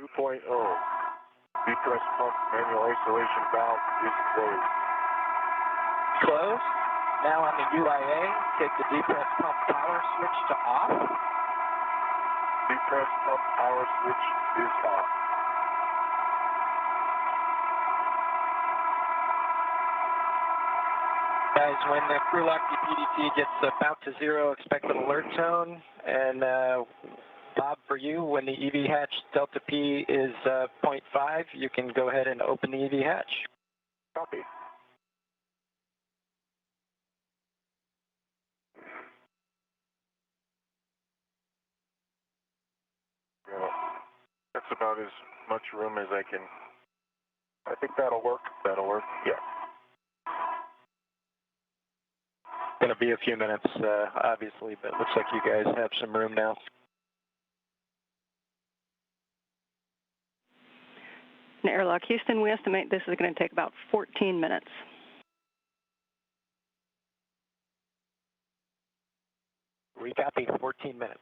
2.0. Depressed pump manual isolation valve is closed. Closed. Now on the UIA, take the depressed pump power switch to off. Depressed pump power switch is off. Guys, when the crew lock DPDT gets about to zero, expect an alert tone. And Bob, for you, when the EV hatch delta P is 0.5, you can go ahead and open the EV hatch. Copy. Well, that's about as much room as I can. I think that'll work. That'll work. Yeah. Going to be a few minutes, obviously, but it looks like you guys have some room now. In Airlock Houston, we estimate this is going to take about 14 minutes. We copy 14 minutes.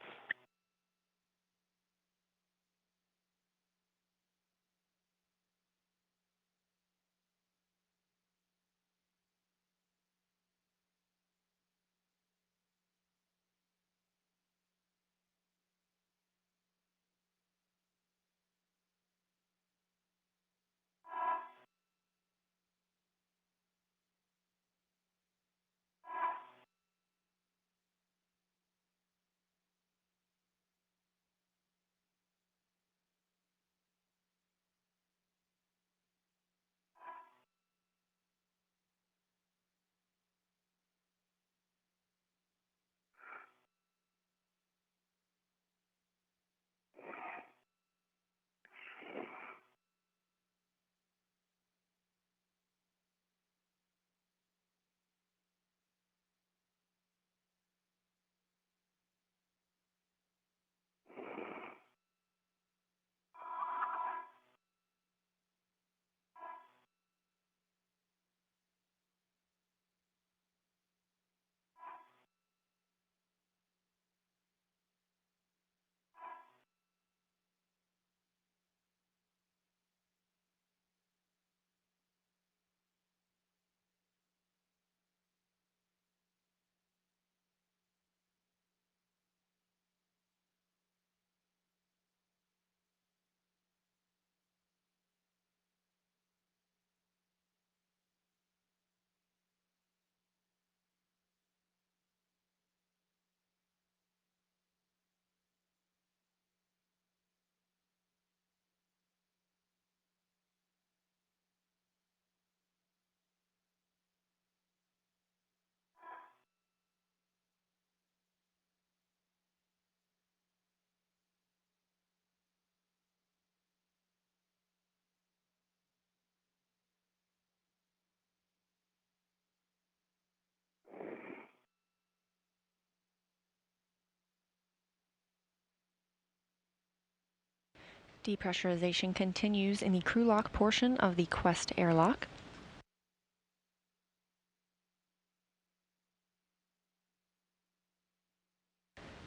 Depressurization continues in the crew lock portion of the Quest airlock.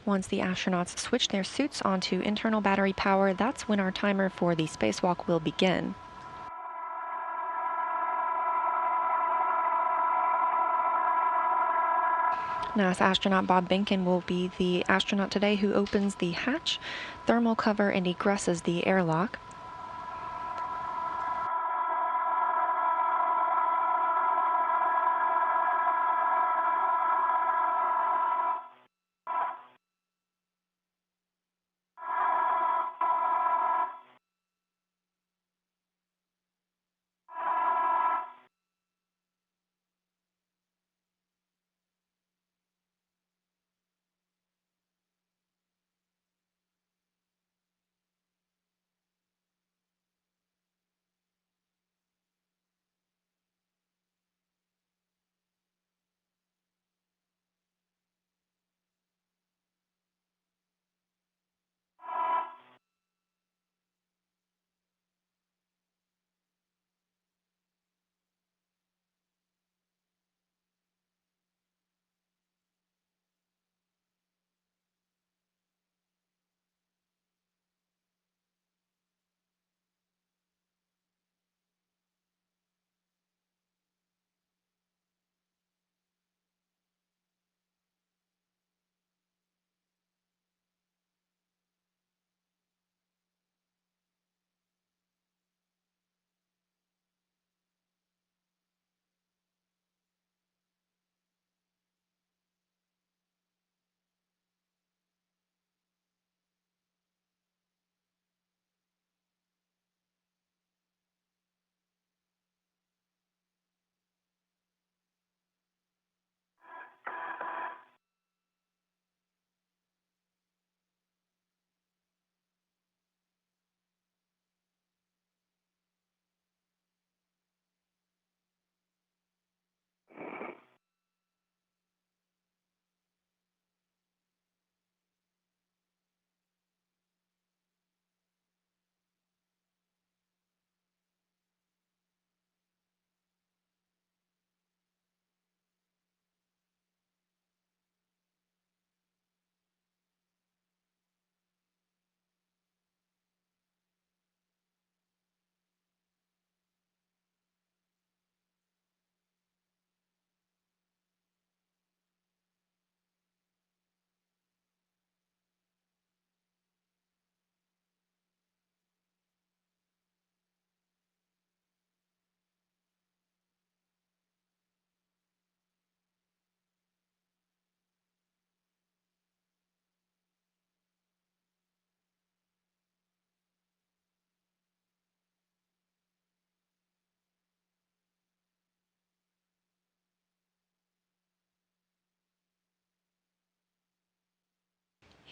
Once the astronauts switch their suits onto internal battery power, that's when our timer for the spacewalk will begin. NASA astronaut Bob Behnken will be the astronaut today who opens the hatch, thermal cover, and egresses the airlock.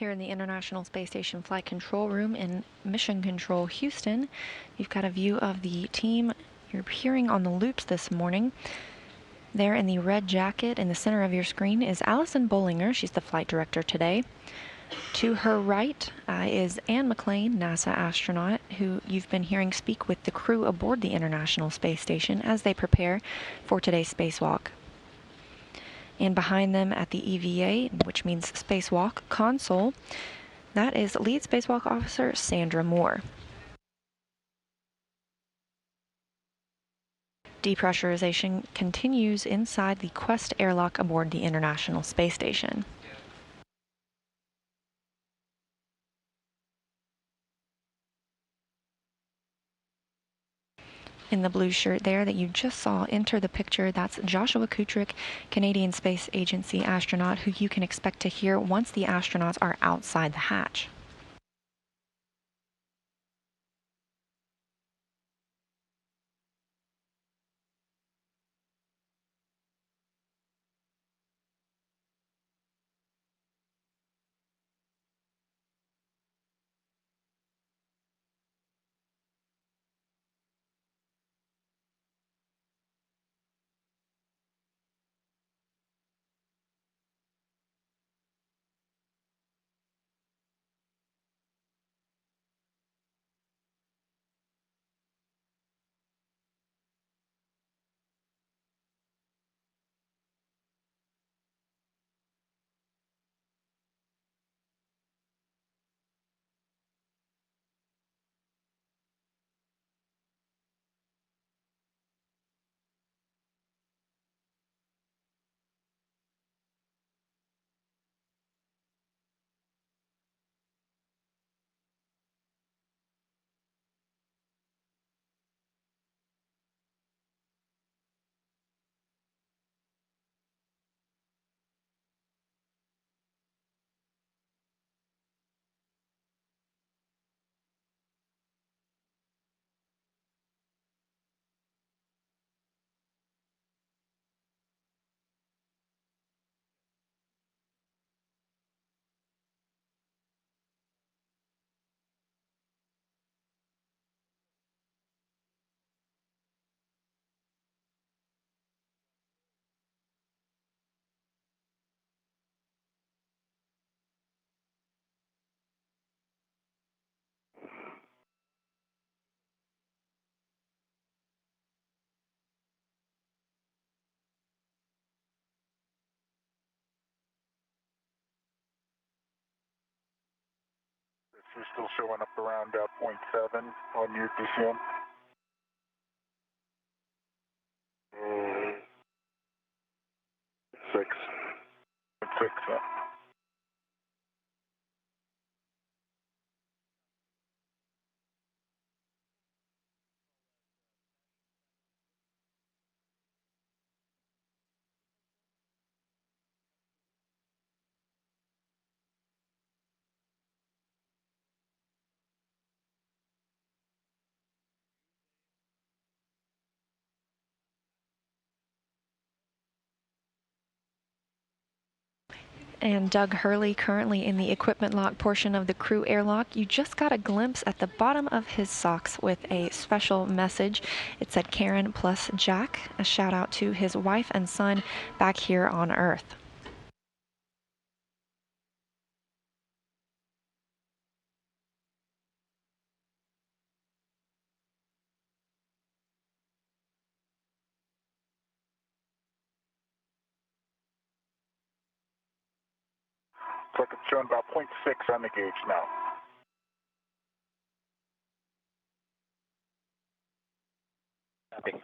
Here in the International Space Station Flight Control Room in Mission Control, Houston, you've got a view of the team you're hearing on the loops this morning. There in the red jacket in the center of your screen is Allison Bollinger. She's the flight director today. To her right is Anne McClain, NASA astronaut, who you've been hearing speak with the crew aboard the International Space Station as they prepare for today's spacewalk. And behind them at the EVA, which means Spacewalk console, that is Lead Spacewalk Officer Sandra Moore. Depressurization continues inside the Quest airlock aboard the International Space Station. In the blue shirt there that you just saw enter the picture, that's Joshua Kutrick, Canadian Space Agency astronaut, who you can expect to hear once the astronauts are outside the hatch. You're still showing up around 0.7 on your DCM. 6. And Doug Hurley, currently in the equipment lock portion of the crew airlock. You just got a glimpse at the bottom of his socks with a special message. It said Karen plus Jack, a shout out to his wife and son back here on Earth. Looks like it's showing about 0.6 on the gauge now. Copy.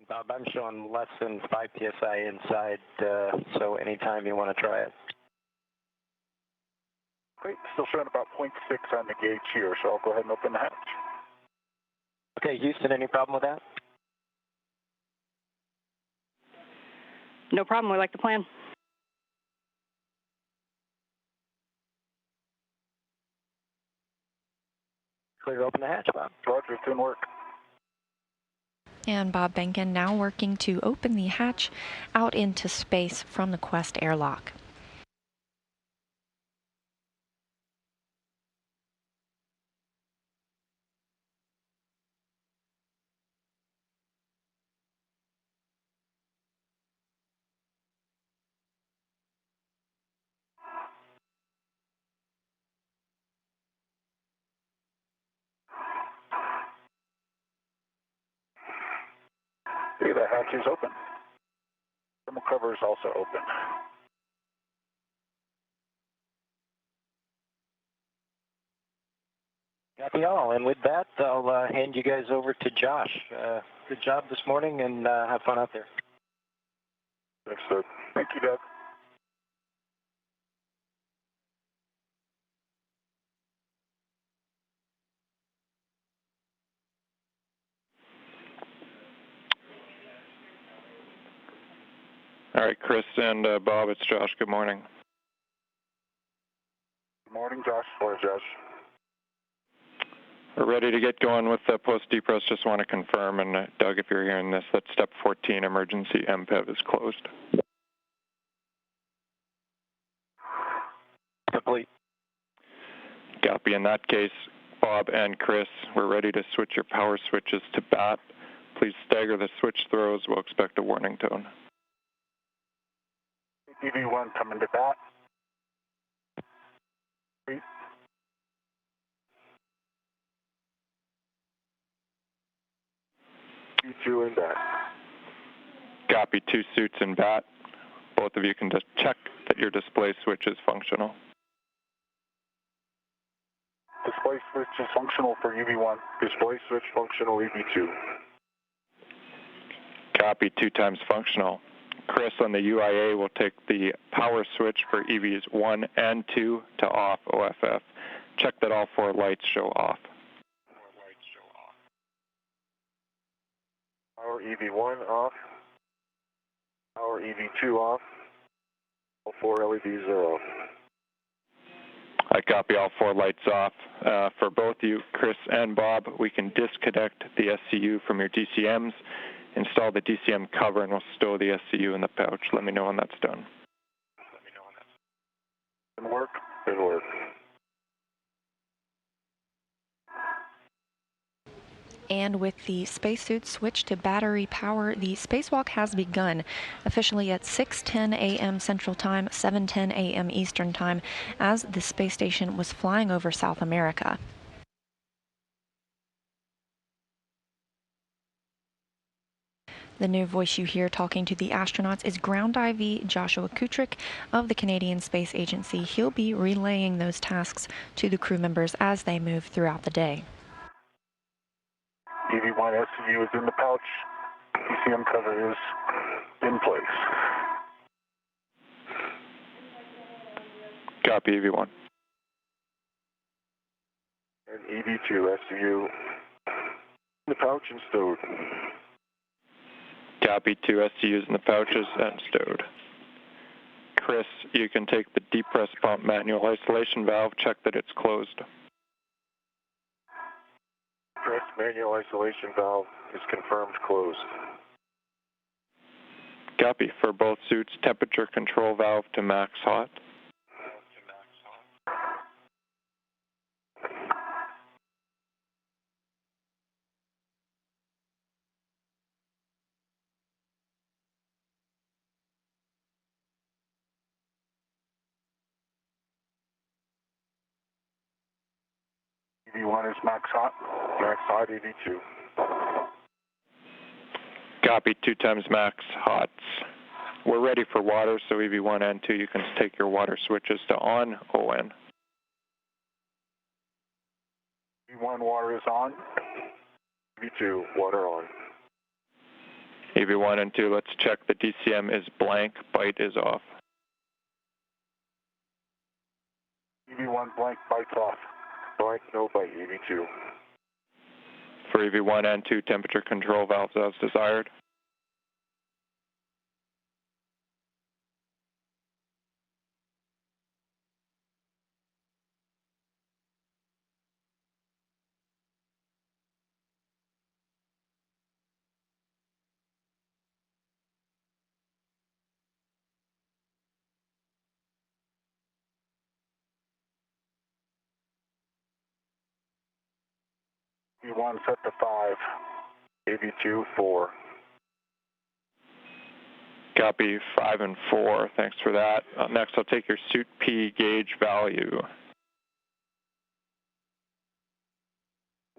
Bob, I'm showing less than 5 psi inside, so anytime you want to try it. Great, still showing about 0.6 on the gauge here, so I'll go ahead and open the hatch. Okay, Houston, any problem with that? No problem. We like the plan. Clear to open the hatch, Bob. Roger, it didn't work. And Bob Behnken now working to open the hatch out into space from the Quest airlock. See, the hatch is open. Thermal cover is also open. Copy all. And with that, I'll hand you guys over to Josh. Good job this morning, and have fun out there. Thanks, Doug. Thank you, Doug. All right, Chris and Bob, it's Josh. Good morning. Good morning, Josh. Morning, Josh. We're ready to get going with the post-depress. Just want to confirm, and Doug, if you're hearing this, that step 14 emergency MPEV is closed. Complete. Copy. In that case, Bob and Chris, we're ready to switch your power switches to BAT. Please stagger the switch throws. We'll expect a warning tone. EV1 coming to BAT. E2 in BAT. Copy. 2 suits in BAT. Both of you can just check that your display switch is functional. Display switch is functional for EV1. Display switch functional EV2. Copy. 2 times functional. Chris on the UIA will take the power switch for EVs 1 and 2 to off OFF. Check that all 4 lights show off. Power EV1 off. Power EV2 off. All 4 LEDs are off. I copy all 4 lights off. For both you, Chris and Bob, we can disconnect the SCU from your DCMs, install the DCM cover, and we'll stow the SCU in the pouch. Let me know when that's done. Didn't work? Didn't work. And with the spacesuit switched to battery power, the spacewalk has begun, officially at 6:10 a.m. Central Time, 7:10 a.m. Eastern Time, as the space station was flying over South America. The new voice you hear talking to the astronauts is Ground Divee Joshua Kutrick of the Canadian Space Agency. He'll be relaying those tasks to the crew members as they move throughout the day. EV1 SCU is in the pouch. DCM cover is in place. Copy, EV1. And EV2 SCU in the pouch and stowed. Copy. 2 SCUs in the pouches and stowed. Chris, you can take the depress pump manual isolation valve, check that it's closed. Chris, manual isolation valve is confirmed closed. Copy. For both suits, temperature control valve to max hot. EV1 is max hot EV2. Copy. 2 times max hots. We're ready for water, so EV1 and 2, you can take your water switches to on, ON. EV1 water is on. EV2 water on. EV1 and 2, let's check the DCM is blank, bite is off. EV1 blank, bite's off. Blank, no bite, EV2. For EV1 and 2, temperature control valves as desired. EV1 set to 5. EV2, 4. Copy 5 and 4, thanks for that. Next, I'll take your suit P gauge value.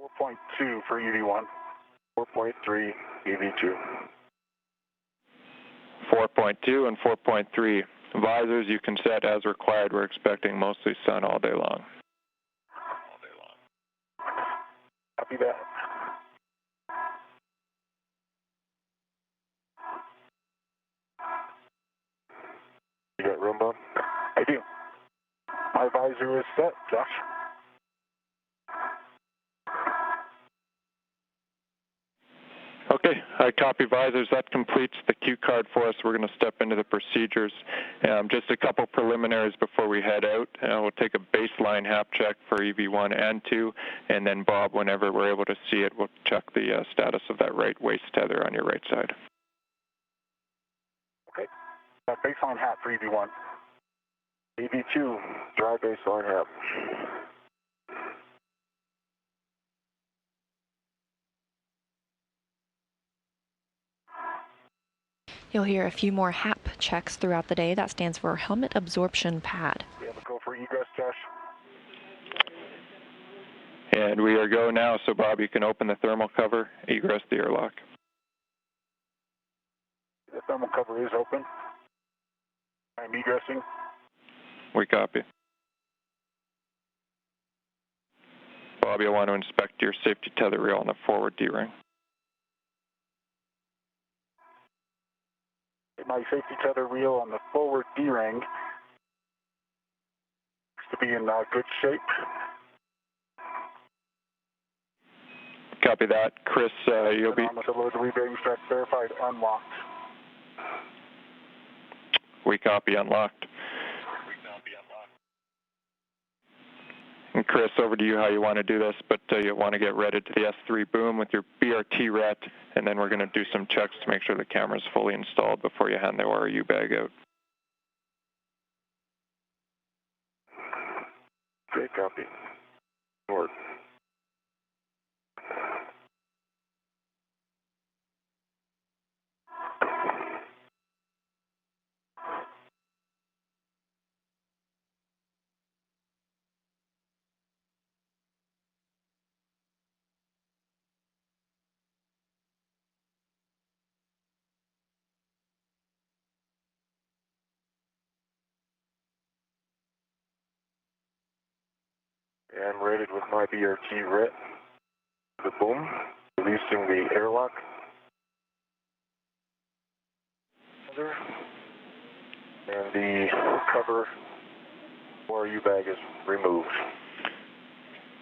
4.2 for EV1. 4.3 EV2. 4.2 and 4.3. Visors you can set as required. We're expecting mostly sun all day long. Copy that. You got room, Bob? I do. My visor is set, Josh. Okay, I copy visors. That completes the cue card for us. We're going to step into the procedures. Just a couple preliminaries before we head out. We'll take a baseline HAP check for EV1 and 2, and then Bob, whenever we're able to see it, we'll check the status of that right waist tether on your right side. Okay, baseline HAP for EV1. EV2, dry baseline HAP. You'll hear a few more HAP checks throughout the day. That stands for Helmet Absorption Pad. We have a go for egress, Josh. And we are go now, so Bob, you can open the thermal cover, egress the airlock. The thermal cover is open. I'm egressing. We copy. Bob, you'll want to inspect your safety tether reel on the forward D-ring. My safety tether reel on the forward D-ring looks to be in good shape. Copy that. Chris, you'll be... With the low delivery track verified unlocked. We copy unlocked. And Chris, over to you how you want to do this, but you'll want to get ready to the S3 boom with your BRT ret, and then we're going to do some checks to make sure the camera is fully installed before you hand the ORU bag out. Okay, copy. Forward. And rated with my BRT ret. The boom, releasing the airlock. And the cover ORU bag is removed.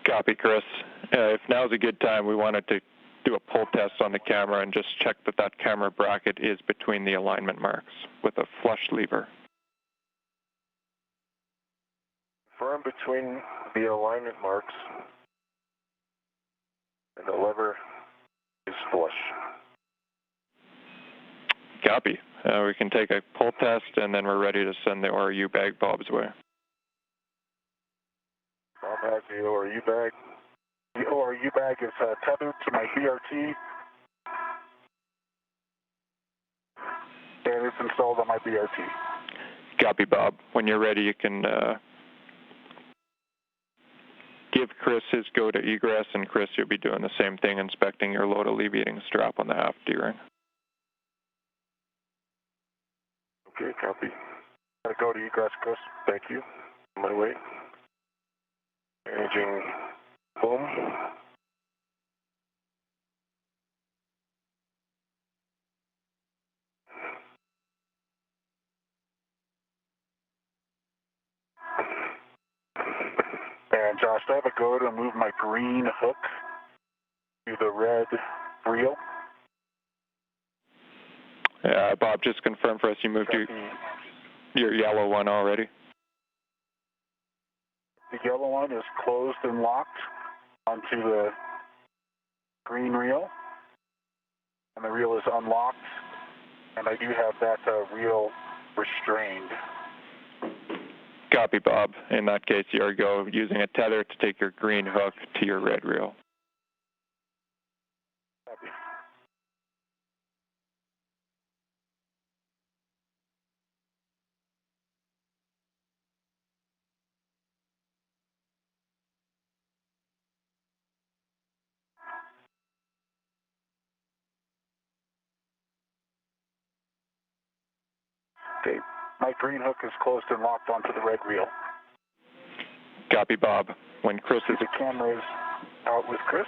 Copy, Chris. If now's a good time, we wanted to do a pull test on the camera and just check that that camera bracket is between the alignment marks with a flush lever. Firm between the alignment marks, and the lever is flush. Copy. We can take a pull test, and then we're ready to send the ORU bag Bob's way. Bob has the ORU bag. The ORU bag is tethered to my BRT, and it's installed on my BRT. Copy, Bob. When you're ready, you can give Chris his go to egress, and Chris, you'll be doing the same thing, inspecting your load alleviating strap on the aft D-ring. Okay, copy. Gotta go to egress, Chris. Thank you. On my way. Managing boom. And Josh, do I have a go to move my green hook to the red reel? Bob, just confirm for us you moved your yellow one already. The yellow one is closed and locked onto the green reel, and the reel is unlocked, and I do have that reel restrained. Copy, Bob. In that case, you are go using a tether to take your green hook to your red reel. Copy. Okay, my green hook is closed and locked onto the red reel. Copy, Bob. When Chris is... The camera is out with Chris.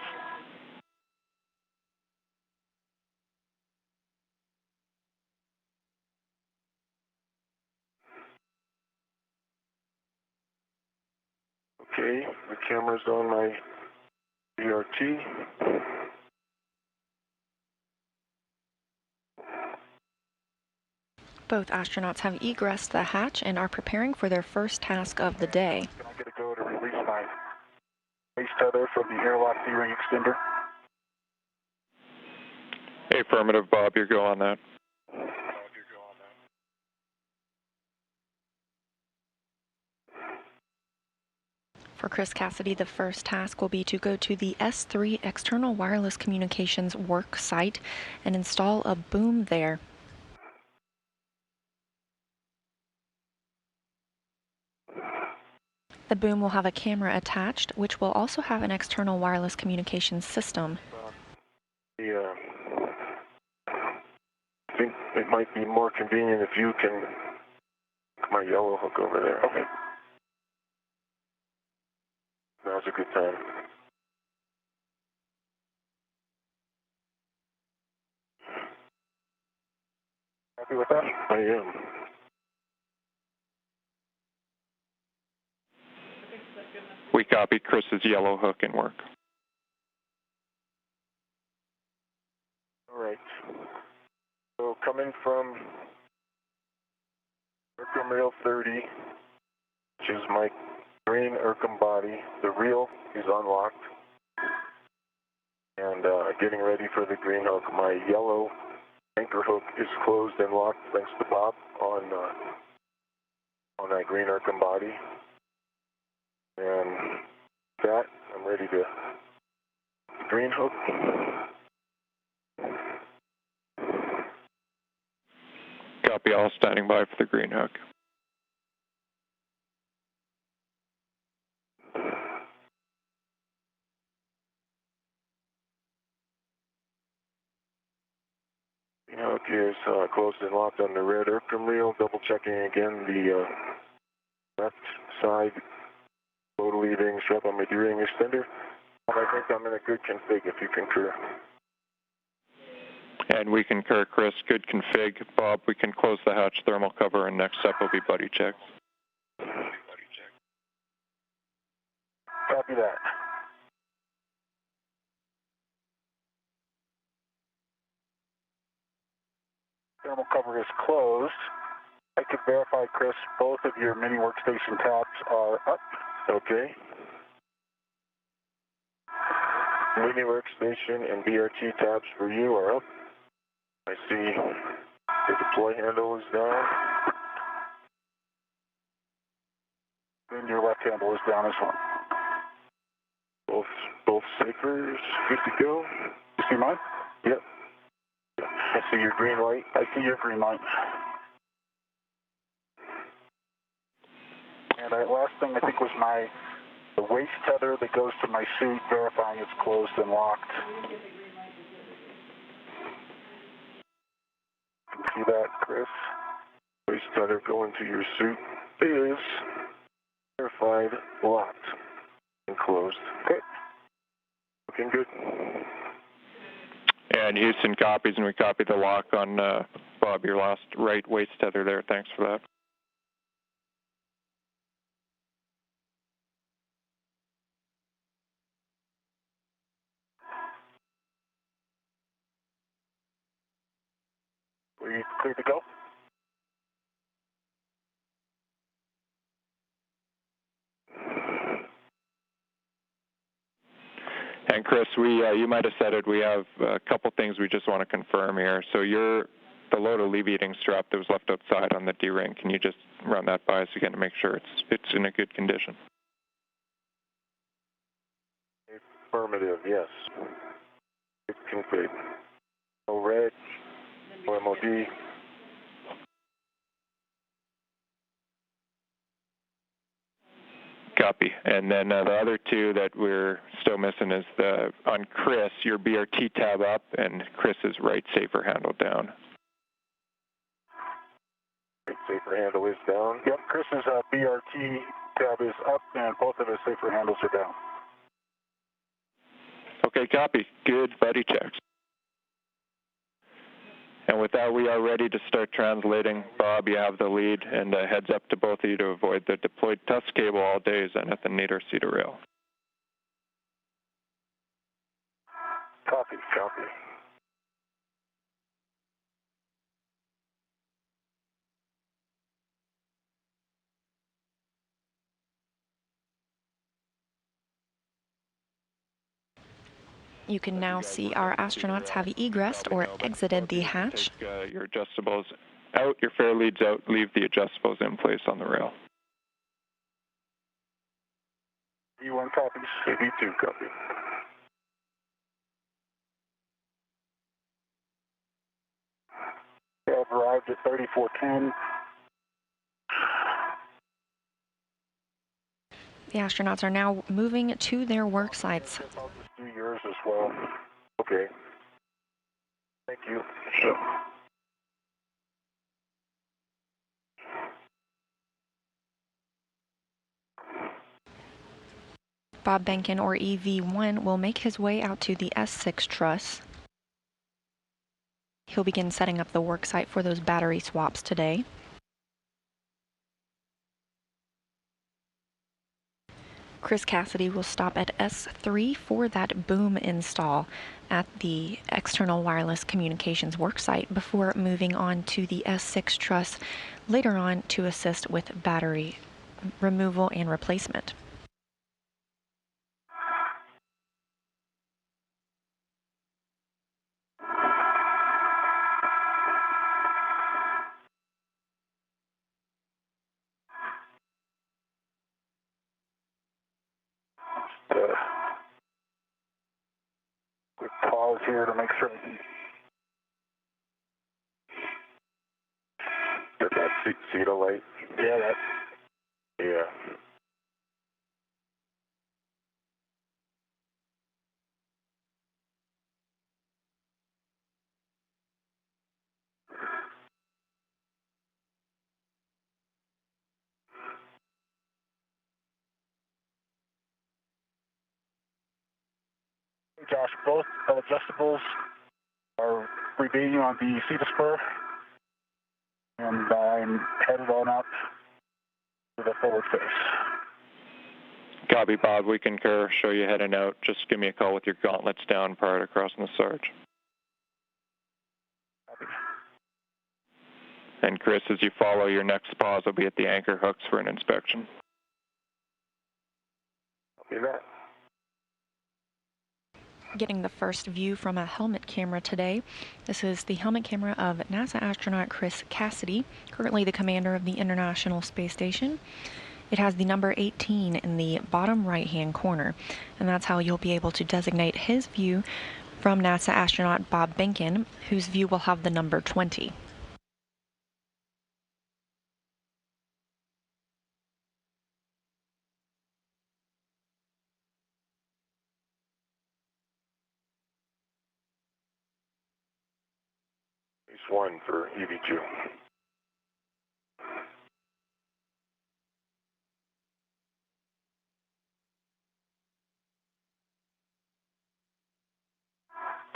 Okay, the camera's on my BRT. Both astronauts have egressed the hatch and are preparing for their first task of the day. Can I get a go to release my base tether from the airlock D-ring extender? Affirmative, Bob. You're go on that. For Chris Cassidy, the first task will be to go to the S3 external wireless communications work site and install a boom there. The boom will have a camera attached, which will also have an external wireless communications system. I think it might be more convenient if you can hook my yellow hook over there. Okay. Now's a good time. Happy with that? I am. We copy Chris's yellow hook in work. All right. So coming from Urcum Rail 30, which is my green Urcum body, the reel is unlocked. And getting ready for the green hook. My yellow anchor hook is closed and locked thanks to Bob on that green Urcum body. And that, I'm ready to green hook. Copy, all standing by for the green hook. Green hook is closed and locked on the red Urcum reel. Double checking again the left side load leading strap on my D-ring extender. I think I'm in a good config if you concur. And we concur, Chris. Good config. Bob, we can close the hatch thermal cover, and next step will be buddy checks. Copy that. Thermal cover is closed. I could verify, Chris, both of your mini workstation tabs are up. Okay. Mini workstation and BRT tabs for you are up. I see the deploy handle is down. Then your left handle is down as well. Both safers good to go. You see mine? Yep. I see your green light. I see your green light. And that last thing I think was the waist tether that goes to my suit, verifying it's closed and locked. See that, Chris? Waist tether going to your suit is verified, locked, and closed. Okay. Looking good. And Houston copies, and we copy the lock on Bob, your last right waist tether there. Thanks for that. We clear to go? And Chris, you might have said it. We have a couple things we just want to confirm here. So the load alleviating strap that was left outside on the D-ring, can you just run that by us again to make sure it's in a good condition? Affirmative, yes. It's complete. No red, no MOD. Copy. And then the other two that we're still missing is on Chris, your BRT tab up and Chris's right safer handle down. Right safer handle is down. Yep, Chris's BRT tab is up and both of his safer handles are down. Okay, copy. Good buddy checks. And with that, we are ready to start translating. Bob, you have the lead, and heads up to both of you to avoid the deployed tusk cable all day, Zenith, and need our cedar rail. Copy, copy. You can now see our astronauts have egressed or exited the hatch. Take your adjustables out, your fair leads out, leave the adjustables in place on the rail. E1 copies. E2 copy. We have arrived at 3410. The astronauts are now moving to their work sites. I'll just do yours as well. Okay. Thank you. Sure. Bob Behnken, or EV1, will make his way out to the S6 truss. He'll begin setting up the work site for those battery swaps today. Chris Cassidy will stop at S3 for that boom install at the external wireless communications worksite before moving on to the S6 truss later on to assist with battery removal and replacement. Quick pause here to make sure. Get that seat light. Yeah, that. Yeah. Josh, both adjustables are remaining on the seat spur, and I'm headed on up to the forward face. Copy, Bob. We concur. Show you heading out. Just give me a call with your gauntlets down prior to crossing the Sarge. Copy. And Chris, as you follow, your next pause will be at the anchor hooks for an inspection. Copy that. Getting the first view from a helmet camera today. This is the helmet camera of NASA astronaut Chris Cassidy, currently the commander of the International Space Station. It has the number 18 in the bottom right-hand corner, and that's how you'll be able to designate his view from NASA astronaut Bob Behnken, whose view will have the number 20. Base 1 for EV2.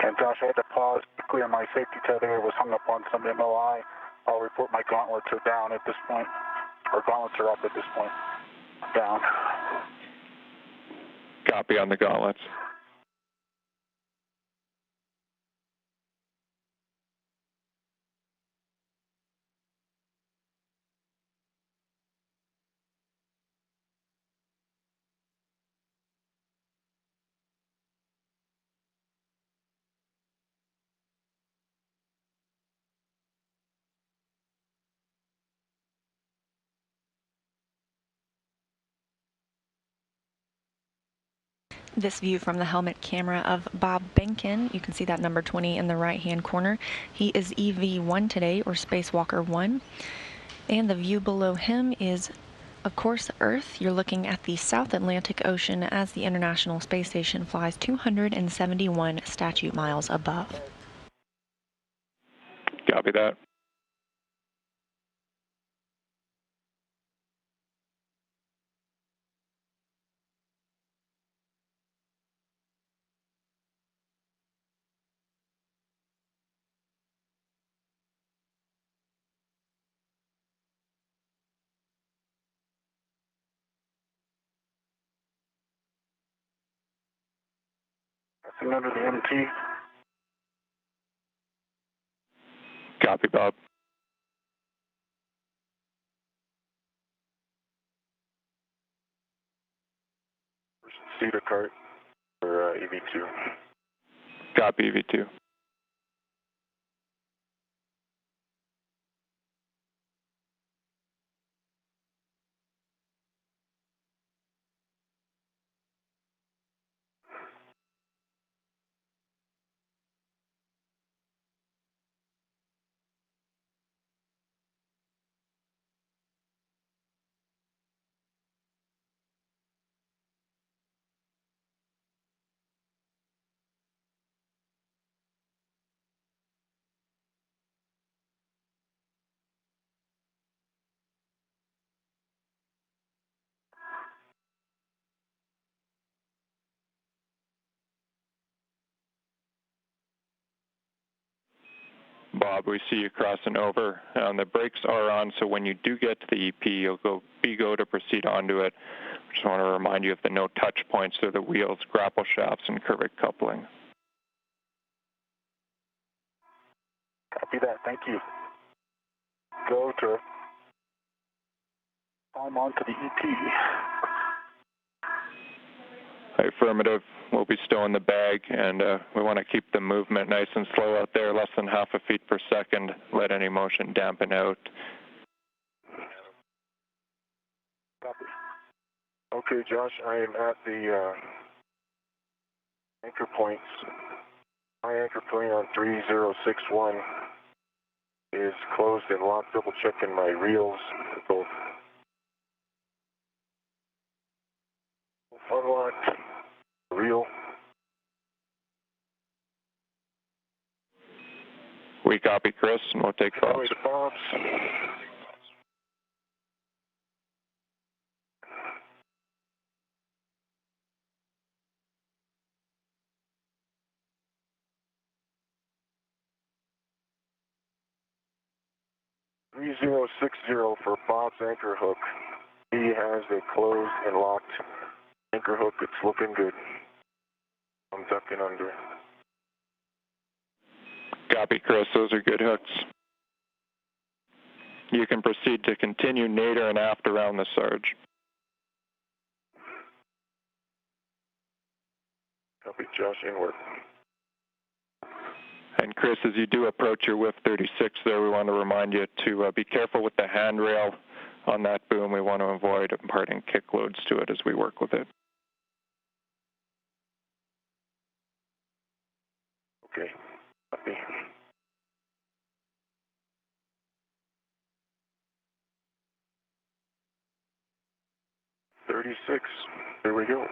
And Josh, I had to pause to clear my safety tether. It was hung up on some MOI. I'll report my gauntlets are down at this point. Or gauntlets are up at this point. Down. Copy on the gauntlets. this view from the helmet camera of Bob Behnken. You can see that number 20 in the right-hand corner. He is EV1 today, or Spacewalker 1. And the view below him is, of course, Earth. You're looking at the South Atlantic Ocean as the International Space Station flies 271 statute miles above. Copy that. Passing under the MT. Copy, Bob. Cedar cart for EV2. Copy, EV2. Bob, we see you crossing over. The brakes are on, so when you do get to the EP, you'll go go to proceed onto it. Just want to remind you of the no touch points are the wheels, grapple shafts, and curved coupling. Copy that. Thank you. Go to climb onto the EP. Affirmative. We'll be stowing the bag, and we want to keep the movement nice and slow out there, less than half a feet per second. Let any motion dampen out. Copy. Okay, Josh, I am at the anchor points. My anchor point on 3061 is closed and locked. Double checking my reels, both unlocked. Reel. We copy, Chris, and we'll take Bob's. Bob's. $3060 for Bob's anchor hook. He has a closed and locked anchor hook. It's looking good. I'm ducking under. Copy, Chris. Those are good hooks. You can proceed to continue nadir and aft around the Sarge. Copy, Josh, inward. And Chris, as you do approach your WIF 36 there, we want to remind you to be careful with the handrail on that boom. We want to avoid imparting kick loads to it as we work with it. Okay, copy. $36, here we go.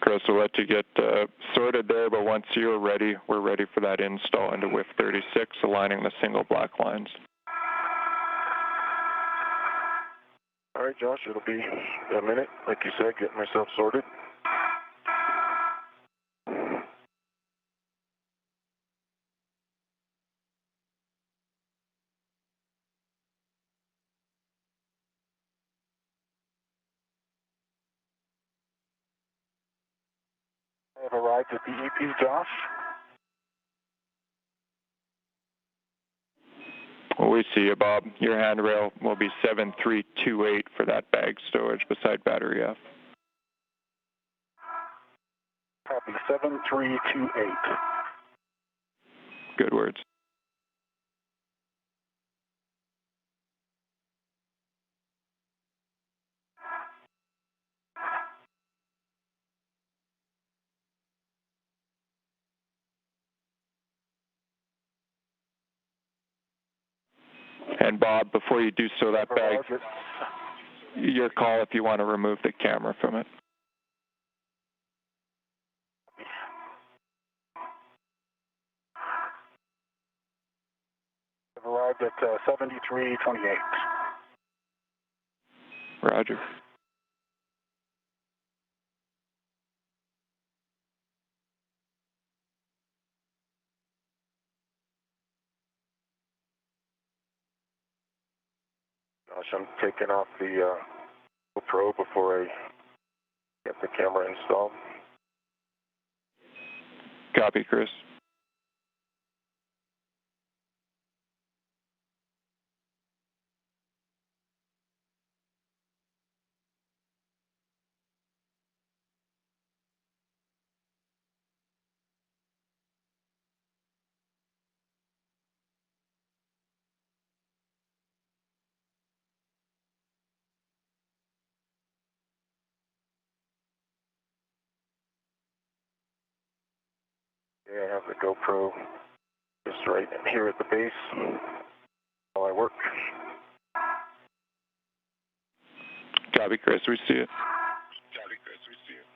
Chris, we'll let you get sorted there, but once you're ready, we're ready for that install into WIF 36, aligning the single black lines. All right, Josh, it'll be a minute. Like you said, get myself sorted. I have arrived at the EP, Josh. We see you, Bob. Your handrail will be 7328 for that bag stowage beside battery F. Copy, 7328. Good words. And Bob, before you do so, that bag, your call if you want to remove the camera from it. I've arrived at 7328. Roger. Josh, I'm taking off the GoPro before I get the camera installed. Copy, Chris. Yeah, I have the GoPro just right here at the base while I work. Copy, Chris. We see it. Copy, Chris. We see it.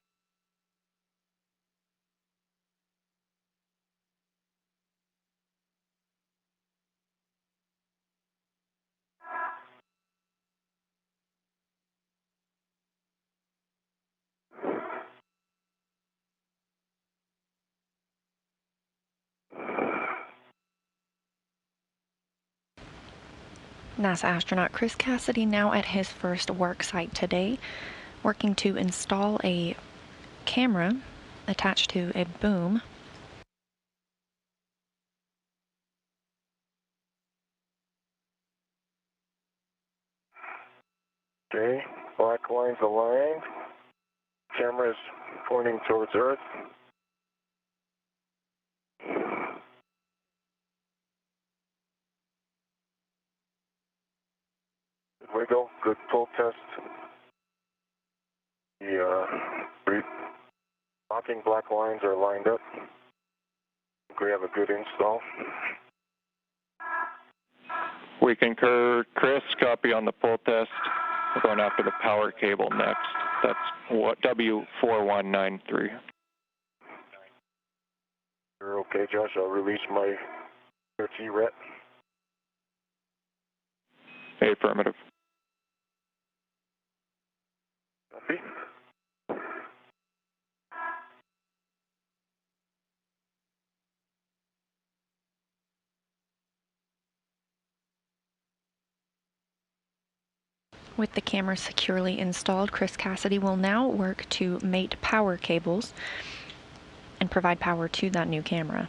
NASA astronaut Chris Cassidy now at his first work site today, working to install a camera attached to a boom. Okay, black lines aligned. Camera is pointing towards Earth. Good wiggle, good pull test. The locking black lines are lined up. We have a good install. We concur. Chris, copy on the pull test. We're going after the power cable next. That's what W4193. You're okay, Josh. I'll release my T-ret. Affirmative. Copy. With the camera securely installed, Chris Cassidy will now work to mate power cables and provide power to that new camera.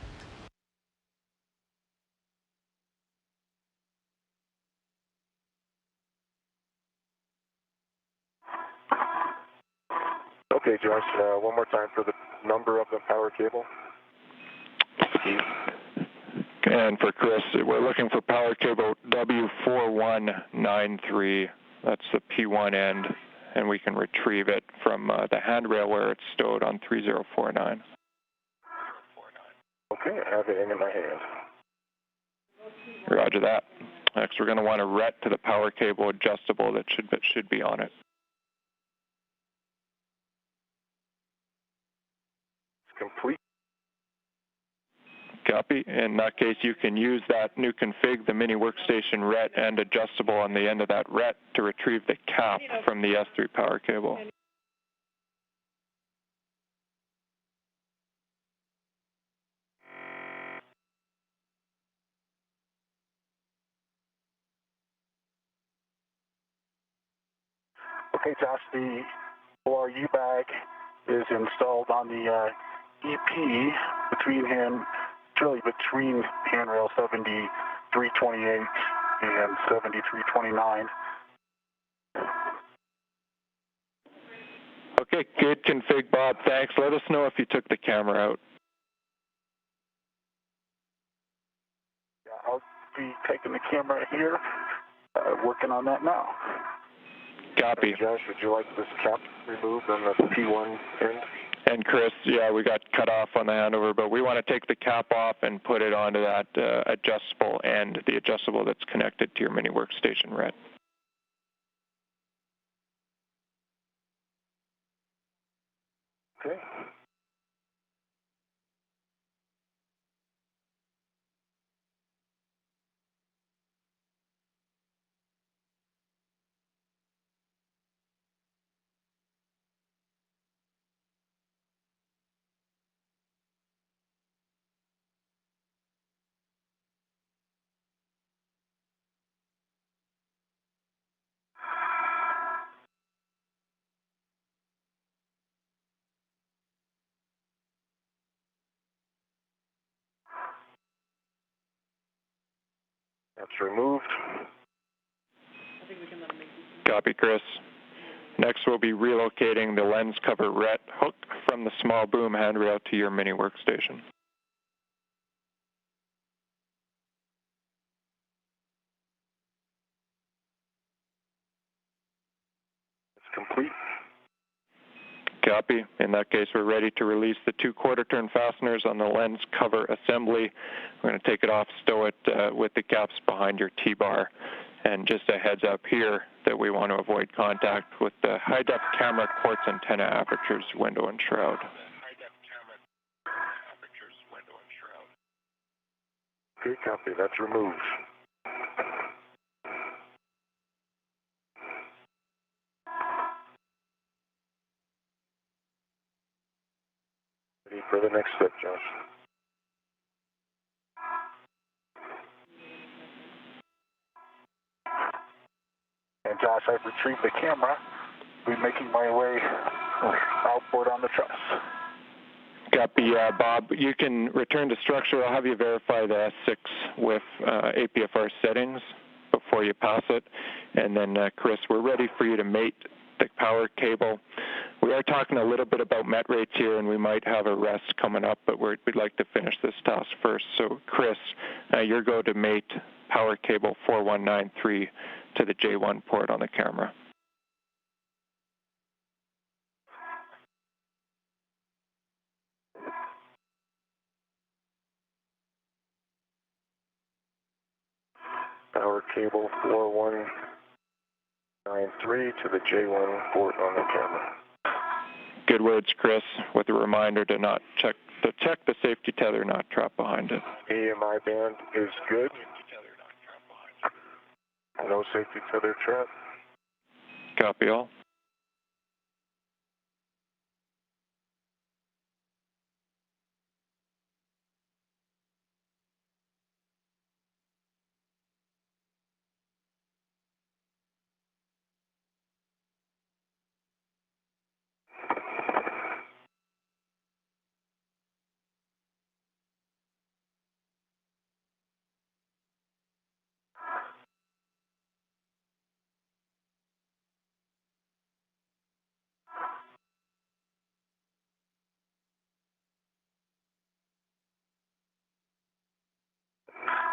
Okay, Josh, one more time for the number of the power cable. And for Chris, we're looking for power cable W4193. That's the P1 end, and we can retrieve it from the handrail where it's stowed on 3049. Okay, I have it in my hand. Roger that. Next, we're going to want a ret to the power cable adjustable that should be on it. It's complete. Copy. In that case, you can use that new config, the mini workstation ret and adjustable on the end of that ret to retrieve the cap from the S3 power cable. Okay, Josh, the ORU bag is installed on the EP between handrail 7328 and 7329. Okay, good config, Bob. Thanks. Let us know if you took the camera out. Yeah, I'll be taking the camera here, working on that now. Copy. Josh, would you like this cap removed on the P1 end? And Chris, yeah, we got cut off on the handover, but we want to take the cap off and put it onto that adjustable end, the adjustable that's connected to your mini workstation, Red. Okay. That's removed. Copy, Chris. Next, we'll be relocating the lens cover ret hook from the small boom handrail to your mini workstation. It's complete. Copy. In that case, we're ready to release the 2 quarter-turn fasteners on the lens cover assembly. We're going to take it off, stow it with the caps behind your T-bar. And just a heads up here that we want to avoid contact with the high-def camera quartz antenna apertures, window and shroud. Okay, copy. That's removed. Ready for the next step, Josh. And Josh, I've retrieved the camera. I'll be making my way outboard on the truss. Copy, Bob. You can return to structure. I'll have you verify the S6 with APFR settings before you pass it. And then, Chris, we're ready for you to mate the power cable. We are talking a little bit about met rates here, and we might have a rest coming up, but we'd like to finish this task first. So, Chris, your go to mate power cable 4193 to the J1 port on the camera. Power cable 4193 to the J1 port on the camera. Good words, Chris, with a reminder to not check the safety tether not trapped behind it. AMI band is good. No safety tether trap. Copy all.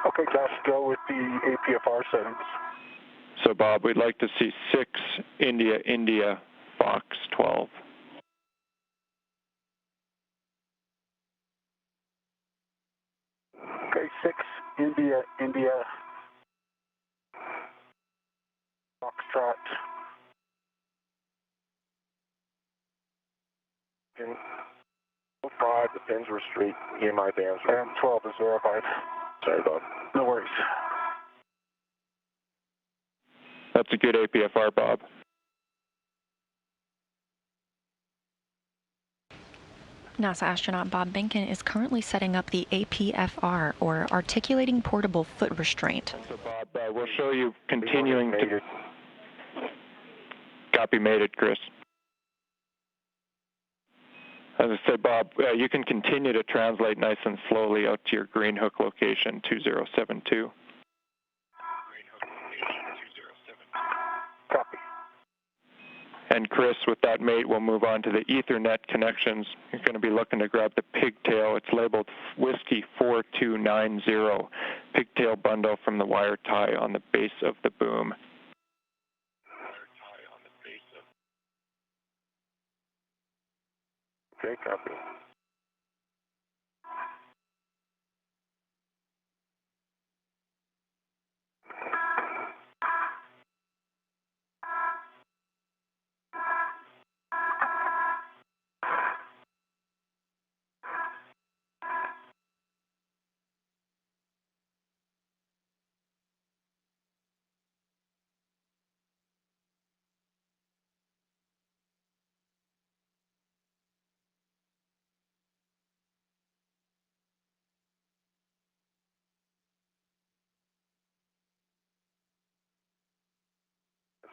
Okay, Josh, go with the APFR settings. So, Bob, we'd like to see 6 India, India, Fox 12. Okay, 6 India, India, Foxtrot. Pin 05, the pins were straight. EMI bands were. And 12 is verified. Sorry, Bob. No worries. That's a good APFR, Bob. NASA astronaut Bob Behnken is currently setting up the APFR, or Articulating Portable Foot Restraint. So, Bob, we'll show you continuing to... Copy mated, Chris. As I said, Bob, you can continue to translate nice and slowly out to your green hook location 2072. Copy. And Chris, with that mate, we'll move on to the Ethernet connections. You're going to be looking to grab the pigtail. It's labeled Whiskey 4290 pigtail bundle from the wire tie on the base of the boom. Okay, copy.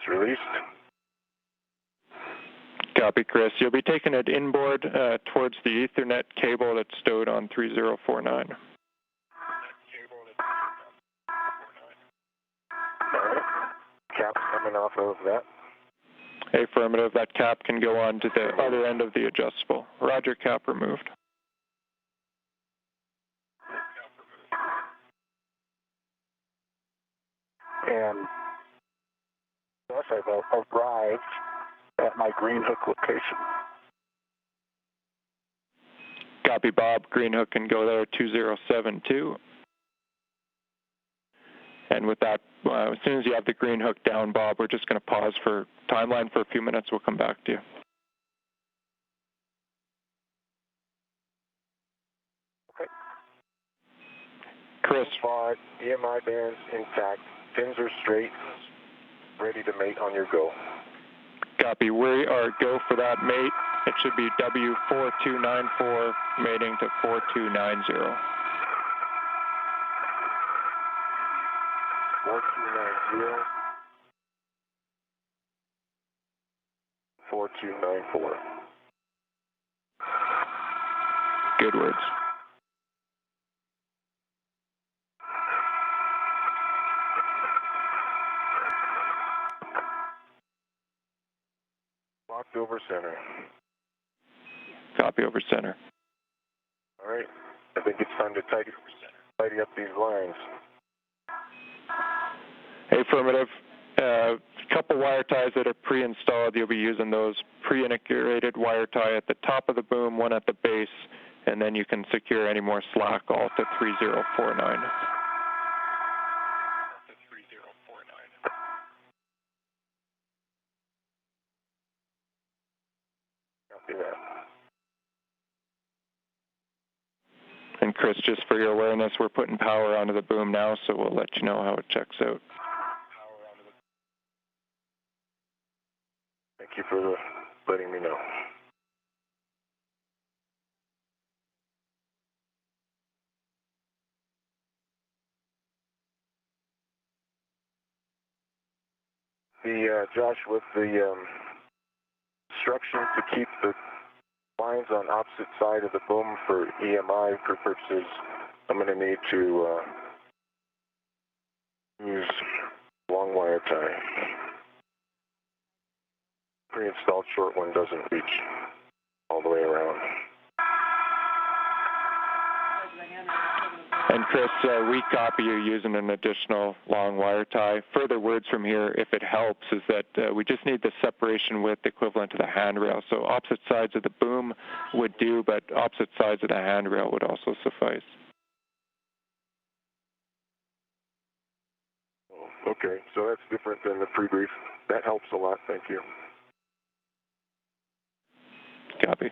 It's released. Copy, Chris. You'll be taking it inboard towards the Ethernet cable that's stowed on 3049. All right. Cap coming off of that. Affirmative. That cap can go on to the other end of the adjustable. Roger, cap removed. And thus I've arrived at my Green Hook location. Copy, Bob. Green Hook can go there, 2072. And with that, as soon as you have the Green Hook down, Bob, we're just going to pause for timeline for a few minutes. We'll come back to you. Okay. Chris. Far, EMI bands intact. Pins are straight. Ready to mate on your go. Copy. We are go for that mate. It should be W4294 mating to 4290. 4290. 4294. Good words. Locked over center. Copy over center. All right. I think it's time to tidy up these lines. Affirmative. A couple wire ties that are pre-installed. You'll be using those pre-integrated wire tie at the top of the boom, one at the base, and then you can secure any more slack all to 3049. Copy that. And Chris, just for your awareness, we're putting power onto the boom now, so we'll let you know how it checks out. Thank you for letting me know. Josh, with the instructions to keep the lines on opposite side of the boom for EMI purposes, I'm going to need to use long wire tie. Pre-installed short one doesn't reach all the way around. And Chris, we copy you using an additional long wire tie. Further words from here, if it helps, is that we just need the separation width equivalent to the handrail. So opposite sides of the boom would do, but opposite sides of the handrail would also suffice. Okay, so that's different than the pre-brief. That helps a lot, thank you. Copy.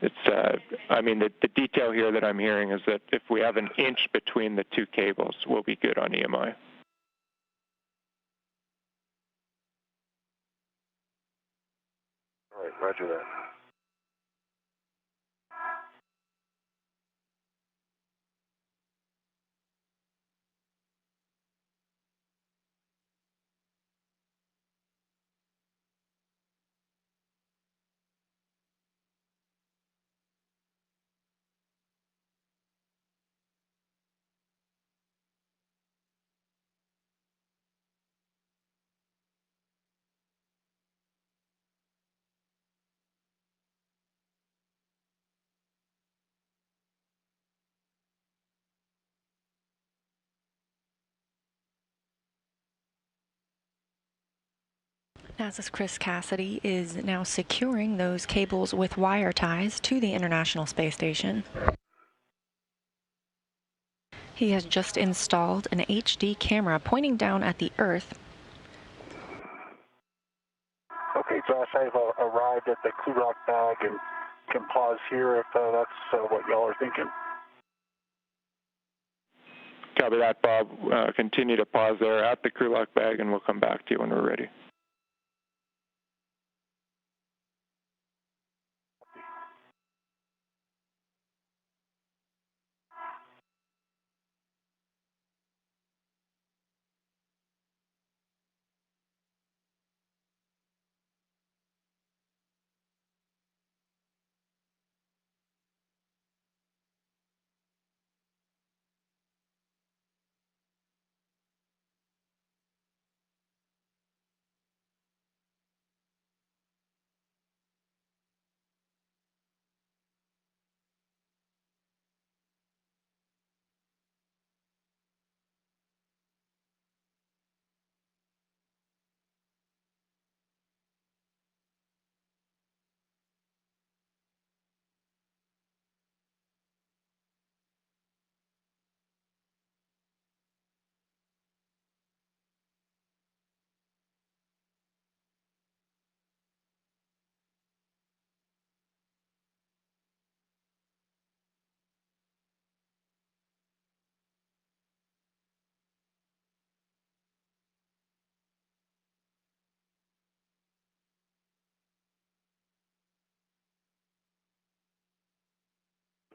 It's, I mean, the detail here that I'm hearing is that if we have an inch between the two cables, we'll be good on EMI. All right, roger that. NASA's Chris Cassidy is now securing those cables with wire ties to the International Space Station. He has just installed an HD camera pointing down at the Earth. Okay, Josh, I've arrived at the crew lock bag and can pause here if that's what y'all are thinking. Copy that, Bob. Continue to pause there at the crew lock bag, and we'll come back to you when we're ready.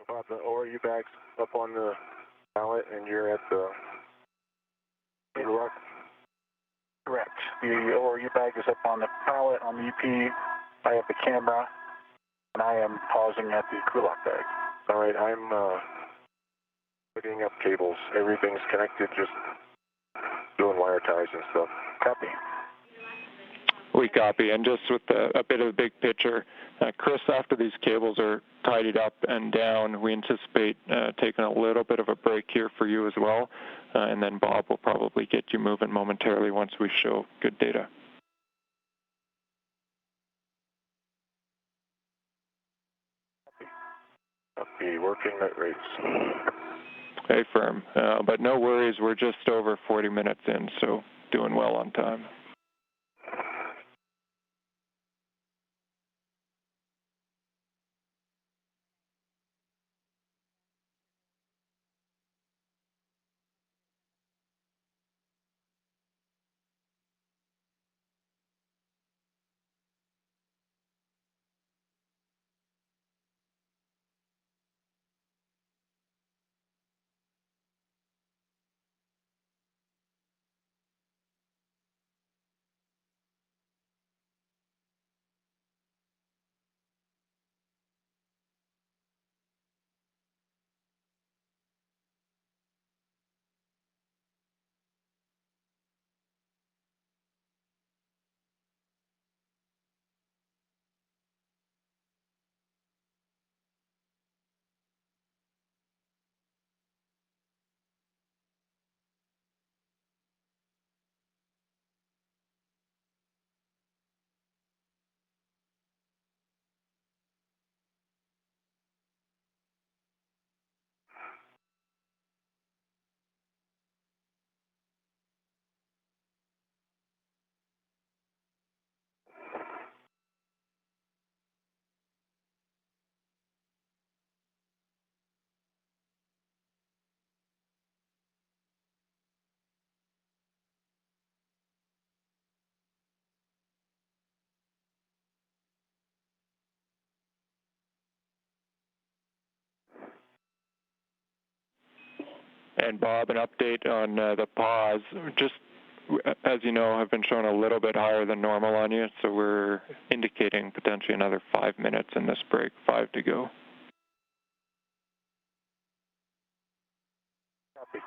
Bob, the ORU bag's up on the pallet, and you're at the rock? Correct. The ORU bag is up on the pallet on the EP. I have the camera, and I am pausing at the crew lock bag. All right, I'm putting up cables. Everything's connected, just doing wire ties and stuff. Copy. We copy, and just with a bit of the big picture, Chris, after these cables are tidied up and down, we anticipate taking a little bit of a break here for you as well, and then Bob will probably get you moving momentarily once we show good data. Copy, working at rates. Hey, firm, but no worries, we're just over 40 minutes in, so doing well on time. And Bob, an update on the pause. Just as you know, have been showing a little bit higher than normal on you, so we're indicating potentially another 5 minutes in this break, 5 to go. Copy.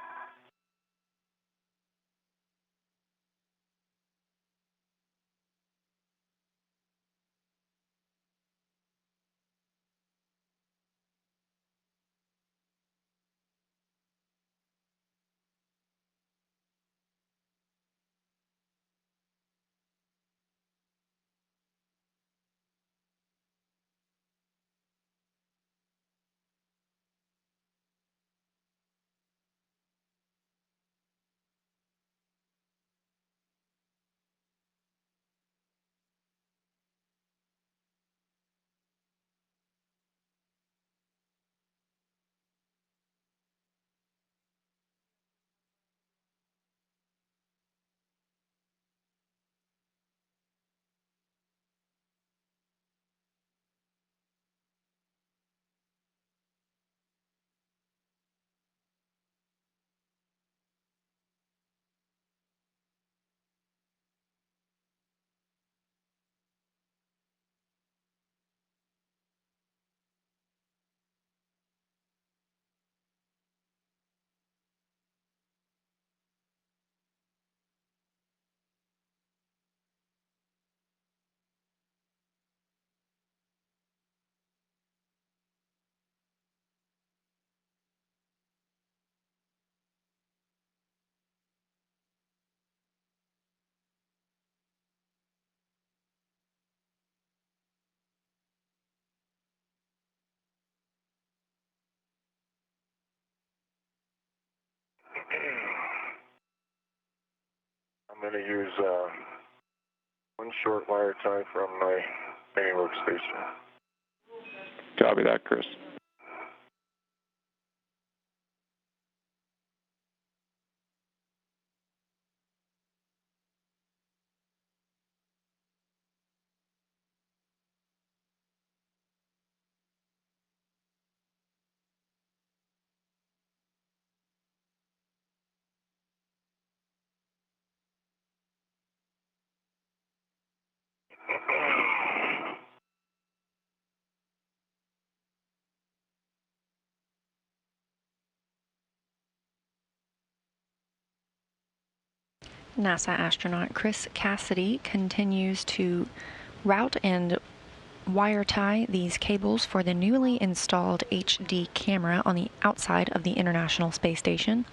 I'm going to use one short wire tie from my main workstation. Copy that, Chris. NASA astronaut Chris Cassidy continues to route and wire tie these cables for the newly installed HD camera on the outside of the International Space Station.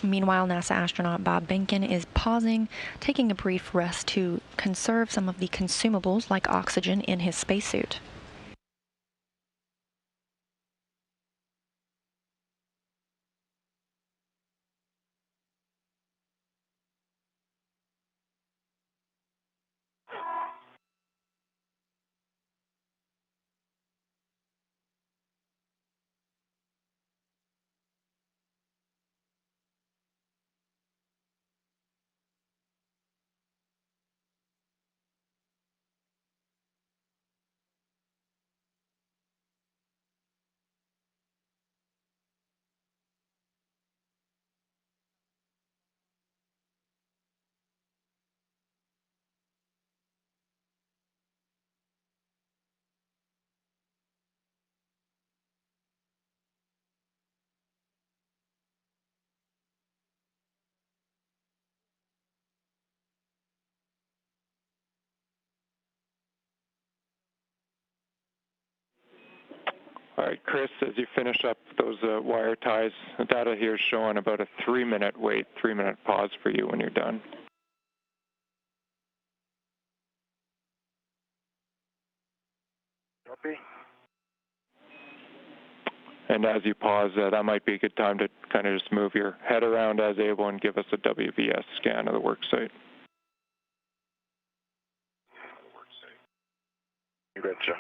Meanwhile, NASA astronaut Bob Behnken is pausing, taking a brief rest to conserve some of the consumables like oxygen in his spacesuit. All right, Chris, as you finish up those wire ties, the data here is showing about a 3-minute wait, 3-minute pause for you when you're done. Copy. And as you pause, that might be a good time to kind of just move your head around as able and give us a WVS scan of the worksite. You betcha.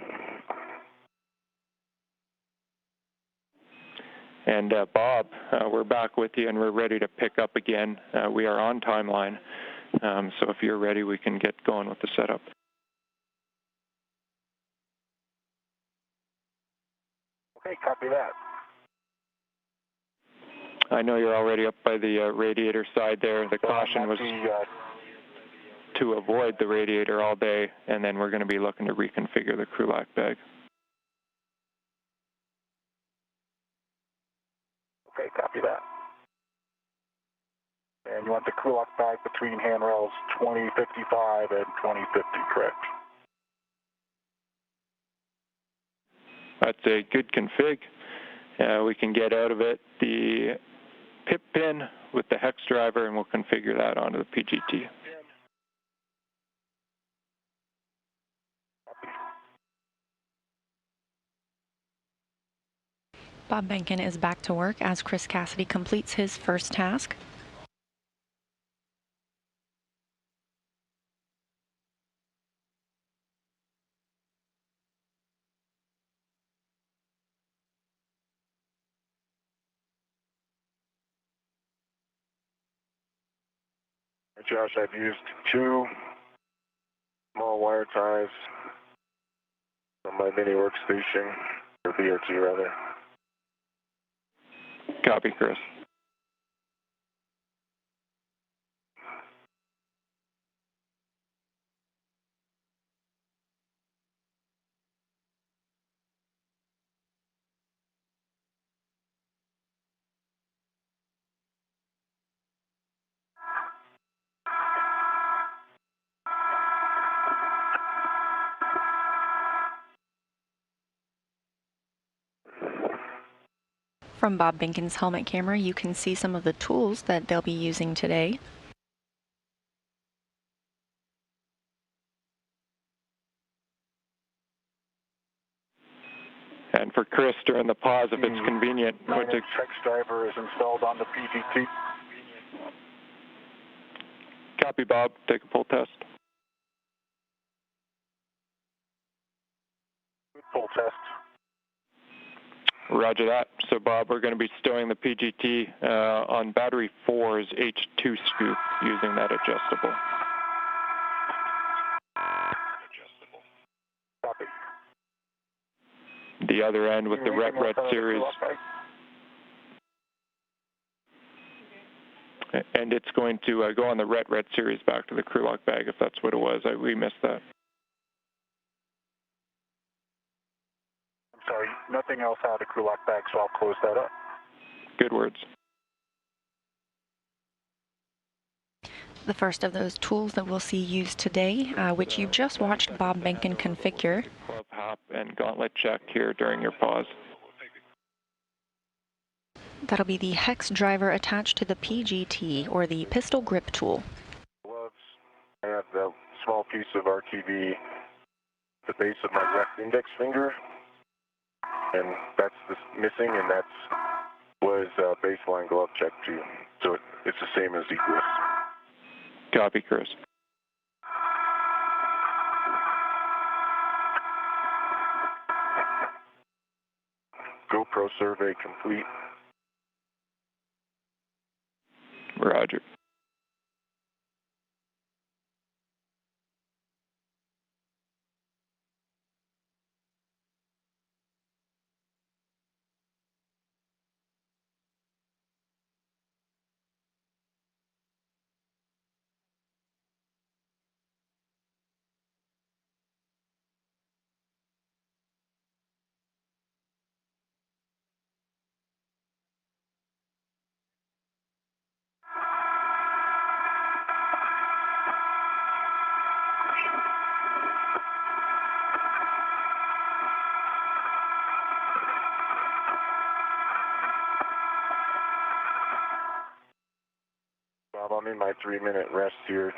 And Bob, we're back with you and we're ready to pick up again. We are on timeline, so if you're ready, we can get going with the setup. Okay, copy that. I know you're already up by the radiator side there. The caution was to avoid the radiator all day, and then we're going to be looking to reconfigure the crew lock bag. Okay, copy that. And you want the crew lock bag between handrails 2055 and 2050, correct? That's a good config. We can get out of it the pip pin with the hex driver, and we'll configure that onto the PGT. Bob Behnken is back to work as Chris Cassidy completes his first task. Josh, I've used 2 small wire ties on my mini workstation, or BRT rather. Copy, Chris. From Bob Behnken's helmet camera, you can see some of the tools that they'll be using today. And for Chris, during the pause if it's convenient. Check driver is installed on the PGT. Copy, Bob. Take a full test. Full test. Roger that. So, Bob, we're going to be stowing the PGT on battery 4's H2 scoop using that adjustable. Copy. The other end with the Red series. And it's going to go on the Red series back to the crew lock bag if that's what it was. We missed that. I'm sorry, nothing else out of the crew lock bag, so I'll close that up. Good words. The first of those tools that we'll see used today, which you just watched Bob Behnken configure. Club hop and gauntlet check here during your pause. That'll be the hex driver attached to the PGT, or the pistol grip tool. Gloves. I have the small piece of RTV, the base of my left index finger, and that's missing, and that was baseline glove check too. So it's the same as Equus. Copy, Chris. GoPro survey complete. Roger. Bob, I'm in my 3-minute rest here.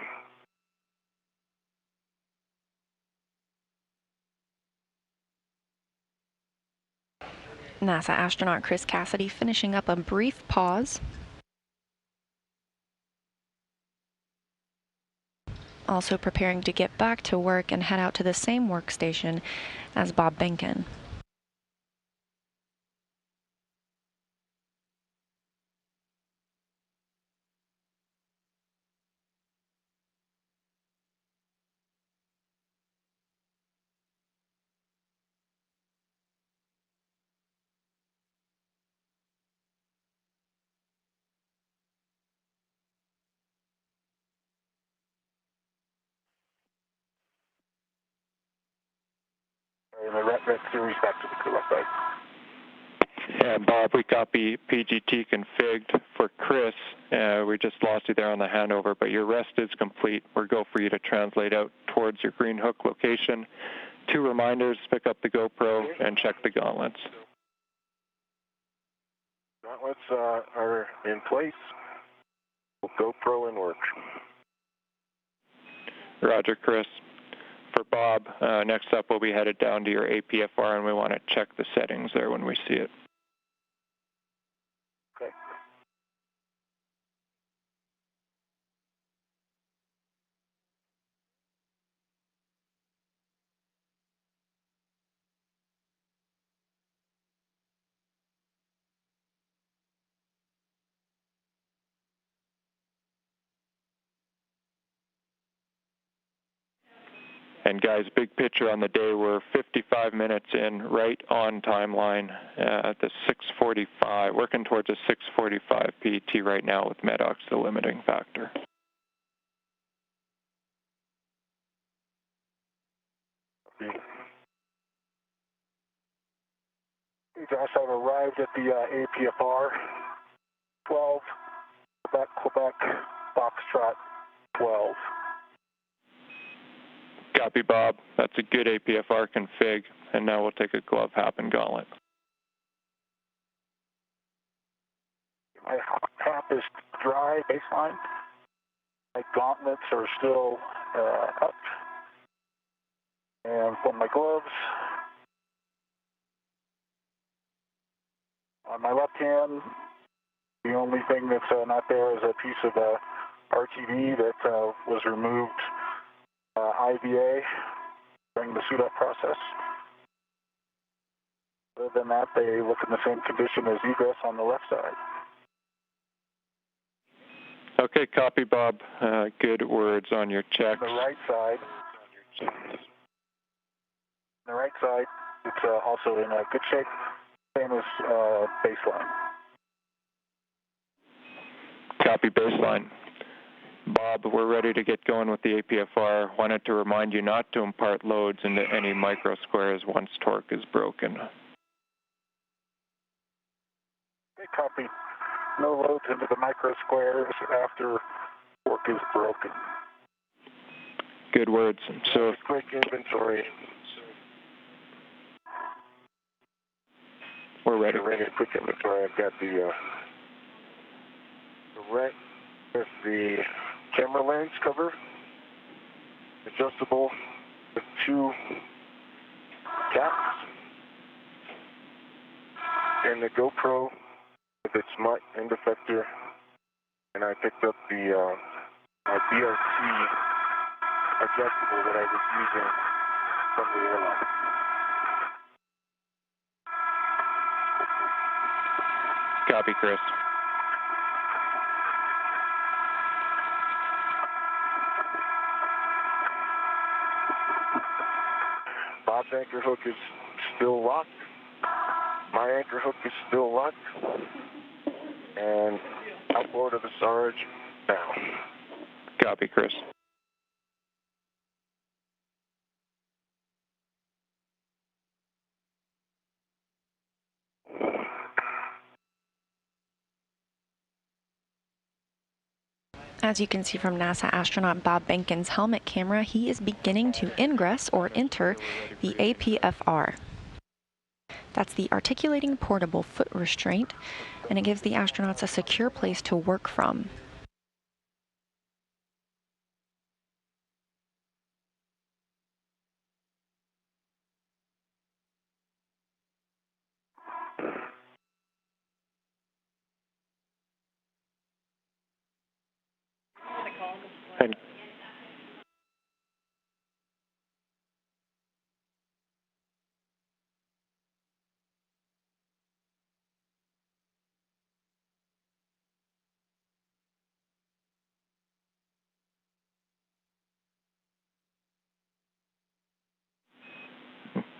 NASA astronaut Chris Cassidy finishing up a brief pause. Also preparing to get back to work and head out to the same workstation as Bob Behnken. And the Red series back to the crew lock bag. And Bob, we copy PGT configured for Chris. We just lost you there on the handover, but your rest is complete. We're go for you to translate out towards your green hook location. 2 reminders, pick up the GoPro and check the gauntlets. Gauntlets are in place. GoPro in work. Roger, Chris. For Bob, next up we'll be headed down to your APFR, and we want to check the settings there when we see it. Okay. And guys, big picture on the day, we're 55 minutes in, right on timeline at the 6:45, working towards a 6:45 PET right now with MEDOX the limiting factor. Josh, I've arrived at the APFR 12, Quebec, Foxtrot 12. Copy, Bob. That's a good APFR config, and now we'll take a glove, hop, and gauntlet. My hop is dry, baseline. My gauntlets are still up. And for my gloves, On my left hand, the only thing that's not there is a piece of RTD that was removed IVA during the suit-up process. Other than that, they look in the same condition as egress on the left side. Okay, copy, Bob. Good words on your checks. The right side. The right side, it's also in good shape, same as baseline. Copy, baseline. Bob, we're ready to get going with the APFR. Wanted to remind you not to impart loads into any microsquares once torque is broken. Okay, copy. No loads into the microsquares after torque is broken. Good words. So, quick inventory. We're ready. Quick inventory. I've got the red with the camera lens cover, adjustable with 2 caps, and the GoPro with its smart end effector, and I picked up the BLT adjustable that I was using from the airline. Copy, Chris. Bob's anchor hook is still locked. My anchor hook is still locked. And outboard of the Sarge now. Copy, Chris. As you can see from NASA astronaut Bob Behnken's helmet camera, he is beginning to ingress or enter the APFR. That's the articulating portable foot restraint, and it gives the astronauts a secure place to work from. And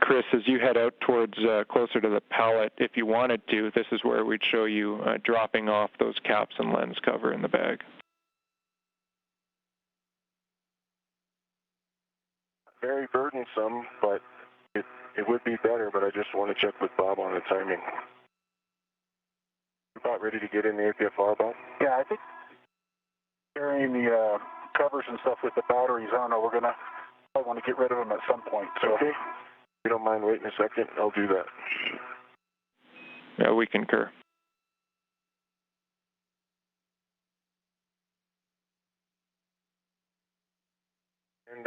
Chris, as you head out towards closer to the pallet, if you wanted to, this is where we'd show you dropping off those caps and lens cover in the bag. Very burdensome, but it would be better, but I just want to check with Bob on the timing. You about ready to get in the APFR, Bob? Yeah, I think carrying the covers and stuff with the batteries on, we're going to probably want to get rid of them at some point. So. Okay. If you don't mind waiting a second, I'll do that. Yeah, we concur. And,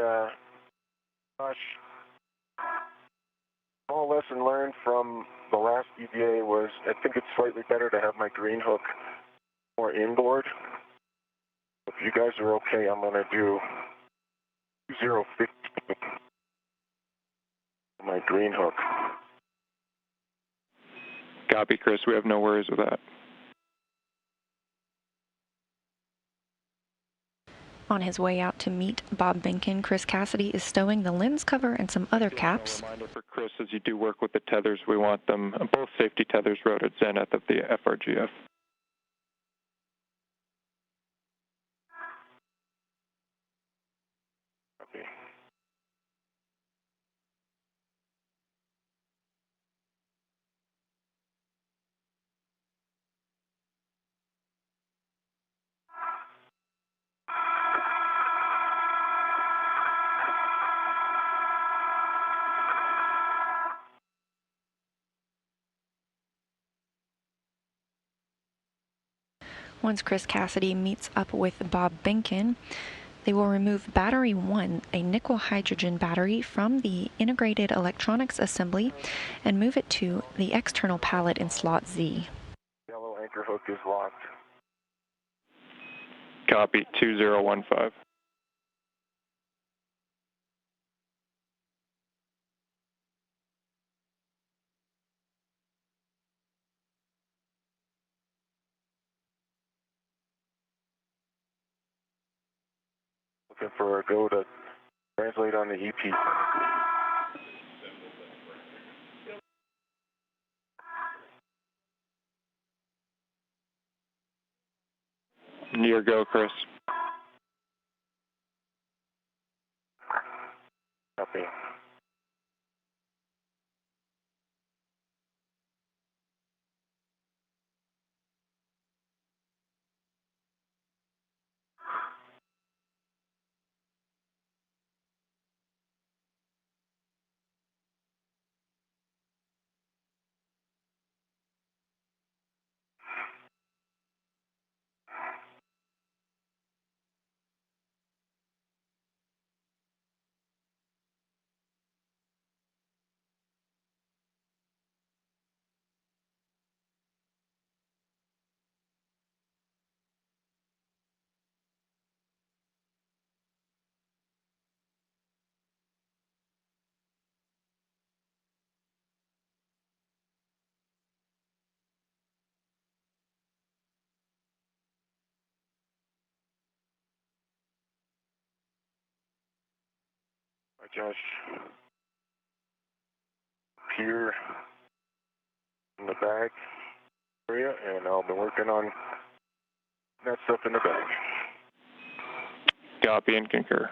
gosh, small lesson learned from the last EVA was I think it's slightly better to have my green hook more inboard. If you guys are okay, I'm going to do 050 my green hook. Copy, Chris. We have no worries with that. On his way out to meet Bob Behnken, Chris Cassidy is stowing the lens cover and some other caps. A reminder for Chris, as you do work with the tethers, we want them, both safety tethers, routed zenith of the FRGF. Okay. Once Chris Cassidy meets up with Bob Behnken, They will remove battery 1, a nickel hydrogen battery, from the integrated electronics assembly and move it to the external pallet in slot Z. Yellow anchor hook is locked. Copy, 2015. Looking for a go to translate on the EP. Your go, Chris. Copy. Josh, here in the bag area, and I'll be working on that stuff in the bag. Copy and concur.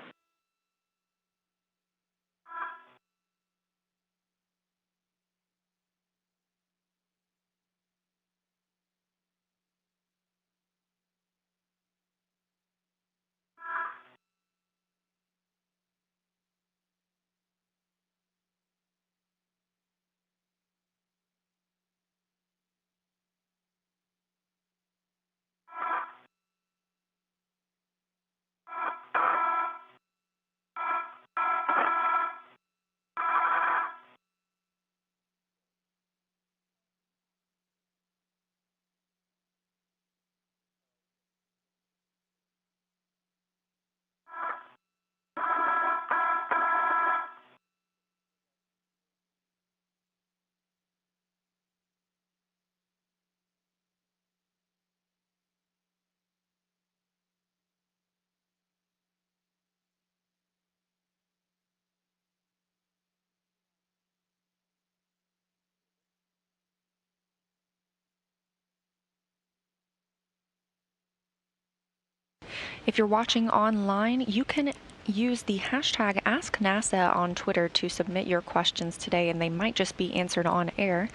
If you're watching online, you can use the hashtag AskNASA on Twitter to submit your questions today, and they might just be answered on air.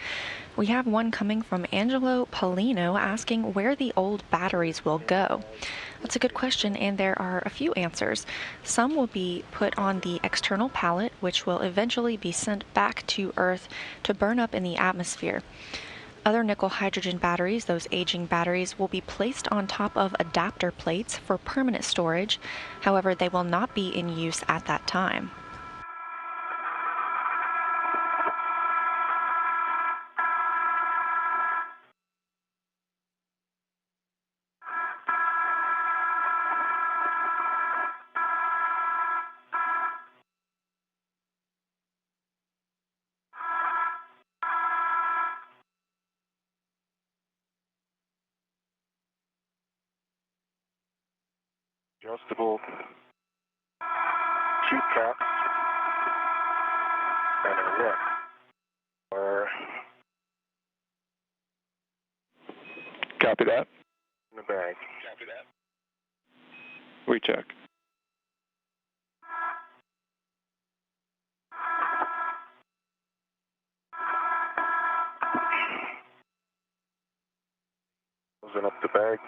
We have one coming from Angelo Polino asking where the old batteries will go. That's a good question, and there are a few answers. Some will be put on the external pallet, which will eventually be sent back to Earth to burn up in the atmosphere. Other nickel hydrogen batteries, those aging batteries, will be placed on top of adapter plates for permanent storage. However, they will not be in use at that time. Adjustable chute cap and a net are Copy that. in the bag. Copy that. We check. Closing up the bag.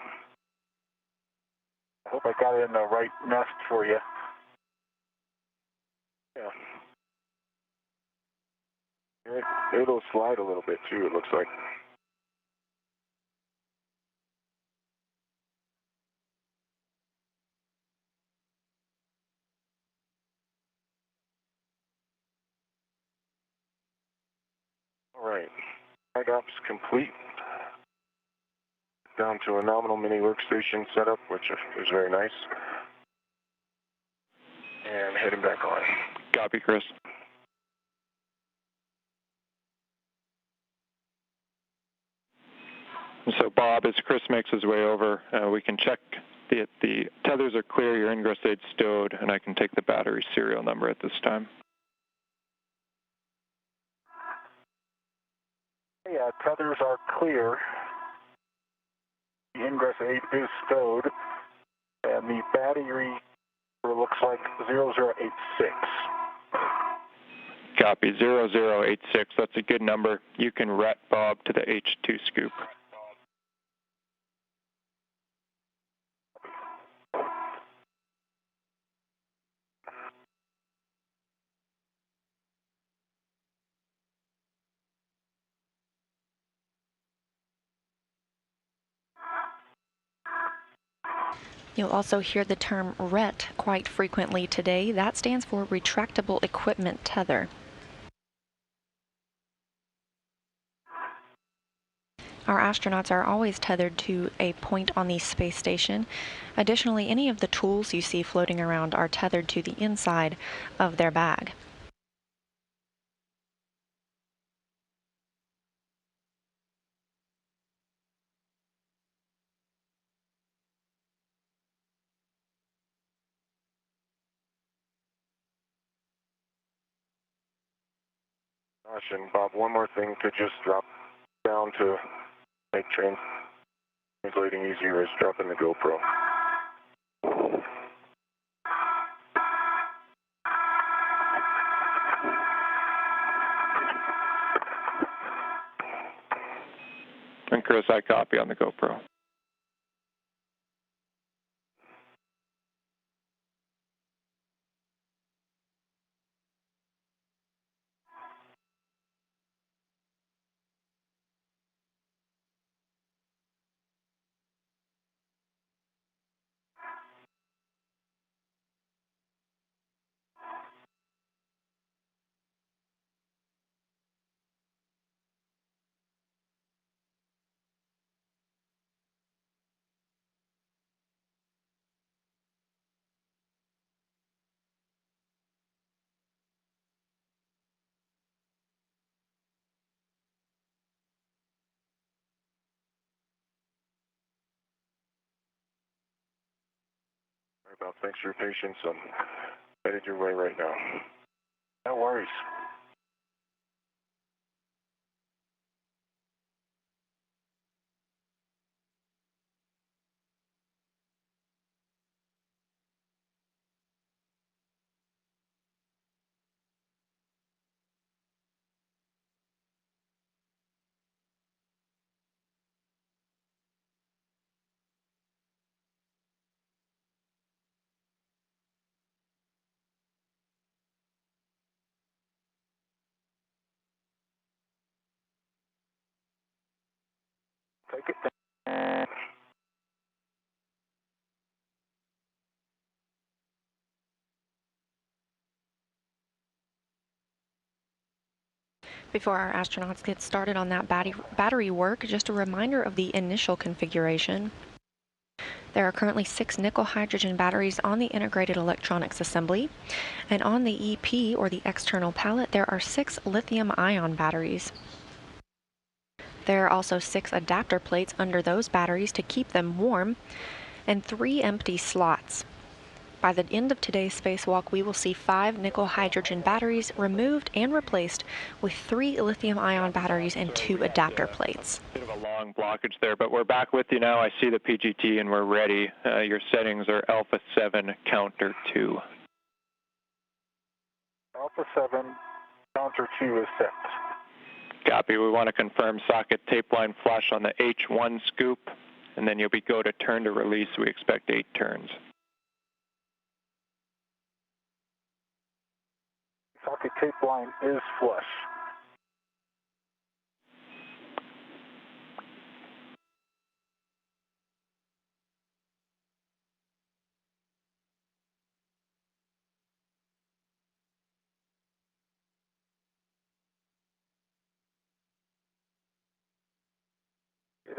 I hope I got it in the right nest for you. Yeah. It'll slide a little bit too, it looks like. All right, flag ops complete. Down to a nominal mini workstation setup, which is very nice. And heading back on. Copy, Chris. So Bob, as Chris makes his way over, we can check the tethers are clear, your ingress aid's stowed, and I can take the battery serial number at this time. Yeah, tethers are clear. The ingress aid is stowed, and the battery looks like 0086. Copy, 0086. That's a good number. You can ret Bob to the H2 scoop. You'll also hear the term RET quite frequently today. That stands for Retractable Equipment Tether. Our astronauts are always tethered to a point on the space station. Additionally, any of the tools you see floating around are tethered to the inside of their bag. Gosh, and Bob, one more thing to just drop down to make translating easier is dropping the GoPro. And Chris, I copy on the GoPro. Sorry, Bob, thanks for your patience. I'm headed your way right now. No worries. Take it down. Before our astronauts get started on that battery work, just a reminder of the initial configuration. There are currently 6 nickel hydrogen batteries on the integrated electronics assembly, and on the EP, or the external pallet, there are 6 lithium-ion batteries. There are also 6 adapter plates under those batteries to keep them warm, and 3 empty slots. By the end of today's spacewalk, we will see 5 nickel hydrogen batteries removed and replaced with 3 lithium-ion batteries and 2 adapter plates. Bit of a long blockage there, but we're back with you now. I see the PGT and we're ready. Your settings are Alpha 7, counter 2. Alpha 7, counter 2 is set. Copy. We want to confirm socket tape line flush on the H1 scoop, and then you'll be go to turn to release. We expect 8 turns. Socket tape line is flush.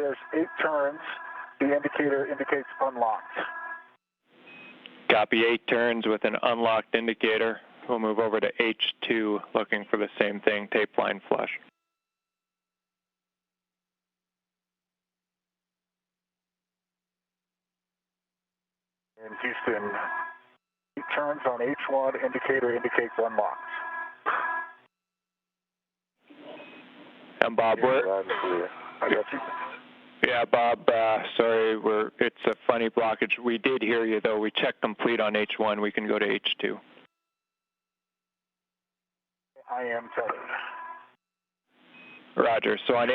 there's 8 turns. The indicator indicates unlocked. Copy 8 turns with an unlocked indicator. We'll move over to H2 looking for the same thing, tape line flush. In Houston, 8 turns on H1, indicator indicates unlocked. And Bob, I got you. Yeah, Bob, sorry, it's a funny blockage. We did hear you, though. We checked complete on H1. We can go to H2. I am tethered. Roger. So on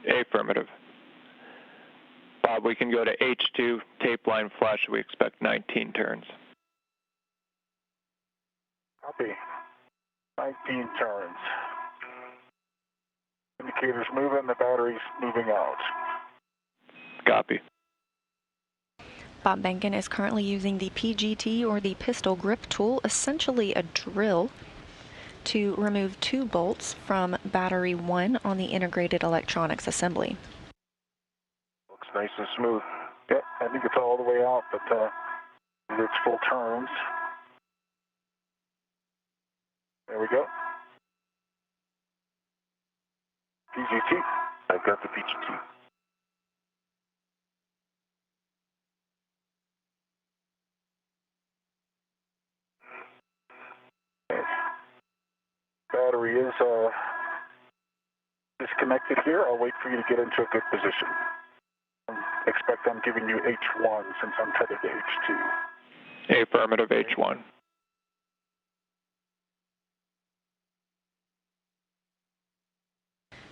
affirmative. Bob, we can go to H2, tape line flush. We expect 19 turns. Copy. 19 turns. Indicator's moving, the battery's moving out. Copy. Bob Behnken is currently using the PGT, or the pistol grip tool, essentially a drill, to remove 2 bolts from battery 1 on the integrated electronics assembly. Looks nice and smooth. Yep, I think it's all the way out, but it's full turns. There we go. PGT. I've got the PGT. Battery is disconnected here. I'll wait for you to get into a good position. Expect I'm giving you H1 since I'm tethered to H2. Affirmative, H1.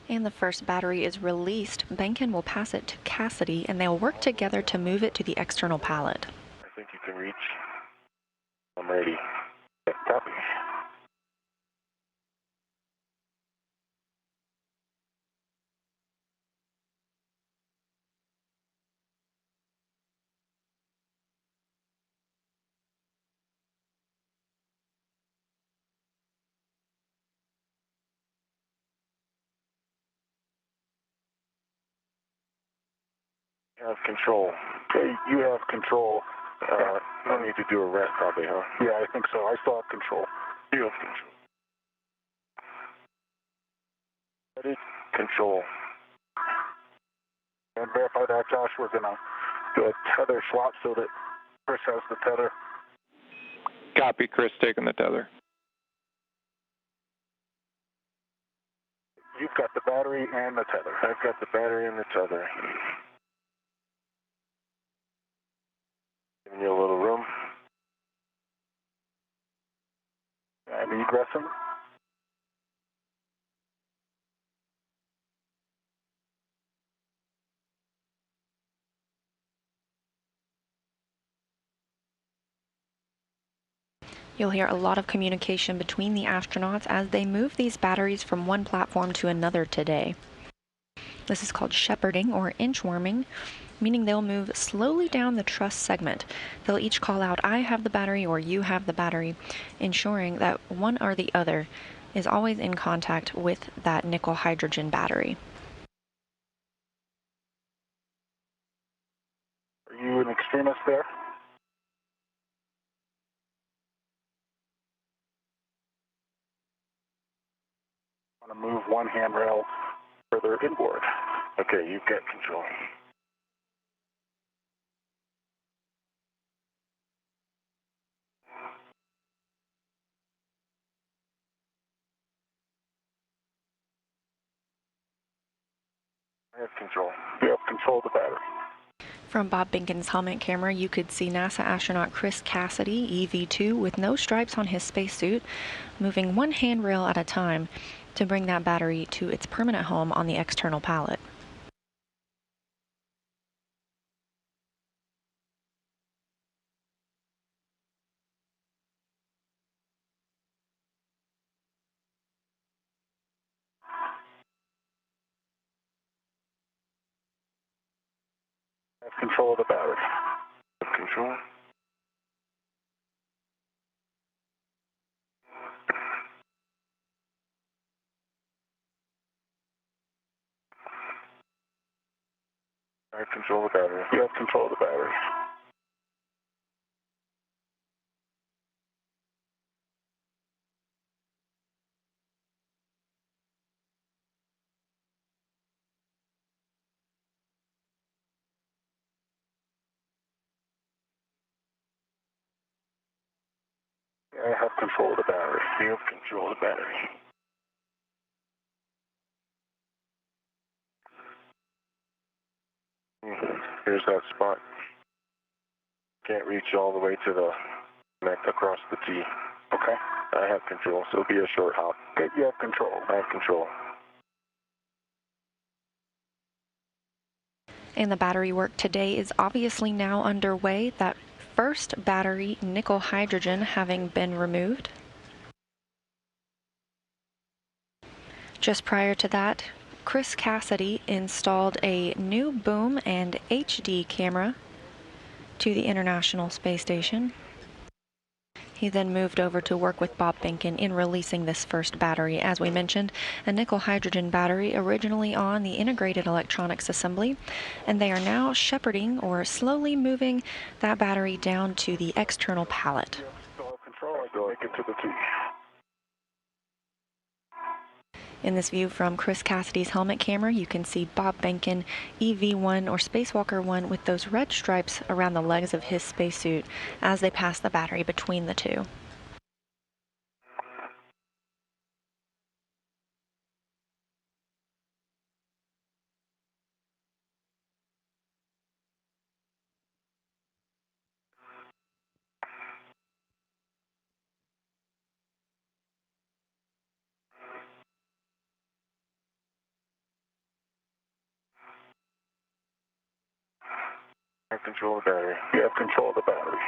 And the first battery is released. Behnken will pass it to Cassidy, and they'll work together to move it to the external pallet. I think you can reach. I'm ready. Copy. You have control. Okay, you have control. I need to do a rest probably, huh? Yeah, I think so. I still have control. You have control. Ready? Control. And verify that, Josh. We're going to do a tether swap so that Chris has the tether. Copy, Chris taking the tether. You've got the battery and the tether. I've got the battery and the tether. Giving you a little room. And egressing. You'll hear a lot of communication between the astronauts as they move these batteries from one platform to another today. This is called shepherding or inchworming, meaning they'll move slowly down the truss segment. They'll each call out, "I have the battery," or "You have the battery," ensuring that one or the other is always in contact with that nickel hydrogen battery. Are you an extremist there? I want to move one handrail further inboard. Okay, you've got control. I have control. You have control of the battery. From Bob Behnken's helmet camera, you could see NASA astronaut Chris Cassidy, EV2, with no stripes on his spacesuit, moving one handrail at a time to bring that battery to its permanent home on the external pallet. I have control of the battery. Have control. I have control of the battery. You have control of the battery. I have control of the battery. You have control of the battery. Here's that spot. Can't reach all the way to the connect across the T. Okay. I have control, so it'll be a short hop. Okay, you have control. I have control. And the battery work today is obviously now underway. That first battery, nickel hydrogen, having been removed. Just prior to that, Chris Cassidy installed a new boom and HD camera to the International Space Station. He then moved over to work with Bob Behnken in releasing this first battery. As we mentioned, a nickel hydrogen battery originally on the integrated electronics assembly, and they are now shepherding or slowly moving that battery down to the external pallet. Still have control. I can make it to the T. In this view from Chris Cassidy's helmet camera, you can see Bob Behnken EV-1 or Spacewalker 1 with those red stripes around the legs of his spacesuit as they pass the battery between the two. I have control of the battery. You have control of the battery.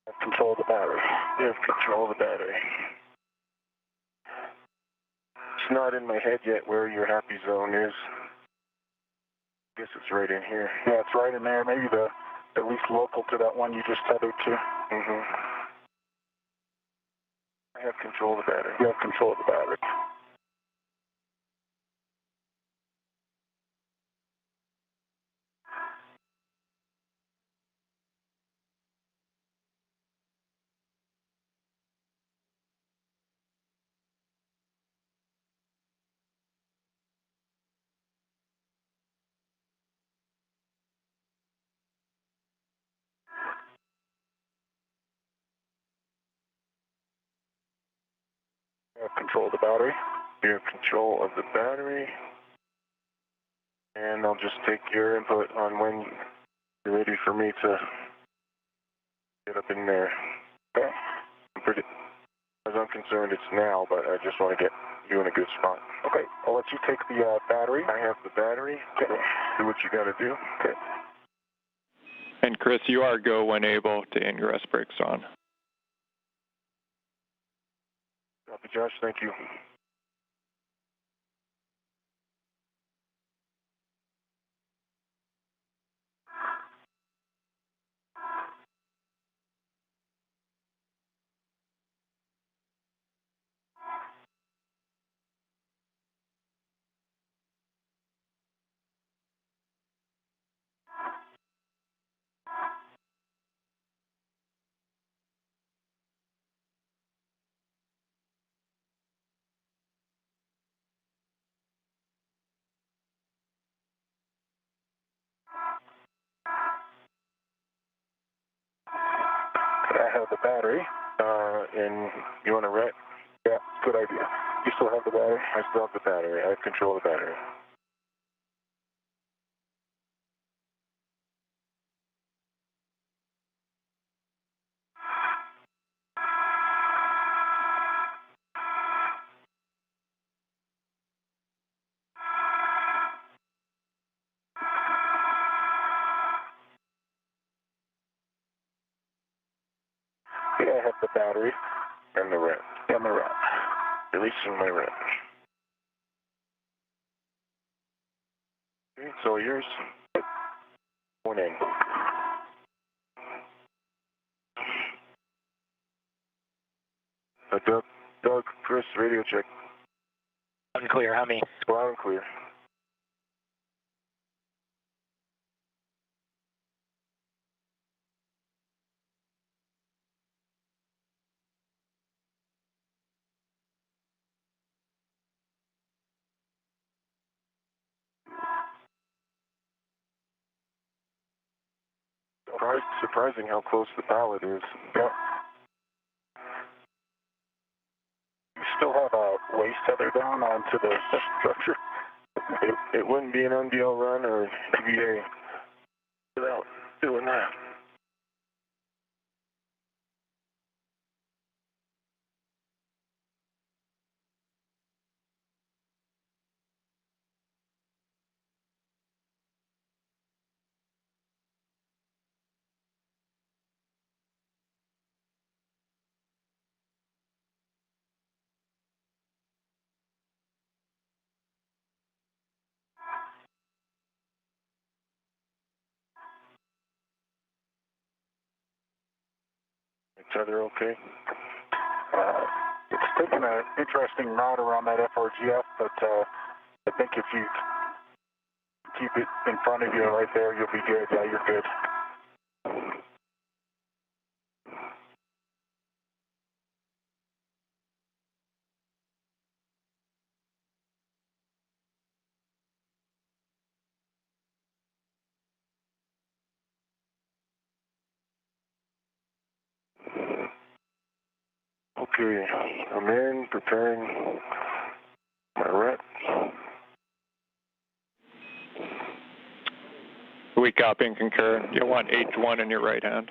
I have control of the battery. You have control of the battery. It's not in my head yet where your happy zone is. I guess it's right in here. Yeah, it's right in there. Maybe at least local to that one you just tethered to. Mm-hmm. I have control of the battery. You have control of the battery. You have control of the battery. You have control of the battery. And I'll just take your input on when you're ready for me to get up in there. Okay. As I'm concerned, it's now, but I just want to get you in a good spot. Okay. I'll let you take the battery. I have the battery. Okay. Do what you got to do. Okay. And Chris, you are go when able to ingress brakes on. Copy, Josh. Thank you. I have the battery. And you want to wreck? Yeah, good idea. You still have the battery? I still have the battery. I have control of the battery. Yeah, I have the battery. And the rat. And the rat. Releasing my rat. Okay, it's all yours. One in. Doug, Chris, radio check. Unclear, how many? Loud and clear. Surprising how close the pallet is. Yeah. You still have a waist tether down onto the structure? It wouldn't be an NDL run or TVA without doing that. Tether okay? It's taking an interesting route around that FRGF, but I think if you keep it in front of you right there, you'll be good. Yeah, you're good. Okay, I'm in, preparing my rat. We copy and concur. You'll want H1 in your right hand.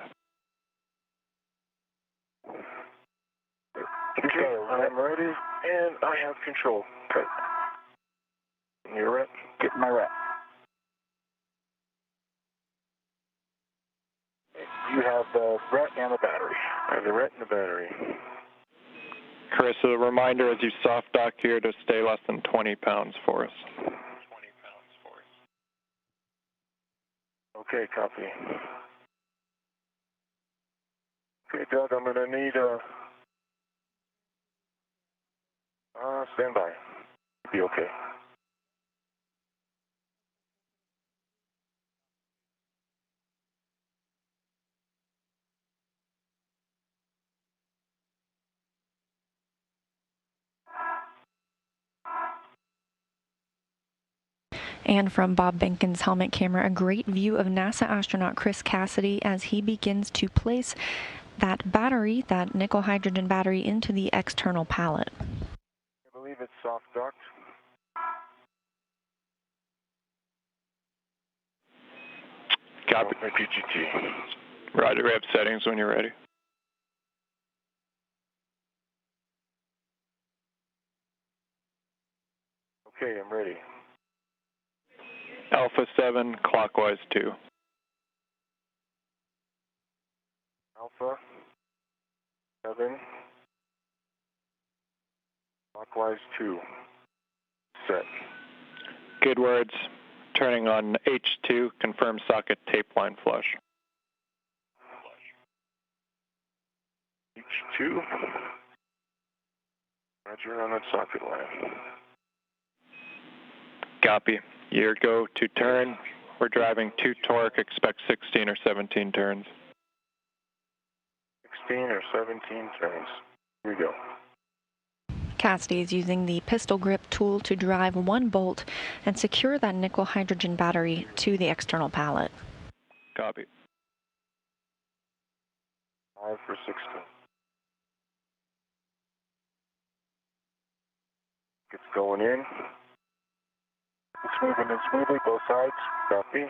Okay, I'm ready, and I have control. Okay. You're rat? Get my rat. You have the rat and the battery. I have the rat and the battery. Chris, a reminder as you soft dock here to stay less than 20 pounds for us. 20 pounds for us. Okay, copy. Okay, Doug, I'm going to need stand by. Be okay. And from Bob Behnken's helmet camera, a great view of NASA astronaut Chris Cassidy as he begins to place that battery, that nickel hydrogen battery, into the external pallet. I believe it's soft docked. Copy. My PGT. Roger, we have settings when you're ready. Okay, I'm ready. Alpha 7, clockwise 2. Alpha 7, clockwise 2. Set. Good words. Turning on H2, confirm socket tape line flush. H2. Roger on that socket line. Copy. Year go to turn. We're driving 2 torque, expect 16 or 17 turns. 16 or 17 turns. Here we go. Cassidy is using the pistol grip tool to drive one bolt and secure that nickel hydrogen battery to the external pallet. Copy. 5 for 16. It's going in. It's moving in smoothly, both sides. Copy.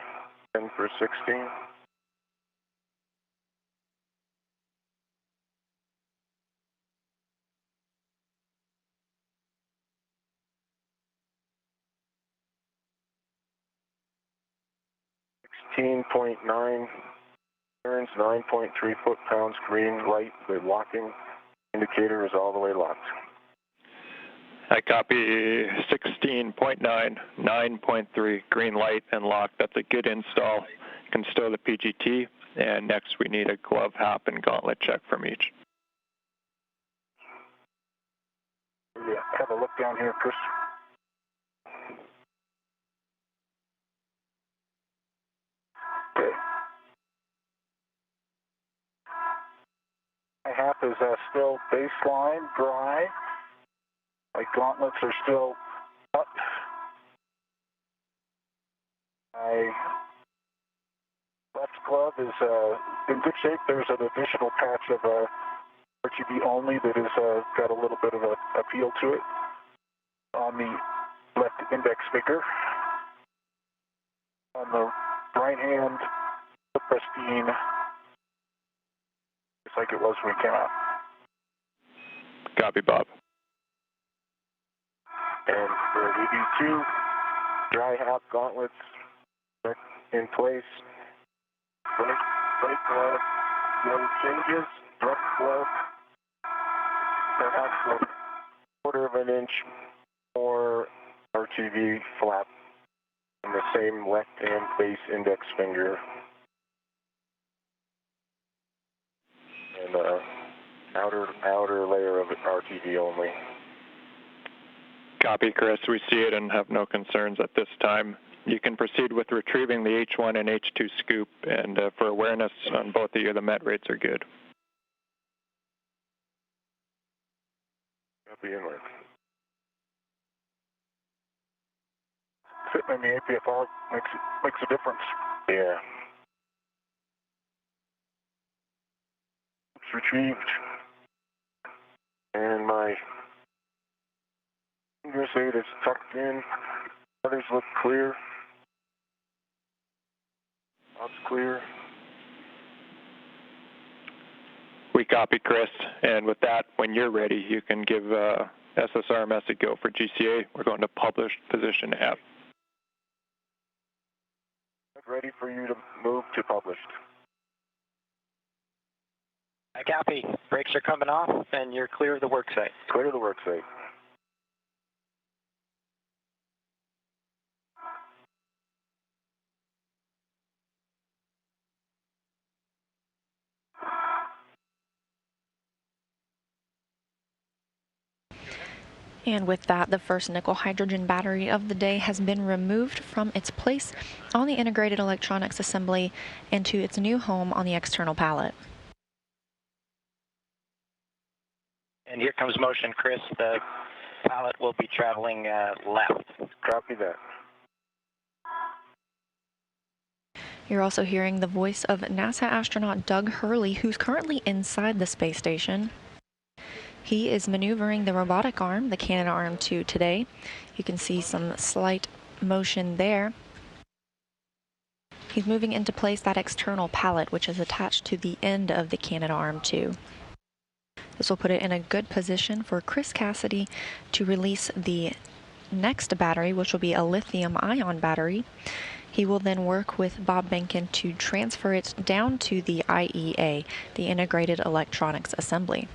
10 for 16. .9 turns, 9.3 foot-pounds green light. They're locking indicator is all the way locked. I copy 16.9, 9.3, green light and locked. That's a good install. You can stow the PGT, and next we need a glove, hap, and gauntlet check from each. Yeah, have a look down here, Chris. Okay. My hap is still baseline, dry. My gauntlets are still up. My left glove is in good shape. There's an additional patch of RGB only that has got a little bit of a appeal to it on the left index finger. On the right hand, the pristine, just like it was when we came out. Copy, Bob. And for EV2, dry hap gauntlets in place. Right glove, no changes. Left glove, perhaps a quarter of an inch more RTV flap on the same left-hand base index finger. And outer layer of it RTV only. Copy, Chris. We see it and have no concerns at this time. You can proceed with retrieving the H1 and H2 scoop, and for awareness on both of you, the met rates are good. Copy inlet. Sitting in the APFR makes a difference. Yeah. It's retrieved. And my finger aid is tucked in. Others look clear. That's clear. We copy, Chris, and with that, when you're ready, you can give SSRMS a go for GCA. We're going to published position F. Ready for you to move to published. I copy. Brakes are coming off, and you're clear of the work site. Clear the work site. And with that, the first nickel hydrogen battery of the day has been removed from its place on the integrated electronics assembly and to its new home on the external pallet. And here comes motion, Chris. The pallet will be traveling left. Copy that. You're also hearing the voice of NASA astronaut Doug Hurley, who's currently inside the space station. He is maneuvering the robotic arm, the Canadarm2 today. You can see some slight motion there. He's moving into place that external pallet, which is attached to the end of the Canadarm2. This will put it in a good position for Chris Cassidy to release the next battery, which will be a lithium-ion battery. He will then work with Bob Behnken to transfer it down to the IEA, the Integrated Electronics Assembly.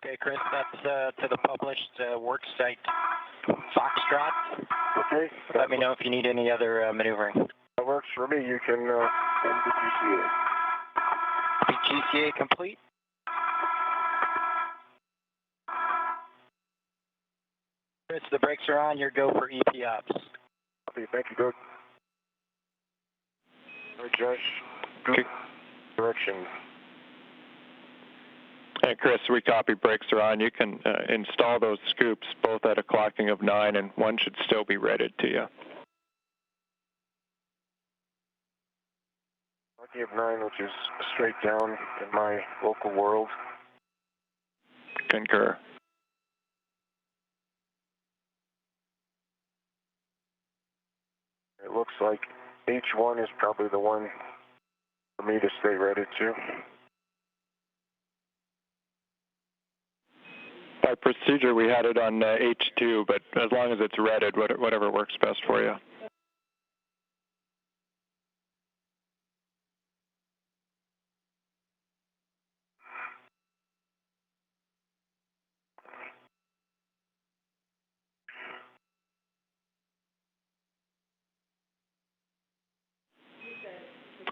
Okay, Chris, that's to the published work site Foxtrot. Okay. Let me know if you need any other maneuvering. That works for me. You can send the GCA. GCA complete. Chris, the brakes are on. Your go for EP ops. Okay, thank you, Doug. All right, Josh. Good direction. And Chris, we copy, brakes are on. You can install those scoops both at a clocking of 9, and one should still be readied to you. Clocking of 9, which is straight down in my local world. Concur. It looks like H1 is probably the one for me to stay ready to. By procedure, we had it on H2, but as long as it's readied, whatever works best for you.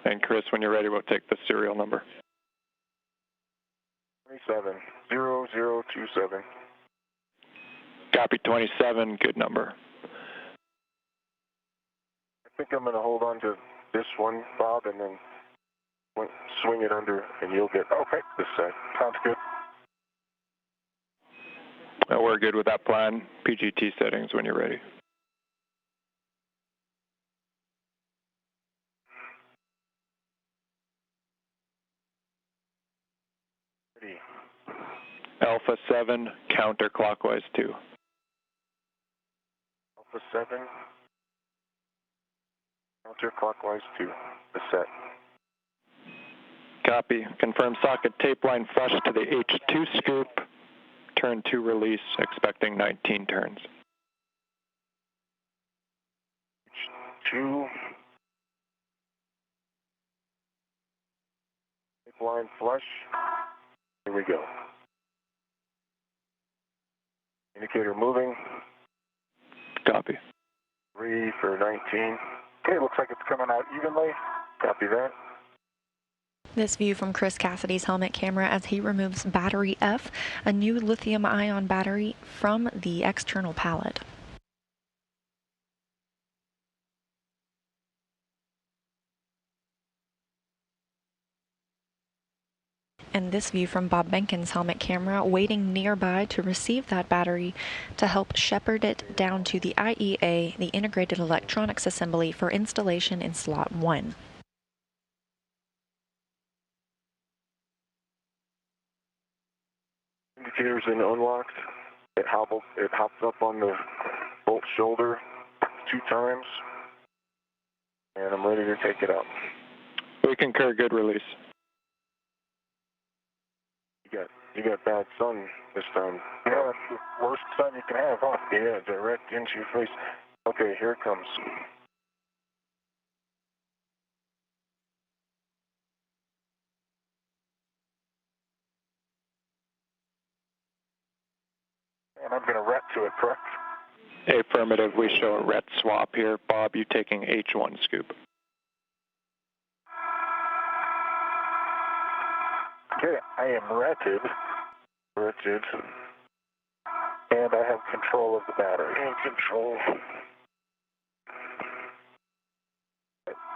And Chris, when you're ready, we'll take the serial number. 270027. Copy 27, good number. I think I'm going to hold on to this one, Bob, and then swing it under, and you'll get this side. Sounds good. We're good with that plan. PGT settings when you're ready. Ready. Alpha 7, counterclockwise 2. Alpha 7, counterclockwise 2. The set. Copy. Confirm socket tape line flush to the H2 scoop. Turn 2 release, expecting 19 turns. H2. Tape line flush. Here we go. Indicator moving. Copy. 3 for 19. Okay, looks like it's coming out evenly. Copy that. This view from Chris Cassidy's helmet camera as he removes battery F, a new lithium-ion battery, from the external pallet. And this view from Bob Behnken's helmet camera, waiting nearby to receive that battery to help shepherd it down to the IEA, the Integrated Electronics Assembly, for installation in slot 1. Indicator's in unlocked. It hopped up on the bolt shoulder 2 times, and I'm ready to take it out. We concur, good release. You got bad sun this time. Yeah, it's the worst sun you can have, huh? Yeah, direct into your face. Okay, here it comes. And I'm going to ret to it, correct? Affirmative, we show a ret swap here. Bob, you taking H1 scoop. Okay, I am retted, and I have control of the battery. Control.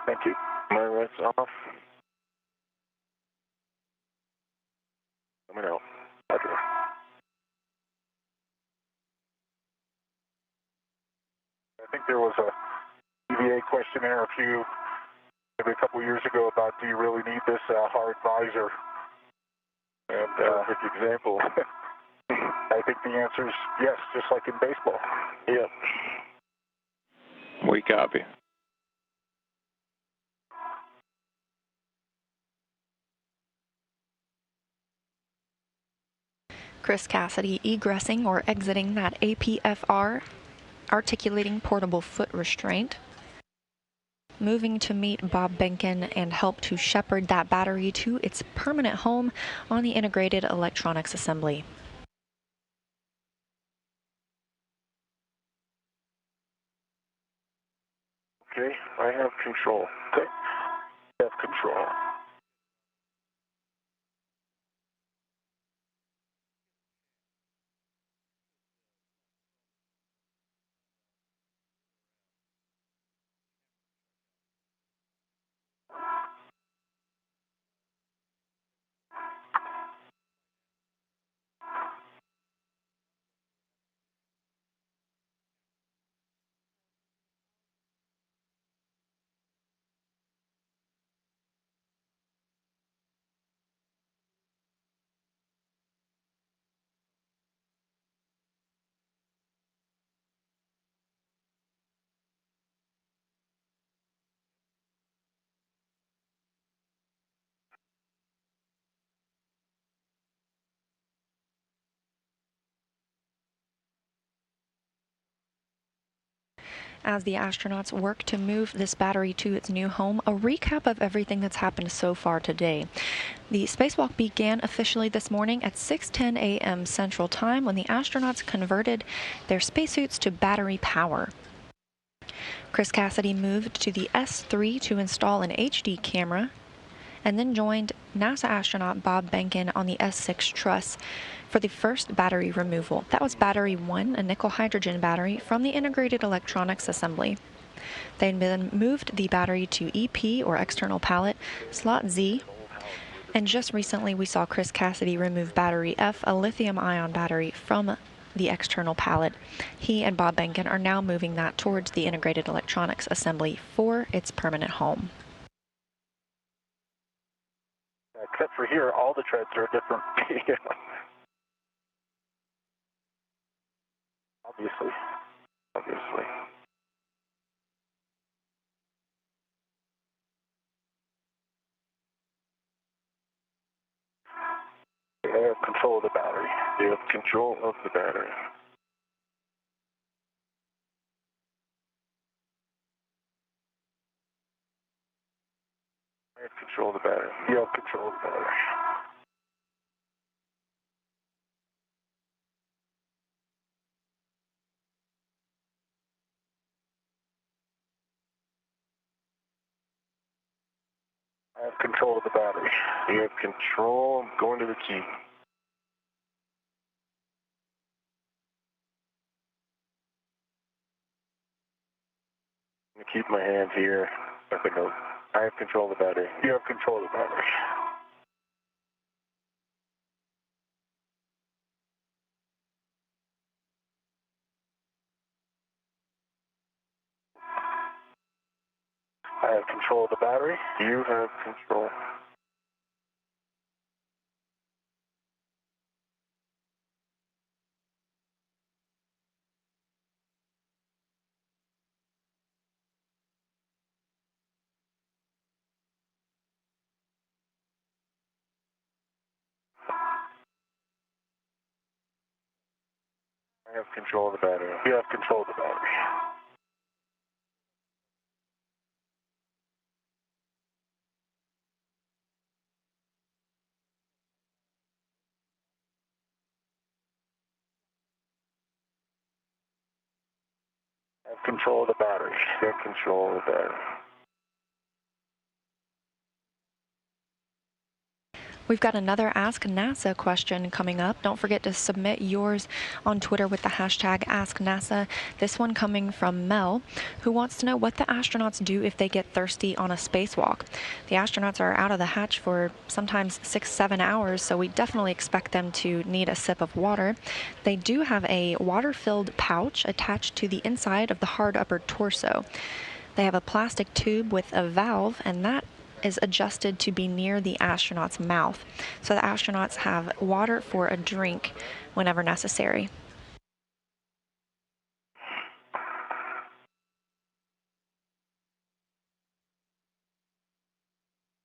Thank you. My ret's off. Coming out. Okay. I think there was a EVA questionnaire maybe a couple years ago about, do you really need this hard visor? And perfect example. I think the answer is yes, just like in baseball. Yep. We copy. Chris Cassidy egressing or exiting that APFR, articulating portable foot restraint. Moving to meet Bob Behnken and help to shepherd that battery to its permanent home on the Integrated Electronics Assembly. Okay, I have control. Okay, I have control. as the astronauts work to move this battery to its new home, a recap of everything that's happened so far today. The spacewalk began officially this morning at 6:10 a.m. Central Time when the astronauts converted their spacesuits to battery power. Chris Cassidy moved to the S3 to install an HD camera, and then joined NASA astronaut Bob Behnken on the S6 truss for the first battery removal. That was battery 1, a nickel hydrogen battery, from the integrated electronics assembly. They then moved the battery to EP, or external pallet, slot Z, and just recently we saw Chris Cassidy remove battery F, a lithium-ion battery, from the external pallet. He and Bob Behnken are now moving that towards the integrated electronics assembly for its permanent home. Except for here, all the treads are different. Obviously. They have control of the battery. They have control of the battery. I have control of the battery. You have control of the battery. I have control of the battery. You have control. I'm going to the key. I'm going to keep my hands here. I have control of the battery. You have control of the battery. I have control of the battery. You have control. I have control of the battery. You have control of the battery. I have control of the battery. You have control of the battery. We've got another Ask NASA question coming up. Don't forget to submit yours on Twitter with the hashtag AskNASA. This one coming from Mel, who wants to know what the astronauts do if they get thirsty on a spacewalk. The astronauts are out of the hatch for sometimes 6-7 hours, so we definitely expect them to need a sip of water. They do have a water-filled pouch attached to the inside of the hard upper torso. They have a plastic tube with a valve, and that is adjusted to be near the astronaut's mouth. So the astronauts have water for a drink whenever necessary.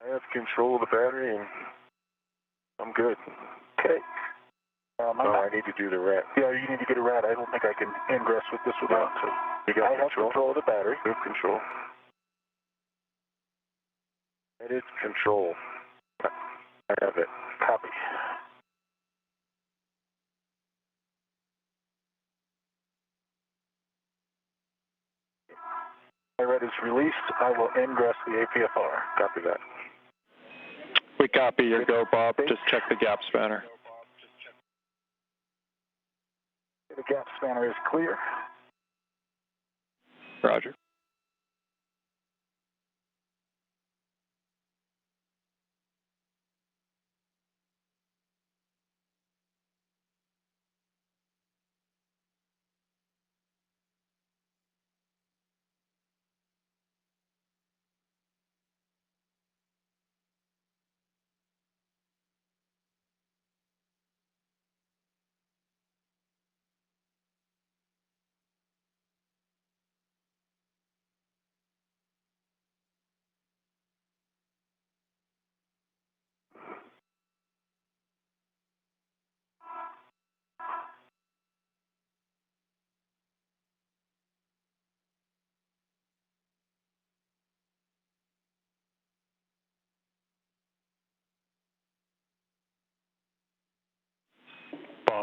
I have control of the battery and I'm good. Okay. I need to do the rat. Yeah, you need to get a rat. I don't think I can ingress with this without. You got I have control of the battery. You have control. It is control. I have it. Copy. My rat is released. I will ingress the APFR. Copy that. We copy your go, Bob. Just check the gap spanner. The gap spanner is clear. Roger.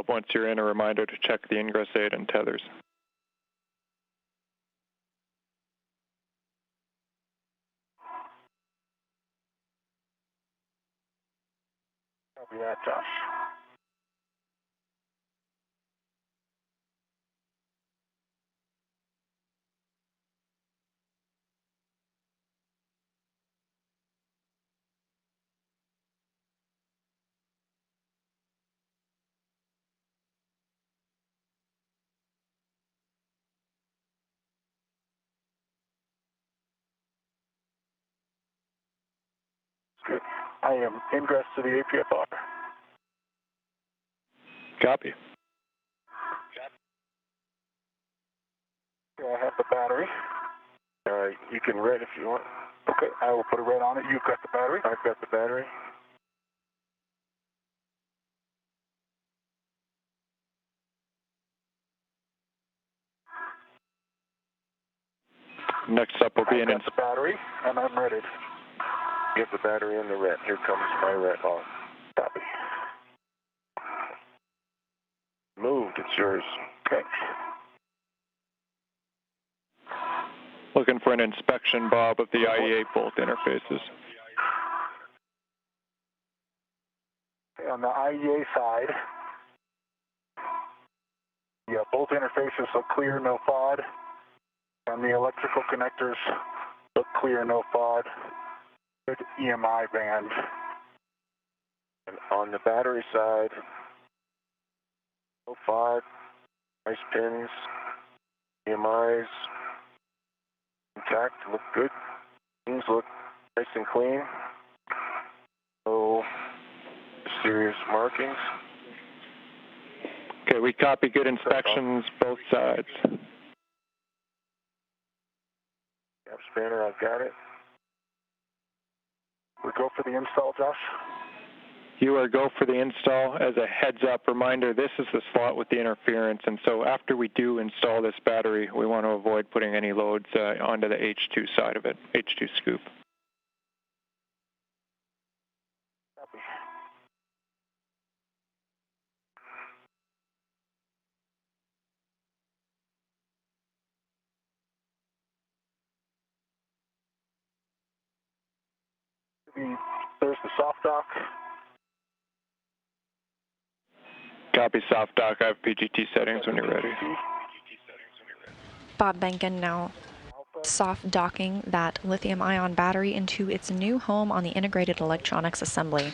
Bob. Once you're in, a reminder to check the ingress aid and tethers. Copy that, Josh. Good. I am ingress to the APFR. Copy. Okay, I have the battery. You can red if you want. Okay, I will put a red on it. You've got the battery. I've got the battery. Next up will be I've got the battery, and I'm ready. Get the battery in the red. Here comes my red on. Copy. Moved. It's yours. Okay. Looking for an inspection, Bob, of the IEA bolt interfaces. Okay, on the IEA side, the bolt interfaces look clear, no FOD. And the electrical connectors look clear, no FOD. Good EMI band. And on the battery side, no FOD, nice pins, EMIs, intact, look good. Things look nice and clean. No serious markings. Okay, we copy good inspections, both sides. Gap spanner, I've got it. We go for the install, Josh? You are go for the install. As a heads up reminder, this is the slot with the interference, and so after we do install this battery, we want to avoid putting any loads onto the H2 side of it, H2 scoop. Copy. There's the soft dock. Copy soft dock. I have PGT settings when you're ready. Bob Behnken now soft docking that lithium-ion battery into its new home on the integrated electronics assembly.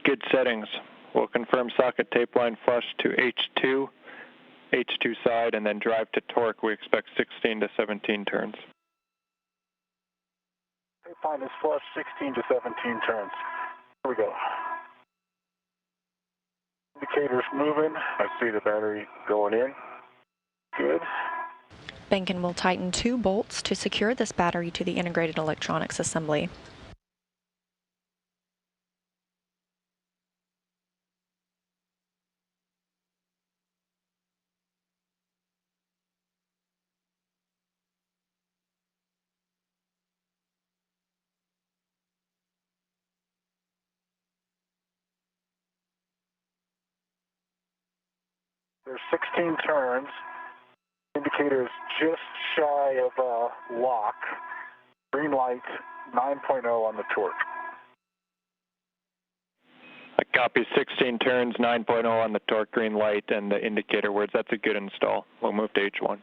Good settings. We'll confirm socket tape line flush to H2 side, and then drive to torque. We expect 16 to 17 turns. Tape line is flush, 16 to 17 turns. Here we go. Indicators moving. I see the battery going in. Good. Behnken will tighten 2 bolts to secure this battery to the integrated electronics assembly. There's 16 turns. Indicator is just shy of lock. Green light, 9.0 on the torque. I copy 16 turns, 9.0 on the torque, green light, and the indicator words. That's a good install. We'll move to H1.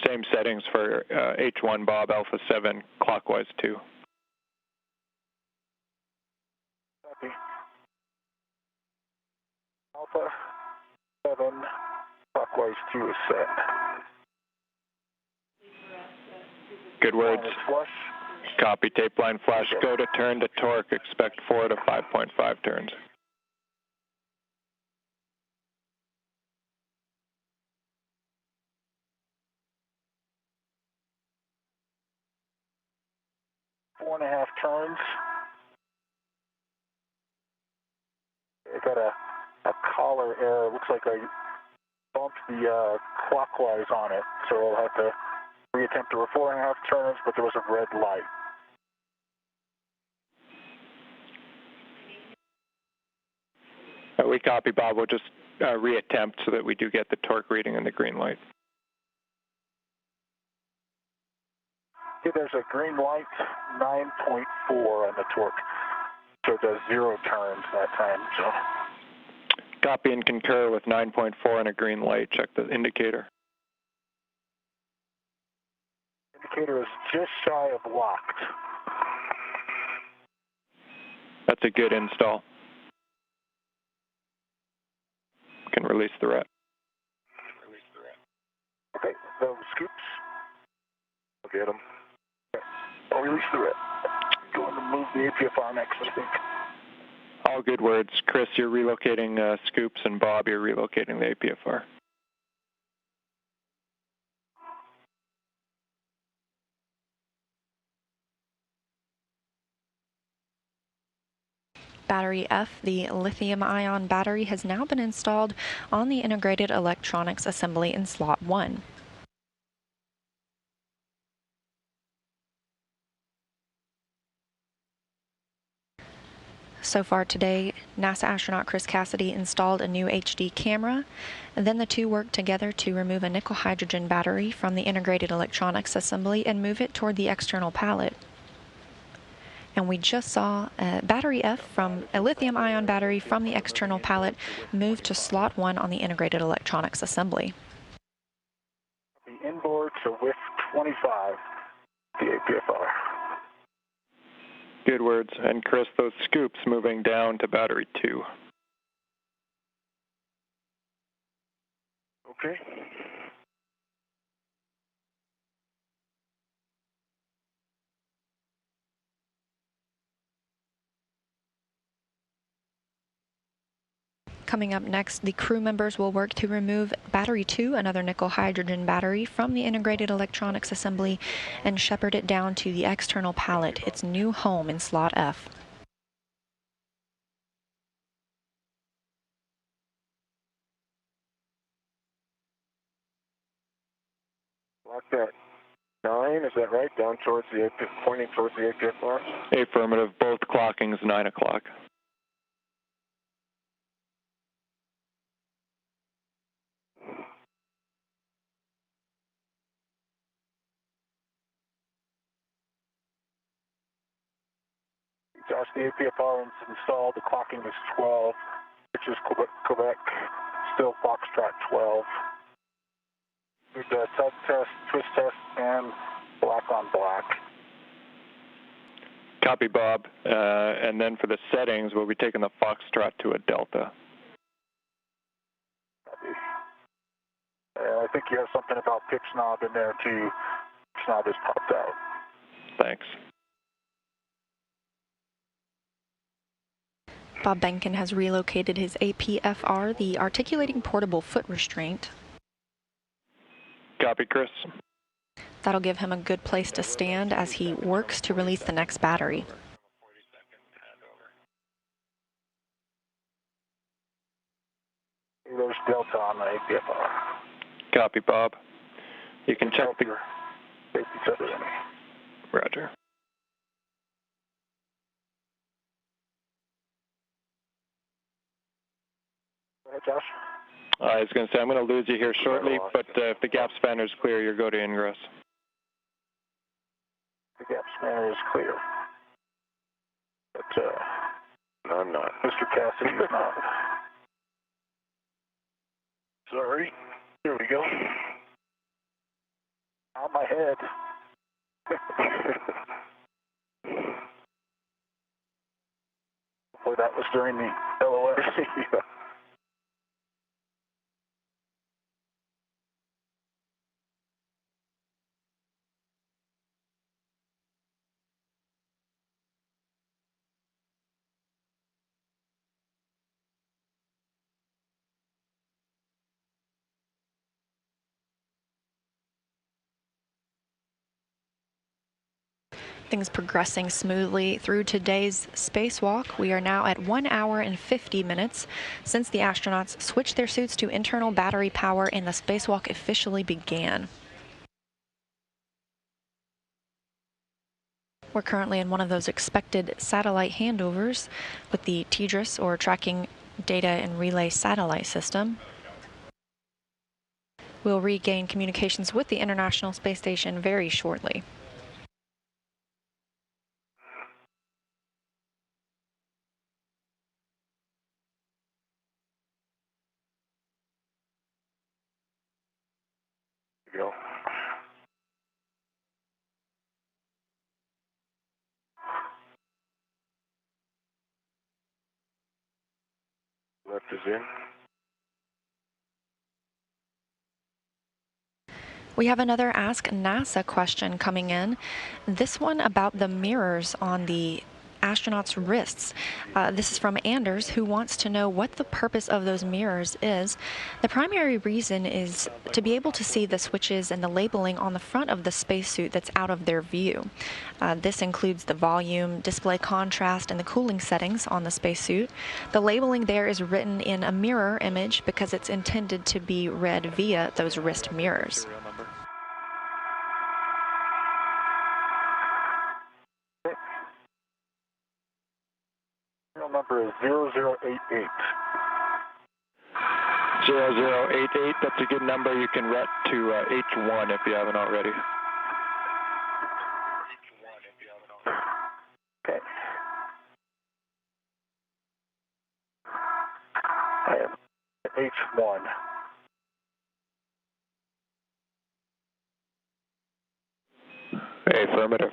Same settings for H1, Bob, Alpha 7, clockwise 2. Copy. Alpha 7, clockwise 2 is set. Good words. Flush. Copy tape line flash. Go to turn to torque. Expect 4 to 5.5 turns. Four and a half turns. I got a collar error. Looks like I bumped the clockwise on it, so I'll have to reattempt. There were 4.5 turns, but there was a red light. We copy, Bob. We'll just reattempt so that we do get the torque reading and the green light. Okay, there's a green light, 9.4 on the torque. So it does 0 turns that time. So. Copy and concur with 9.4 and a green light. Check the indicator. Indicator is just shy of locked. That's a good install. Can release the ret. Okay, those scoops. I'll get them. Okay. I'll release the ret. Going to move the APFR next, I think. All good words. Chris, you're relocating scoops, and Bob, you're relocating the APFR. Battery F, the lithium-ion battery, has now been installed on the integrated electronics assembly in slot 1. So far today, NASA astronaut Chris Cassidy installed a new HD camera, and then the two worked together to remove a nickel-hydrogen battery from the integrated electronics assembly and move it toward the external pallet. And we just saw battery F from a lithium-ion battery from the external pallet move to slot 1 on the integrated electronics assembly. The inboard to width 25, the APFR. Good words. And Chris, those scoops moving down to battery 2. Okay. Coming up next, the crew members will work to remove battery 2, another nickel-hydrogen battery, from the integrated electronics assembly and shepherd it down to the external pallet, its new home in slot F. Lock that 9, is that right? Down towards the pointing towards the APFR? Affirmative. Both clockings 9 o'clock. Josh, the APFR is installed. The clocking is 12, which is Quebec, still Foxtrot 12. We did tug test, twist test, and black on black. Copy, Bob. And then for the settings, we'll be taking the Foxtrot to a Delta. Copy. I think you have something about pitch knob in there too. Pitch knob has popped out. Thanks. Bob Behnken has relocated his APFR, the articulating portable foot restraint. Copy, Chris. That'll give him a good place to stand as he works to release the next battery. There's Delta on the APFR. Copy, Bob. You can check the... Safety test. Roger. Go ahead, Josh. I was going to say, I'm going to lose you here shortly, but if the gap spanner is clear, you'll go to ingress. The gap spanner is clear. But, No, I'm not. Mr. Cassidy is not. Sorry. Here we go. On my head. Hopefully that was during the LOS. Things progressing smoothly through today's spacewalk. We are now at 1 hour and 50 minutes since the astronauts switched their suits to internal battery power and the spacewalk officially began. We're currently in one of those expected satellite handovers with the TDRS, or Tracking data and relay satellite system. We'll regain communications with the International Space Station very shortly. Go. Left is in. We have another Ask NASA question coming in. This one about the mirrors on the astronauts' wrists. This is from Anders, who wants to know what the purpose of those mirrors is. The primary reason is to be able to see the switches and the labeling on the front of the spacesuit that's out of their view. This includes the volume, display contrast, and the cooling settings on the spacesuit. The labeling there is written in a mirror image because it's intended to be read via those wrist mirrors. Number is 0088. 0088, that's a good number. You can ret to H1 if you haven't already. Okay. I am H1. Affirmative.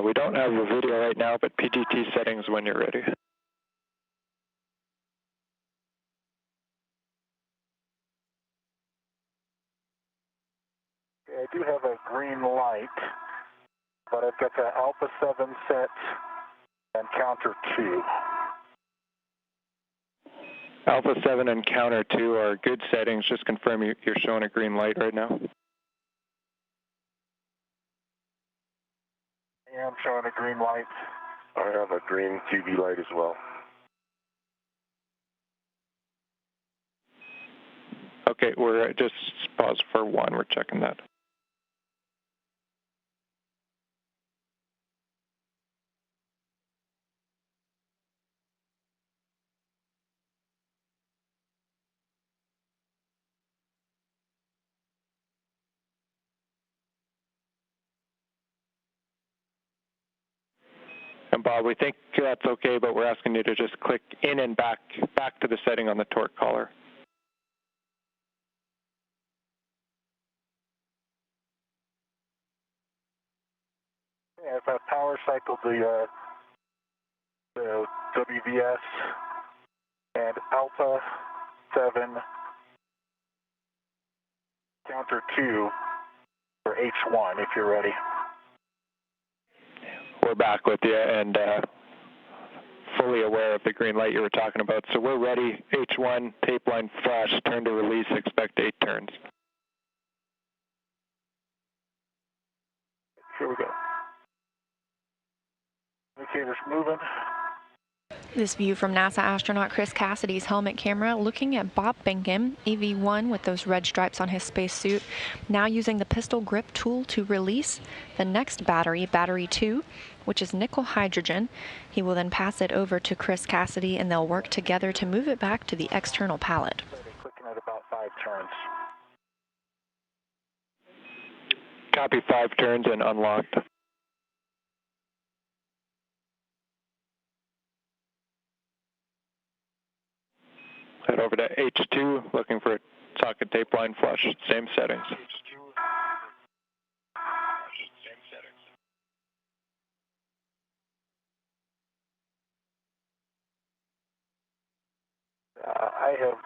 We don't have a video right now, but PGT settings when you're ready. I do have a green light, but I've got the Alpha 7 set and counter 2. Alpha 7 and counter 2 are good settings. Just confirm you're showing a green light right now. I am showing a green light. I have a green QB light as well. Okay, we're just pause for 1. We're checking that. And Bob, we think that's okay, but we're asking you to just click in and back to the setting on the torque collar. Yeah, if I power cycled the WVS and Alpha 7 counter 2 for H1 if you're ready. We're back with you and fully aware of the green light you were talking about. So we're ready. H1, tape line flash, turn to release, expect 8 turns. Here we go. Indicators moving. This view from NASA astronaut Chris Cassidy's helmet camera, looking at Bob Behnken, EV1 with those red stripes on his spacesuit, now using the pistol grip tool to release the next battery, battery 2, which is nickel hydrogen. He will then pass it over to Chris Cassidy and they'll work together to move it back to the external pallet. Clicking at about 5 turns. Copy, 5 turns and unlocked. Head over to H2, looking for a socket tape line flush, same settings. I have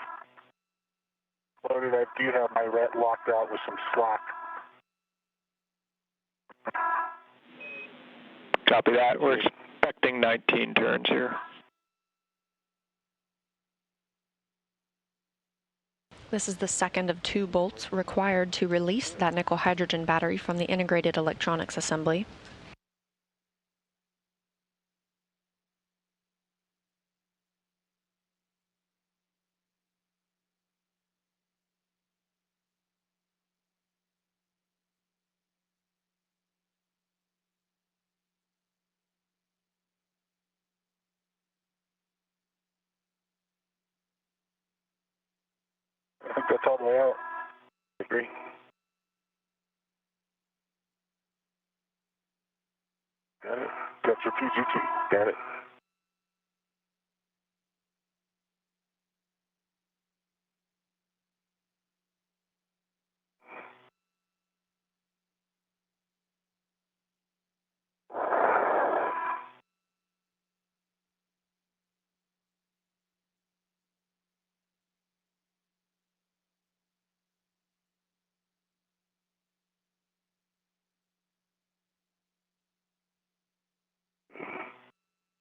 loaded, I do have my ret locked out with some slack. Copy that. We're expecting 19 turns here. This is the second of 2 bolts required to release that nickel hydrogen battery from the integrated electronics assembly. It's all the way out. Agree. Got it. That's your PGT. Got it.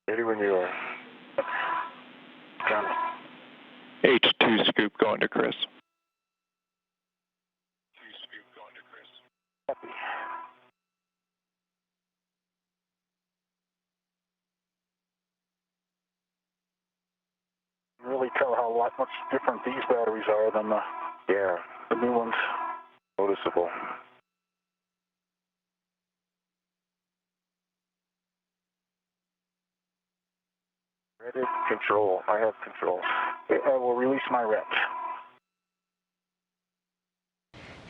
Ready when you are. Got it. H2 scoop going to Chris. Copy. Really tell how much different these batteries are than the new ones. Noticeable. Ready. Control. I have control. I will release my rep.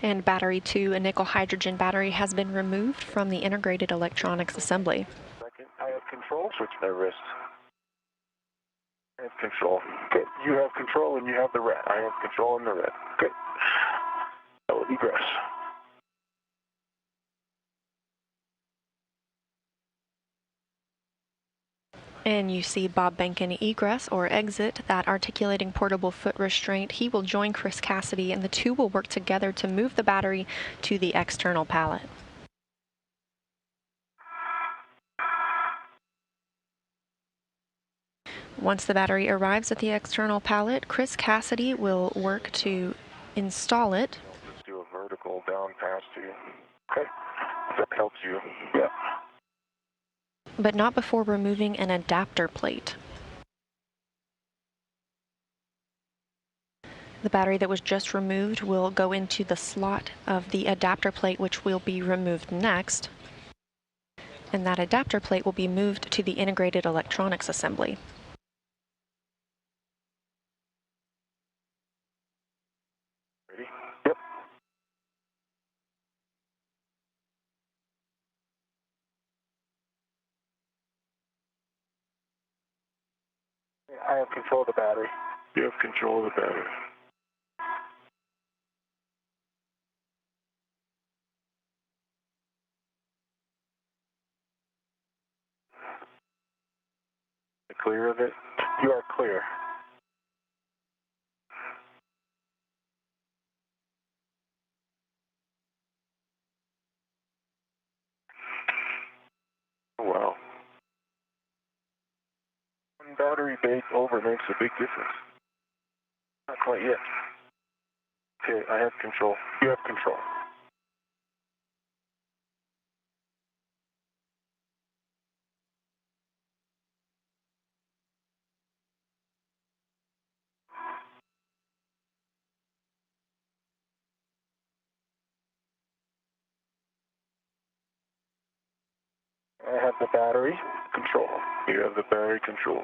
And battery 2, a nickel hydrogen battery, has been removed from the integrated electronics assembly. Second. I have control. Switch my wrist. I have control. Good. You have control and you have the rep. I have control in the red. Good. That will egress. And you see Bob Behnken egress or exit that articulating portable foot restraint. He will join Chris Cassidy and the two will work together to move the battery to the external pallet. Once the battery arrives at the external pallet, Chris Cassidy will work to install it. Just do a vertical down past you. Okay. If that helps you. Yeah. But not before removing an adapter plate. The battery that was just removed will go into the slot of the adapter plate, which will be removed next. And that adapter plate will be moved to the integrated electronics assembly. Ready? Yep. I have control of the battery. You have control of the battery. Clear of it? You are clear. Oh, wow. One battery bake over makes a big difference. Not quite yet. Okay, I have control. You have control. I have the battery control. You have the battery control.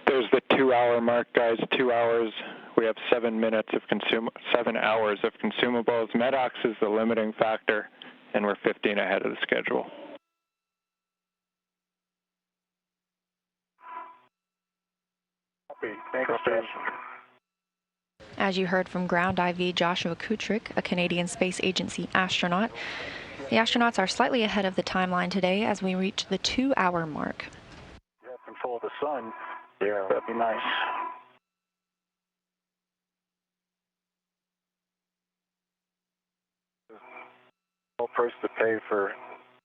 There's the 2-hour mark, guys. 2 hours. We have 7 minutes of 7 hours of consumables. Medox is the limiting factor, and we're 15 ahead of the schedule. Copy. Thanks, Josh. As you heard from Ground IV Joshua Kutrick, a Canadian Space Agency astronaut, the astronauts are slightly ahead of the timeline today as we reach the 2-hour mark. You have control of the sun. Yeah. That'd be nice. All price to pay for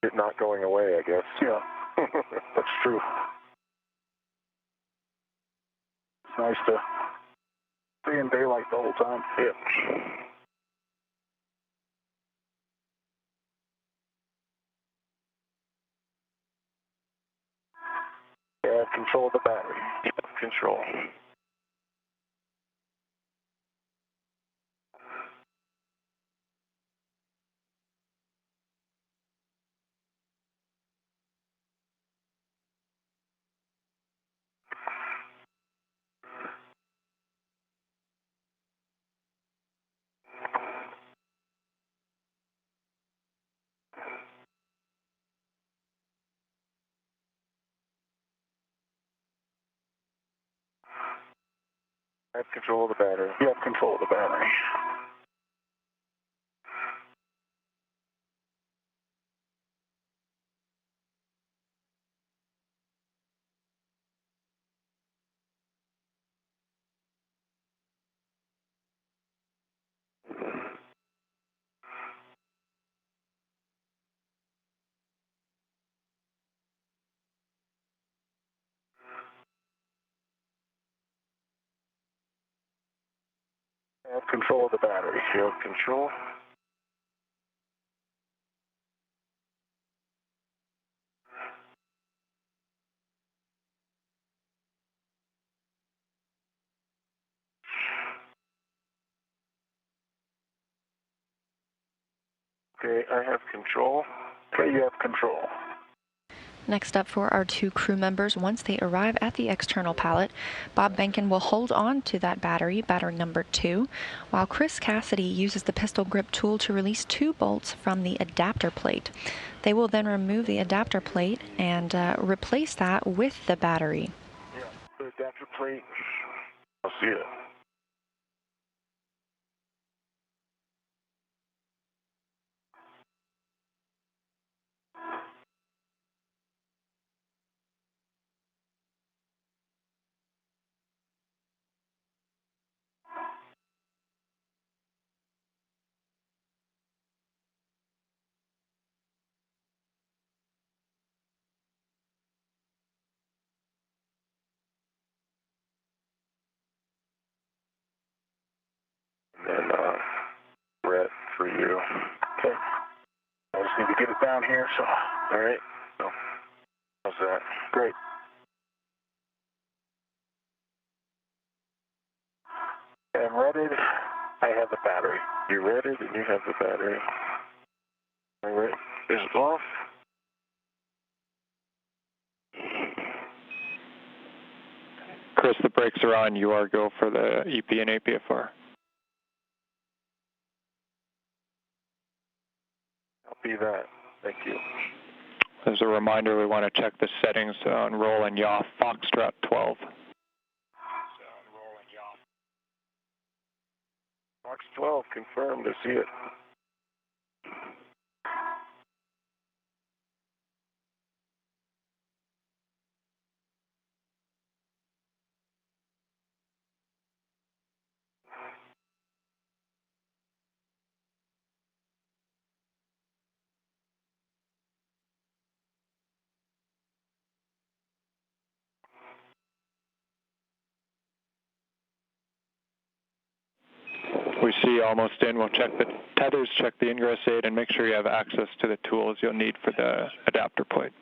it not going away, I guess. Yeah. That's true. It's nice to stay in daylight the whole time. Yep. Yeah, control of the battery. Control. I have control of the battery. You have control of the battery. I have control of the battery. You have control. Okay, I have control. Okay, you have control. Next up for our two crew members, once they arrive at the external pallet, Bob Behnken will hold on to that battery number 2, while Chris Cassidy uses the pistol grip tool to release 2 bolts from the adapter plate. They will then remove the adapter plate and replace that with the battery. Yeah, the adapter plate. I'll see it. And then red for you. Okay. I just need to get it down here, so. All right. So, how's that? Great. I'm ready. I have the battery. You read it and you have the battery. All right. Is it off? Chris, the brakes are on. You are go for the EP and APFR. Copy that. Thank you. As a reminder, we want to check the settings on roll and yaw Foxtrot 12. Fox 12 confirmed. I see it. We see almost in. We'll check the tethers, check the ingress aid, and make sure you have access to the tools you'll need for the adapter plate.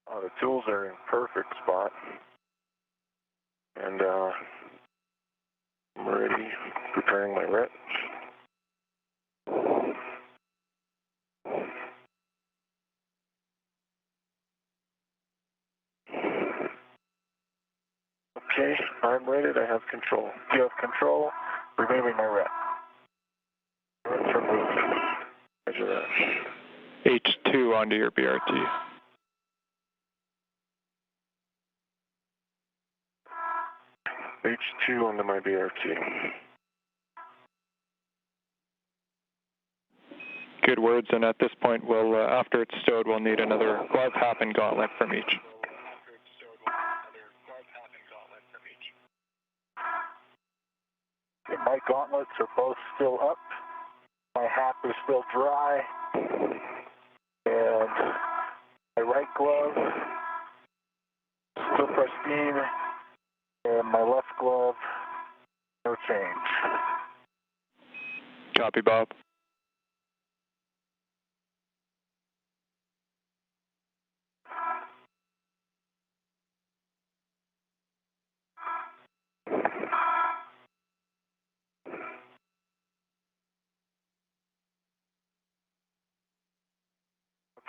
The tools are in perfect spot. And I'm ready, preparing my ret. Okay, I'm ready. I have control. You have control. Removing my ret. Ret's removed. Measure that. H2 onto your BRT. H2 onto my BRT. Good words, and at this point, we'll after it's stowed, we'll need another glove, hat, and gauntlet from each. Okay, my gauntlets are both still up. My hat is still dry. And my right glove still pristine. And my left glove, no change. Copy, Bob.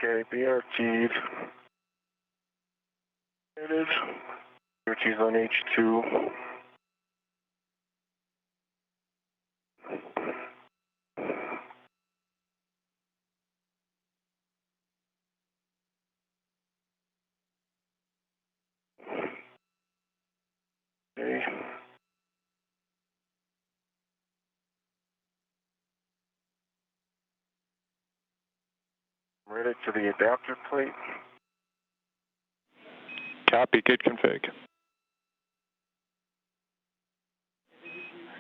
Okay, BRT's. It is. BRT's on H2. Ready to the adapter plate. Copy, good config.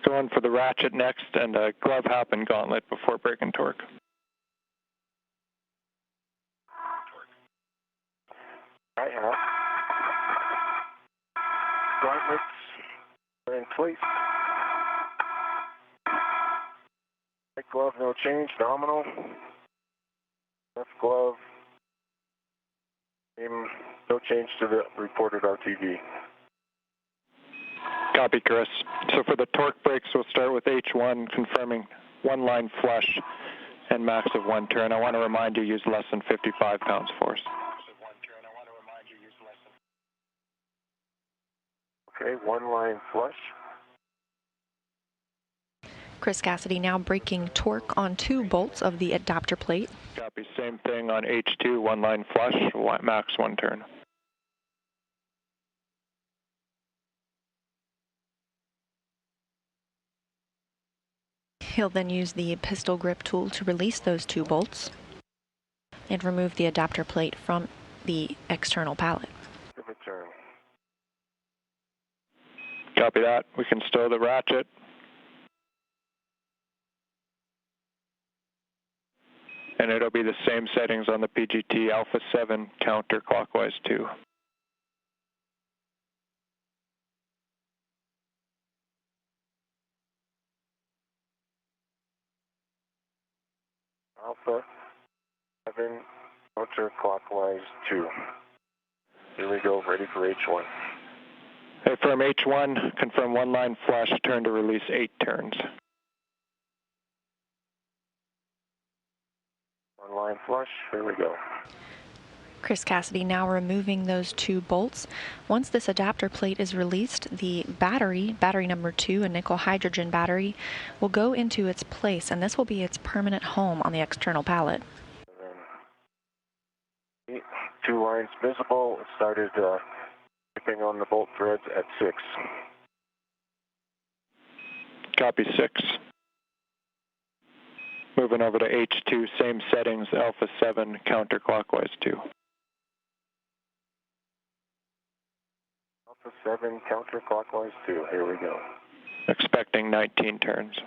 Going for the ratchet next and a glove hop and gauntlet before braking torque. Right hop. Gauntlets are in place. Right glove, no change, nominal. Left glove, no change to the reported RTD. Copy, Chris. So for the torque brakes, we'll start with H1, confirming one line flush and max of one turn. I want to remind you, use less than 55 pounds force. Okay, one line flush. Chris Cassidy now braking torque on 2 bolts of the adapter plate. Copy, same thing on H2, one line flush, max one turn. He'll then use the pistol grip tool to release those 2 bolts and remove the adapter plate from the external pallet. Return. Copy that. We can stow the ratchet. And it'll be the same settings on the PGT Alpha 7 counterclockwise 2. Alpha 7 counterclockwise 2. Here we go, ready for H1. Affirm H1, confirm one line flush, turn to release 8 turns. One line flush, here we go. Chris Cassidy now removing those 2 bolts. Once this adapter plate is released, the battery number 2, a nickel hydrogen battery, will go into its place, and this will be its permanent home on the external pallet. 2 lines visible. It started dipping on the bolt threads at 6. Copy 6. Moving over to H2, same settings, Alpha 7 counterclockwise 2. Alpha 7 counterclockwise 2, here we go. Expecting 19 turns.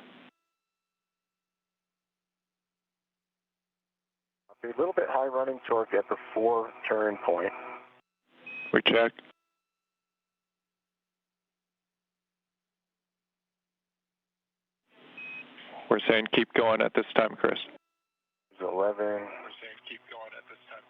A little bit high running torque at the 4 turn point. We check. We're saying keep going at this time, Chris. 11. We're saying keep going at this time.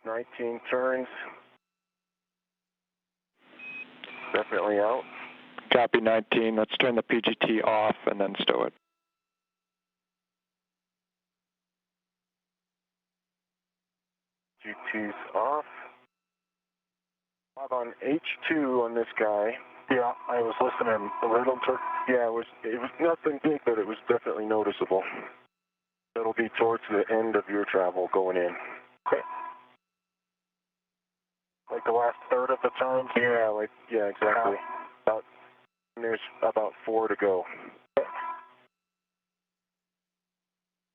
"19 turns. Definitely out. Copy 19. Let's turn the PGT off and then stow it. GT's off. Bob, on H2 on this guy. Yeah, I was listening. The riddle torque. Yeah, it was nothing big, but it was definitely noticeable. It'll be towards the end of your travel going in. Okay. Like the last third of the turn? Yeah, exactly. There's about 4 to go.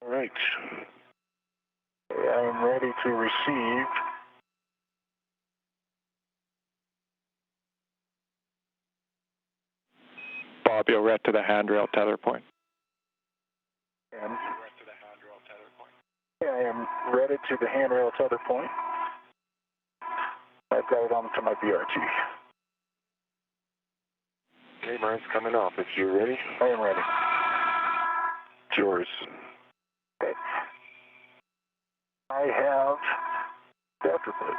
All right. I am ready to receive. Bob, you'll ret to the handrail tether point. I am ready to the handrail tether point. I've got it onto my BRT. Okay, mine's coming off. If you're ready. I am ready. It's yours. Okay. I have adapter plate.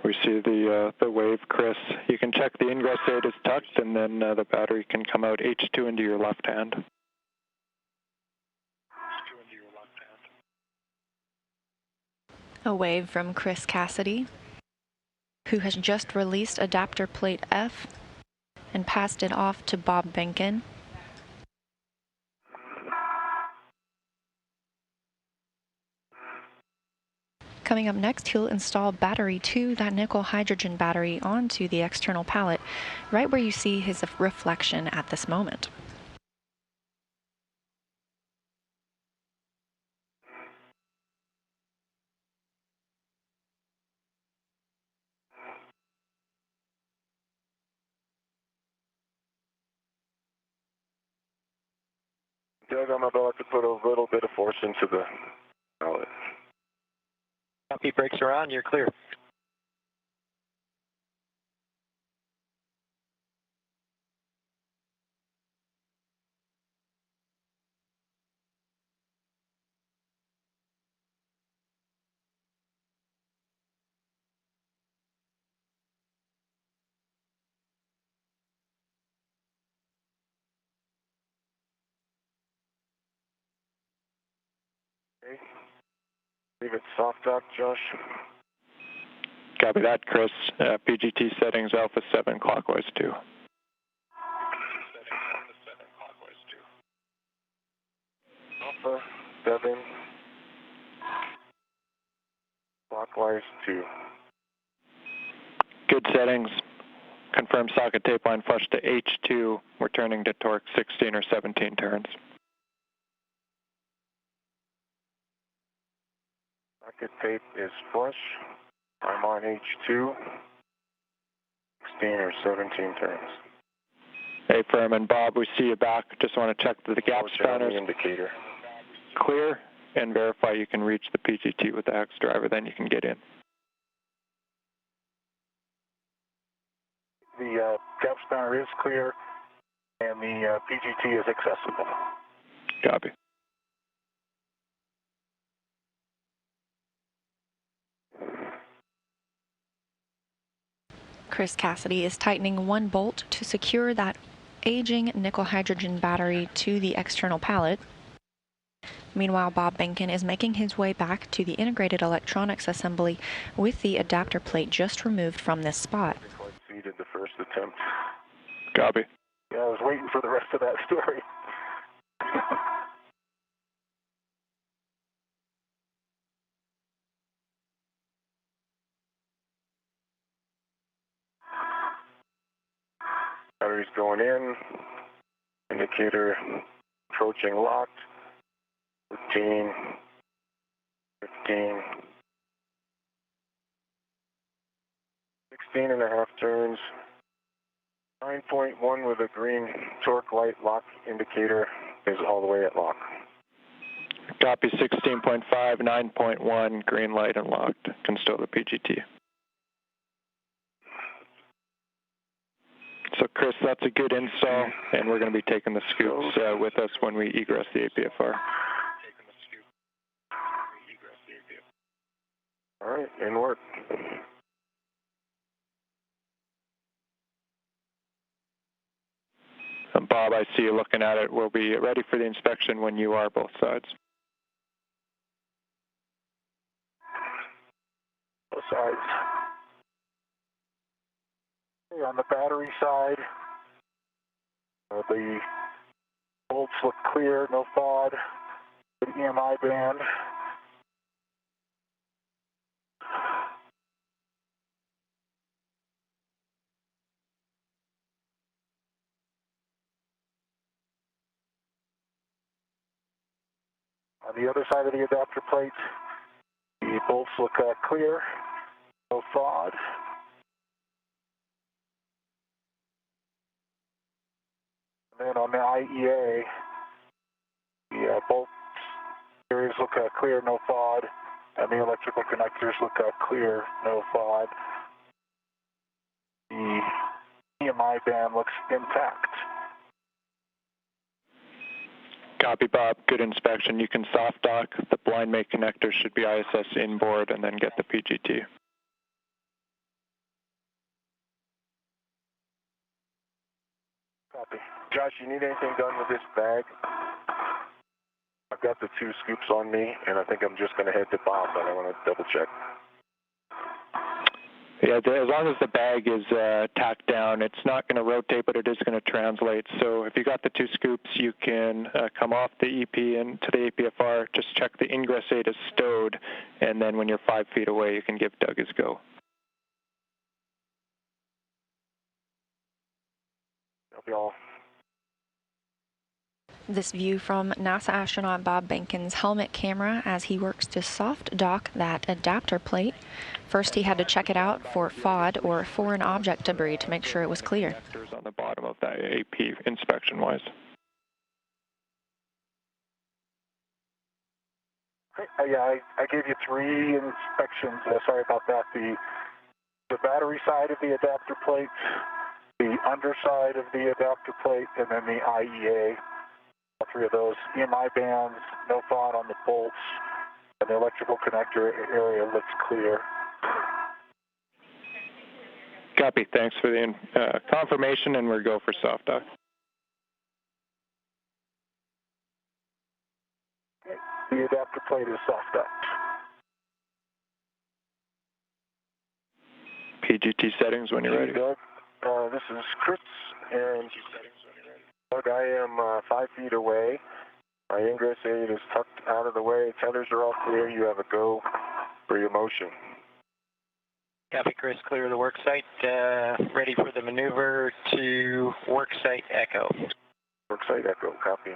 We see the wave, Chris. You can check the ingress aid is tucked, and then the battery can come out H2 into your left hand. A wave from Chris Cassidy, who has just released adapter plate F and passed it off to Bob Behnken. Coming up next, he'll install battery 2, that nickel hydrogen battery, onto the external pallet, right where you see his reflection at this moment. Doug, I'm about to put a little bit of force into the pallet. Copy, brakes are on, you're clear. Okay. Leave it soft dock, Josh. Copy that, Chris. PGT settings Alpha 7 clockwise 2. Alpha 7 clockwise 2. Good settings. Confirm socket tape line flush to H2. We're turning to torque 16 or 17 turns. Socket tape is flush. I'm on H2. 16 or 17 turns. Hey, Furman, Bob, we see you back. Just want to check that the gap spanners indicator clear and verify you can reach the PGT with the hex driver, then you can get in. The gap spanner is clear and the PGT is accessible. Copy. Chris Cassidy is tightening one bolt to secure that aging nickel hydrogen battery to the external pallet. Meanwhile, Bob Behnken is making his way back to the integrated electronics assembly with the adapter plate just removed from this spot. Succeeded the first attempt. Copy. Yeah, I was waiting for the rest of that story. Battery's going in. Indicator approaching locked. 15. 15. 16 and a half turns. 9.1 with a green torque light lock indicator is all the way at lock. Copy 16.5, 9.1, green light and locked. Can stow the PGT. So, Chris, that's a good install, and we're going to be taking the scoops with us when we egress the APFR. All right, in work. Bob, I see you looking at it. We'll be ready for the inspection when you are, both sides. Both sides. Okay, on the battery side, the bolts look clear, no FOD. The EMI band. On the other side of the adapter plate, the bolts look clear, no FOD. And then on the IEA, the bolt series look clear, no FOD, and the electrical connectors look clear, no FOD. The EMI band looks intact. Copy, Bob. Good inspection. You can soft dock. The blind make connector should be ISS inboard and then get the PGT. Copy. Josh, you need anything done with this bag? I've got the 2 scoops on me, and I think I'm just going to head to Bob, but I want to double check. Yeah, as long as the bag is tacked down, it's not going to rotate, but it is going to translate. So if you got the 2 scoops, you can come off the EP into the APFR, just check the ingress aid is stowed, and then when you're 5 feet away, you can give Doug his go. Copy all. This view from NASA astronaut Bob Behnken's helmet camera as he works to soft dock that adapter plate. First, he had to check it out for FOD, or foreign object debris, to make sure it was clear. On the bottom of that AP inspection-wise. Yeah, I gave you 3 inspections. Sorry about that. The battery side of the adapter plate, the underside of the adapter plate, and then the IEA. All 3 of those. EMI bands, no thought on the bolts, and the electrical connector area looks clear. Copy. Thanks for the confirmation, and we'll go for soft dock. Okay. The adapter plate is soft docked. PGT settings when you're ready. Doug, this is Chris, and Doug, I am 5 feet away. My ingress aid is tucked out of the way. Tethers are all clear. You have a go for your motion. Copy, Chris. Clear the work site. Ready for the maneuver to work site echo. Work site echo. Copy.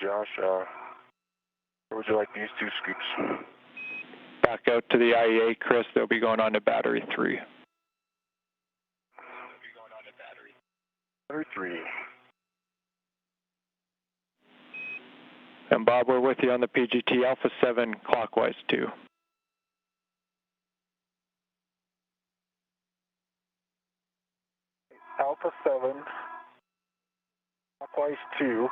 Josh, where would you like these 2 scoops? Back out to the IEA, Chris. They'll be going on to battery 3. Battery 3. And Bob, we're with you on the PGT Alpha 7 clockwise 2. Alpha 7, clockwise 2,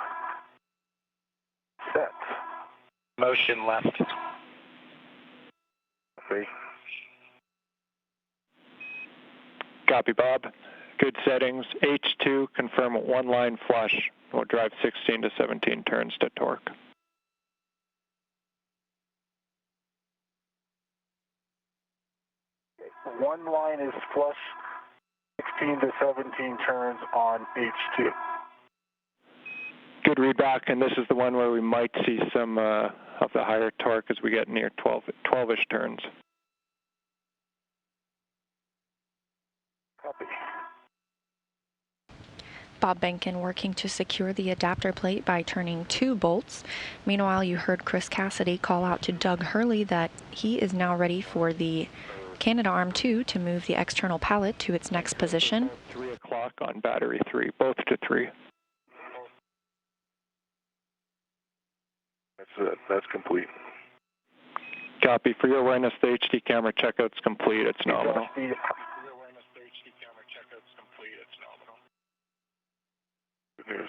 set. Motion left. Okay. Copy, Bob. Good settings. H2, confirm 1 line flush. We'll drive 16 to 17 turns to torque. Okay. 1 line is flush, 16 to 17 turns on H2. Good readback, and this is the one where we might see some of the higher torque as we get near 12-ish turns. Copy. Bob Behnken working to secure the adapter plate by turning 2 bolts. Meanwhile, you heard Chris Cassidy call out to Doug Hurley that he is now ready for the Canadarm2 to move the external pallet to its next position. 3 o'clock on battery 3, both to 3. That's complete. Copy. For your awareness, the HD camera checkout's complete. It's nominal. Good news.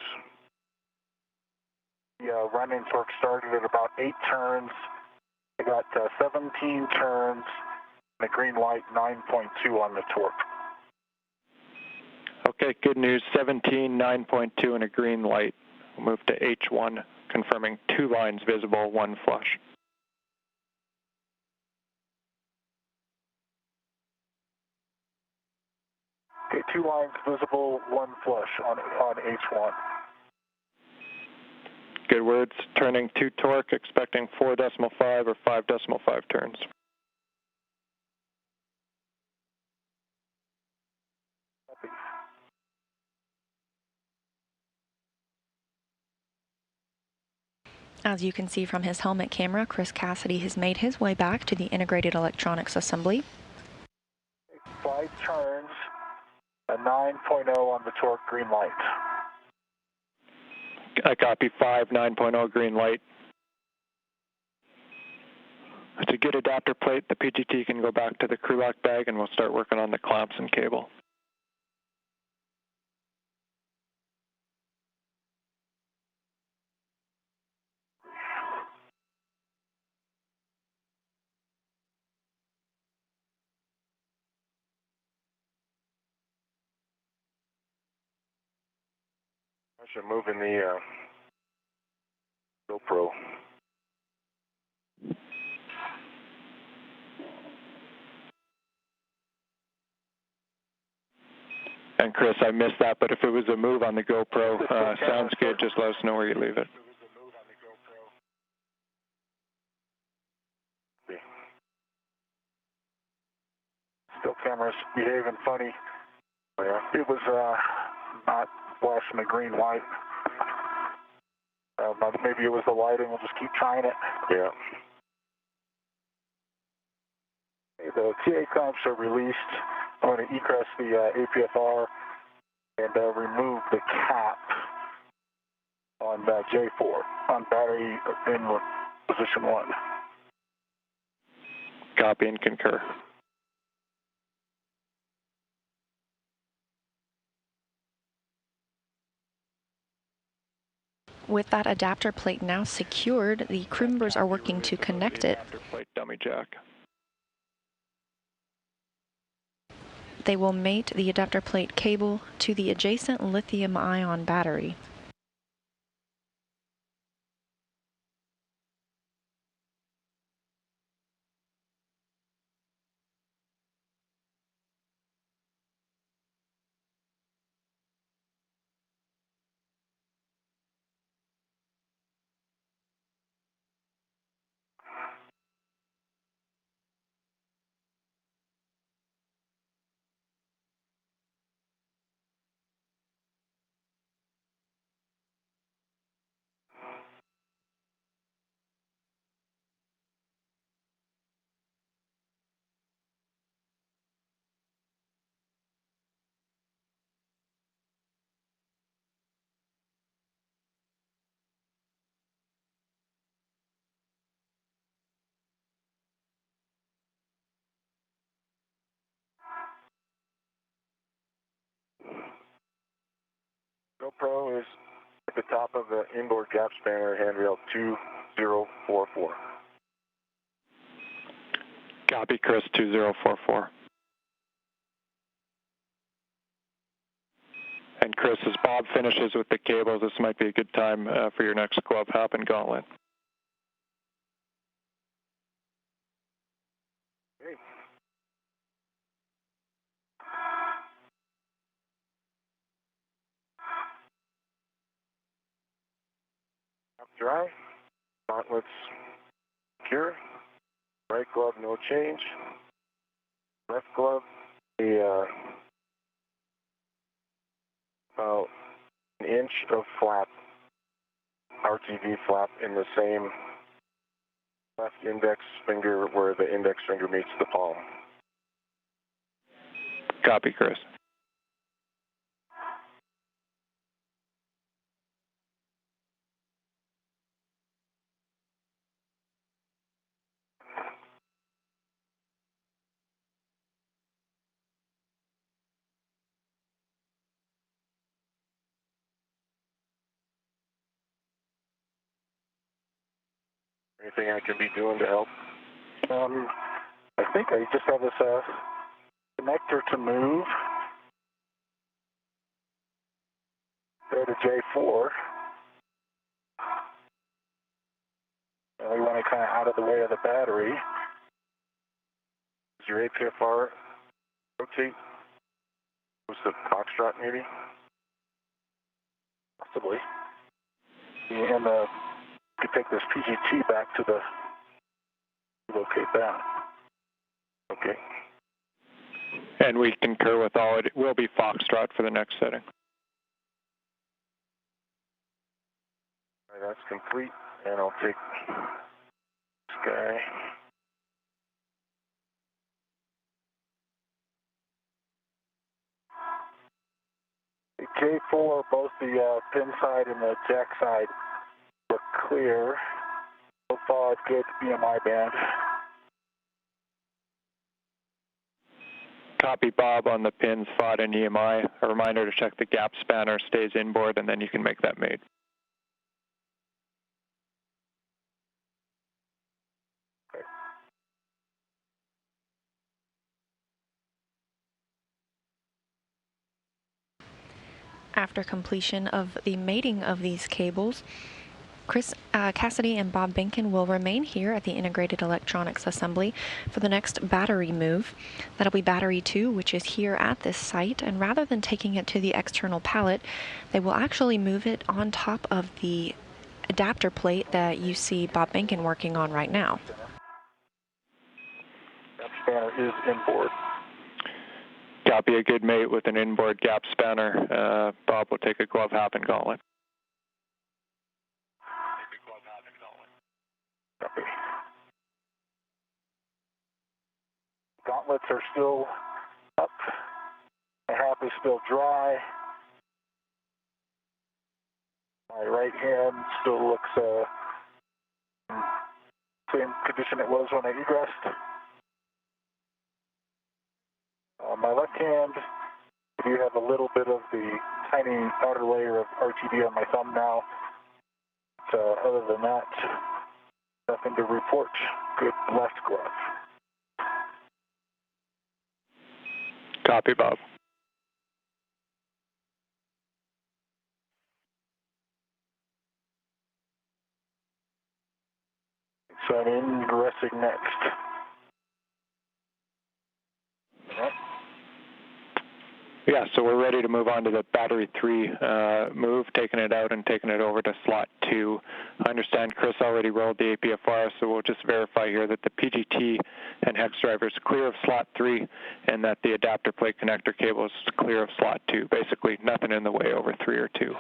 The running torque started at about 8 turns. I got 17 turns, and a green light 9.2 on the torque. Okay, good news. 17, 9.2, and a green light. We'll move to H1, confirming 2 lines visible, 1 flush. Okay, 2 lines visible, 1 flush on H1. Good words. Turning 2 torque, expecting 4.5 or 5.5 turns. As you can see from his helmet camera, Chris Cassidy has made his way back to the integrated electronics assembly. 5 turns, a 9.0 on the torque, green light. I copy 5, 9.0 green light. To get adapter plate, the PGT can go back to the crew lock bag and we'll start working on the clamps and cable. I should move in the GoPro. And Chris, I missed that, but if it was a move on the GoPro, sounds good. Just let us know where you leave it. Still camera's behaving funny. Oh, yeah. It was not flashing the green light. Maybe it was the lighting. We'll just keep trying it. Yeah. The TA clamps are released. I'm going to egress the APFR and remove the cap on J4 on battery in position 1. Copy and concur. With that adapter plate now secured, the crew members are working to connect it. Adapter plate dummy jack. They will mate the adapter plate cable to the adjacent lithium-ion battery. GoPro is at the top of the inboard gap spanner handrail 2044. Copy, Chris, 2044. And Chris, as Bob finishes with the cables, this might be a good time for your next glove hop and gauntlet. Okay. Dry. Gauntlets secure. Right glove, no change. Left glove, the about an inch of flap, RTV flap in the same left index finger where the index finger meets the palm. Copy, Chris. Anything I can be doing to help? I think I just have this connector to move. Go to J4. We want it kind of out of the way of the battery. Does your APFR rotate? Was the foxtrot maybe? Possibly. And you could take this PGT back to the locate that. Okay. And we concur with all. It will be foxtrot for the next setting. All right, that's complete, and I'll take this guy. The K4, both the pin side and the jack side look clear. So far, it's good BMI band. Copy, Bob, on the pins, FOD and EMI. A reminder to check the gap spanner stays inboard, and then you can make that mate. Okay. After completion of the mating of these cables, Cassidy and Bob Behnken will remain here at the Integrated Electronics Assembly for the next battery move. That'll be battery 2, which is here at this site, and rather than taking it to the external pallet, they will actually move it on top of the adapter plate that you see Bob Behnken working on right now. That spanner is inboard. Copy, a good mate with an inboard gap spanner. Bob will take a glove, hat, and gauntlet. Copy. Gauntlets are still up. My hat is still dry. My right hand still looks same condition it was when I egressed. My left hand, I do have a little bit of the tiny outer layer of RTD on my thumb now. Other than that, nothing to report. Good left glove. Copy, Bob. So I'm ingressing next. Yeah, so we're ready to move on to the battery 3 move, taking it out and taking it over to slot 2. I understand Chris already rolled the APFR, so we'll just verify here that the PGT and hex driver is clear of slot 3 and that the adapter plate connector cable is clear of slot 2. Basically, nothing in the way over 3 or 2.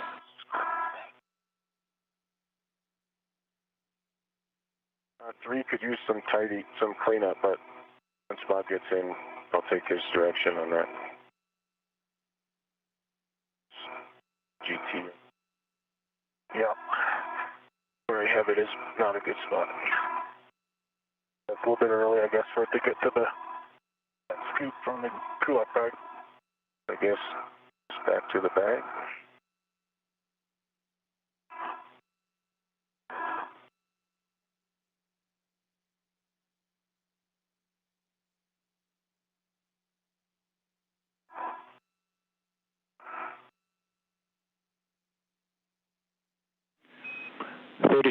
Three could use some cleanup, but once Bob gets in, I'll take his direction on that. GT. Yeah. Where I have it is not a good spot. That's a little bit early, I guess, for it to get to the scoop from the cool-up bag. I guess it's back to the bag.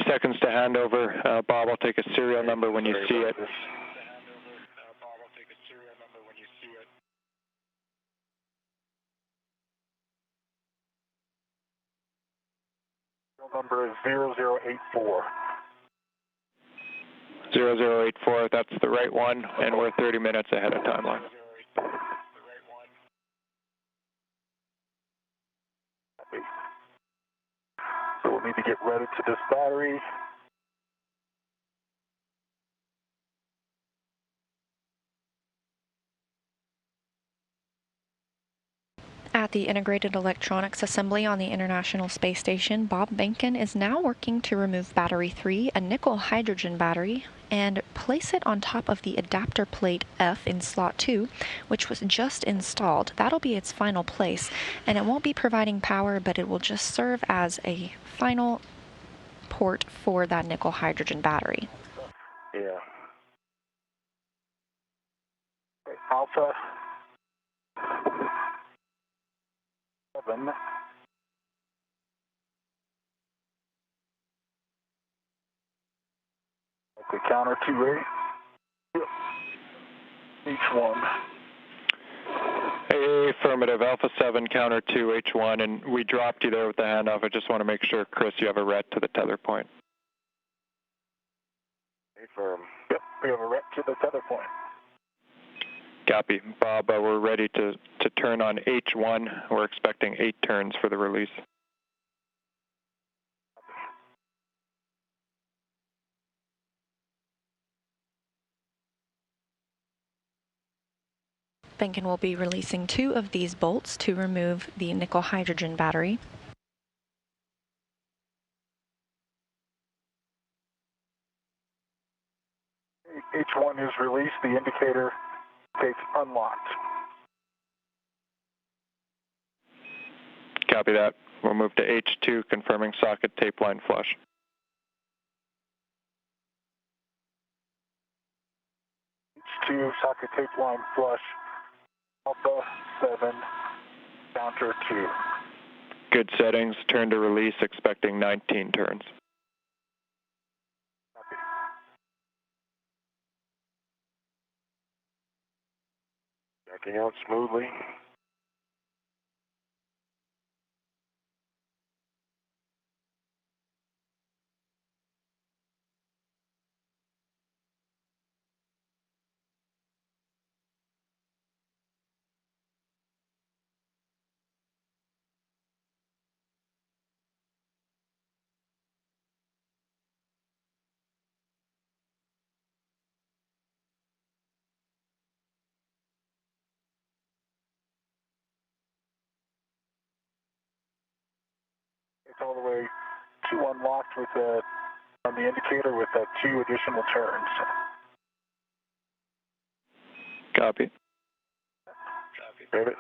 Seconds to hand over. Bob, I'll take a serial number when you see it. Serial number is 0084. 0084, that's the right one, and we're 30 minutes ahead of timeline. So we'll need to get ready to this battery. At the Integrated Electronics Assembly on the International Space Station, Bob Behnken is now working to remove battery 3, a nickel hydrogen battery, and place it on top of the adapter plate F in slot 2, which was just installed. That'll be its final place, and it won't be providing power, but it will just serve as a final port for that nickel hydrogen battery. Yeah. Alpha 7. Okay, counter 2A. Yep. H1. Affirmative, Alpha 7, counter 2, H1, and we dropped you there with the handoff. I just want to make sure, Chris, you have a ret to the tether point. Affirm. Yep, we have a ret to the tether point. Copy. Bob, we're ready to turn on H1. We're expecting 8 turns for the release. Behnken will be releasing 2 of these bolts to remove the nickel hydrogen battery. H1 is released. The indicator states unlocked. Copy that. We'll move to H2, confirming socket tape line flush. H2, socket tape line flush. Alpha 7, counter 2. Good settings. Turn to release, expecting 19 turns. Backing out smoothly. It's all the way to unlocked with on the indicator with 2 additional turns. Copy. Pivot.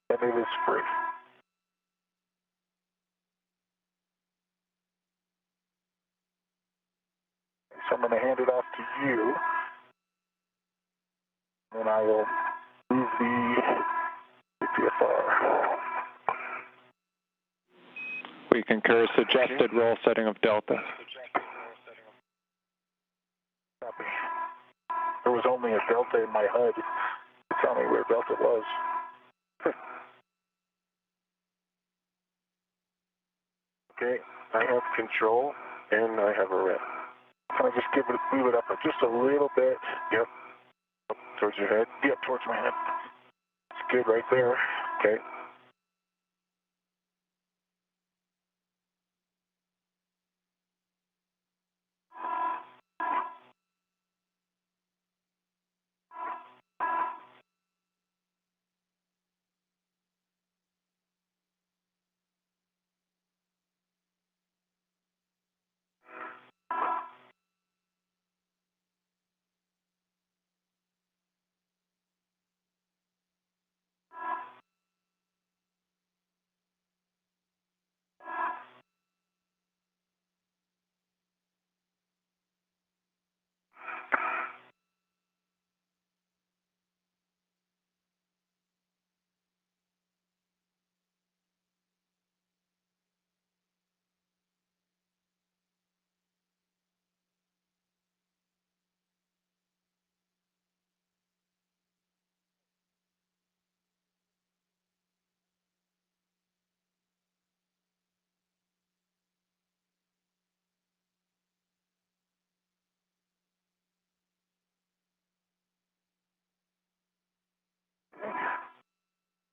And it is free. So I'm going to hand it off to you. And I will move the PFR. We concur. Suggested roll setting of Delta. Copy. There was only a Delta in my HUD to tell me where Delta was. Okay, I have control and I have a rep. Can I just move it up just a little bit? Yep. Up towards your head. Yep, towards my head. It's good right there. Okay.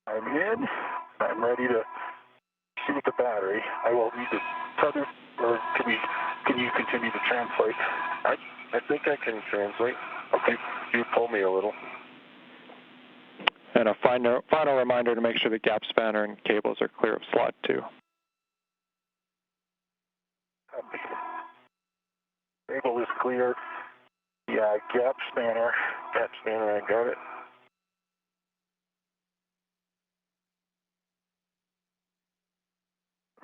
I'm in. I'm ready to shoot the battery. I will need to tether, or can you continue to translate? I think I can translate. Okay. You pull me a little. And a final reminder to make sure the gap spanner and cables are clear of slot 2. Cable is clear. Yeah, gap spanner, I got it.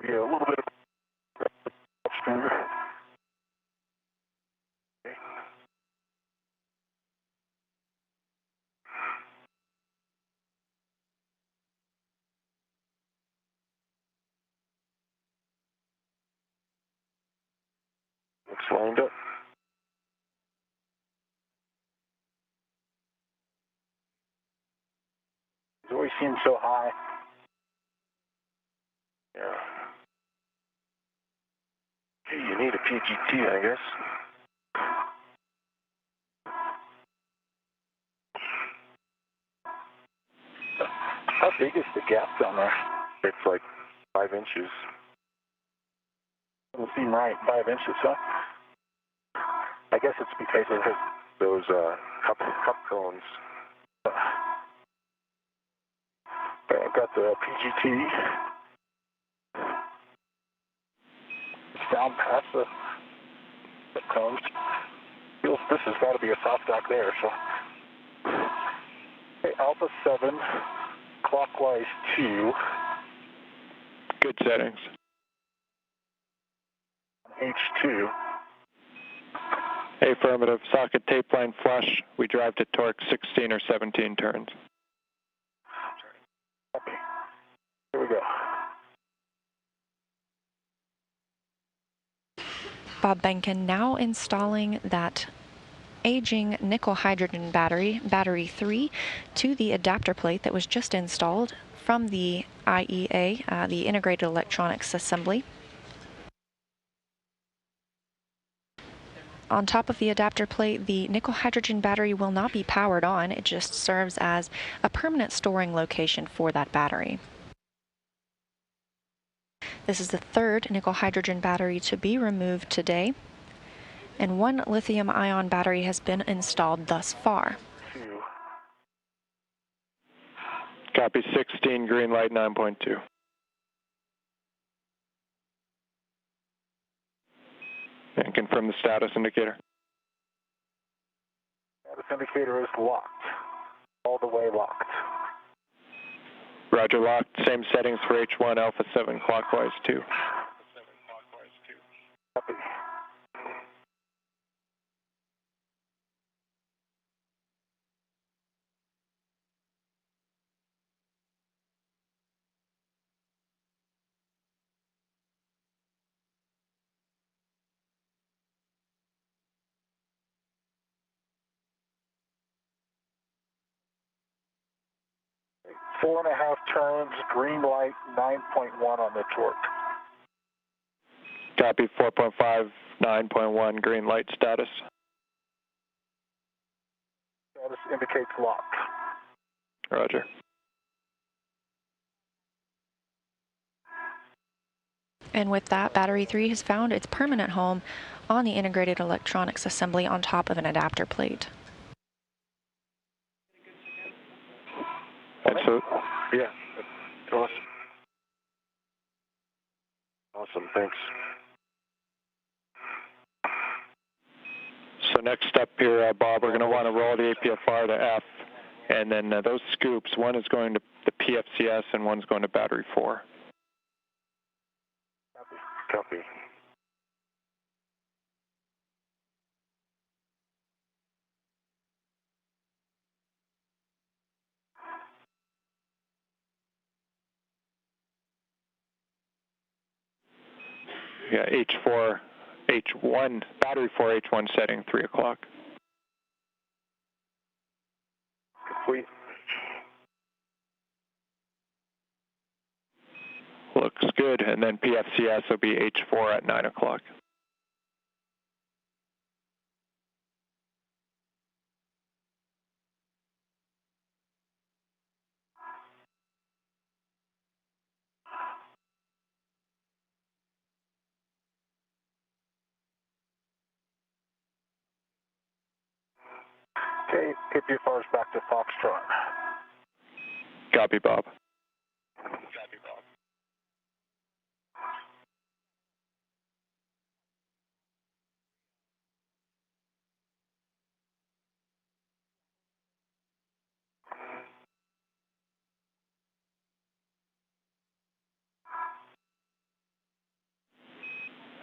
Yeah, a little bit of gap spanner. Okay. Looks lined up. It always seems so high. Yeah. Hey, you need a PGT, I guess. How big is the gap down there? It's like 5 inches. Doesn't seem right. 5 inches, huh? I guess it's because of those cup cones. I've got the PGT. It's down past the cones. This has got to be a soft dock there, so. Okay, Alpha 7, clockwise 2. Good settings. H2. Affirmative. Socket tape line flush. We drive to torque 16 or 17 turns. Copy. Here we go. Bob Behnken now installing that aging nickel hydrogen battery, battery 3, to the adapter plate that was just installed from the IEA, the Integrated Electronics Assembly. On top of the adapter plate, the nickel hydrogen battery will not be powered on. It just serves as a permanent storing location for that battery. This is the third nickel hydrogen battery to be removed today, and one lithium-ion battery has been installed thus far. Copy 16, green light 9.2. And confirm the status indicator. Status indicator is locked. All the way locked. Roger, locked. Same settings for H1, Alpha 7, clockwise 2. Copy. Four and a half turns, green light, 9.1 on the torque. Copy 4.5, 9.1, green light status. Status indicates locked. Roger. And with that, battery 3 has found its permanent home on the Integrated Electronics Assembly on top of an adapter plate. And so, Yeah, awesome. Awesome, thanks. so next up here, Bob, we're going to want to roll the APFR to F, and then those scoops, one is going to the PFCS and one's going to battery 4. Copy. Yeah, H4, H1, battery 4, H1 setting, 3 o'clock. Complete. Looks good, and then PFCS will be H4 at 9 o'clock. Okay, APFR is back to Foxtrot. Copy, Bob. Copy, Bob.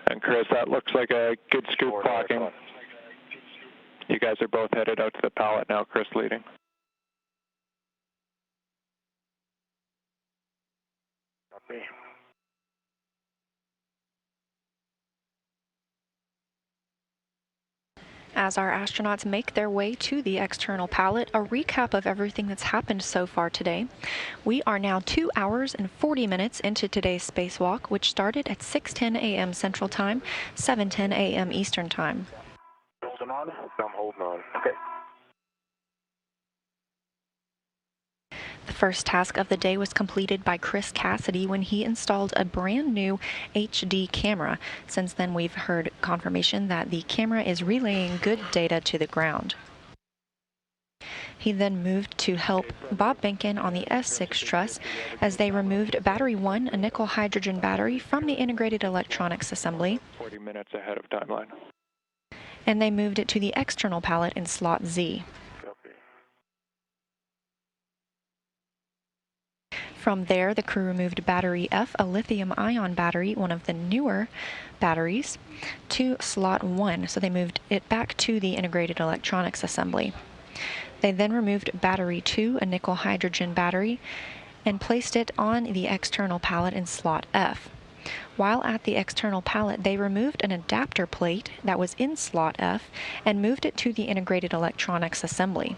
And Chris, that looks like a good scoop clocking. You guys are both headed out to the pallet now, Chris leading. Copy. As our astronauts make their way to the external pallet, a recap of everything that's happened so far today. We are now 2 hours and 40 minutes into today's spacewalk, which started at 6:10 a.m. Central Time, 7:10 a.m. Eastern Time. Holding on? I'm holding on. Okay. The first task of the day was completed by Chris Cassidy when he installed a brand new HD camera. Since then, we've heard confirmation that the camera is relaying good data to the ground. He then moved to help Bob Behnken on the S6 truss as they removed battery 1, a nickel hydrogen battery, from the Integrated Electronics Assembly. 40 minutes ahead of timeline. And they moved it to the external pallet in slot Z. Copy. From there, the crew removed battery F, a lithium-ion battery, one of the newer batteries, to slot 1, so they moved it back to the integrated electronics assembly. They then removed battery 2, a nickel-hydrogen battery, and placed it on the external pallet in slot F. While at the external pallet, they removed an adapter plate that was in slot F and moved it to the integrated electronics assembly.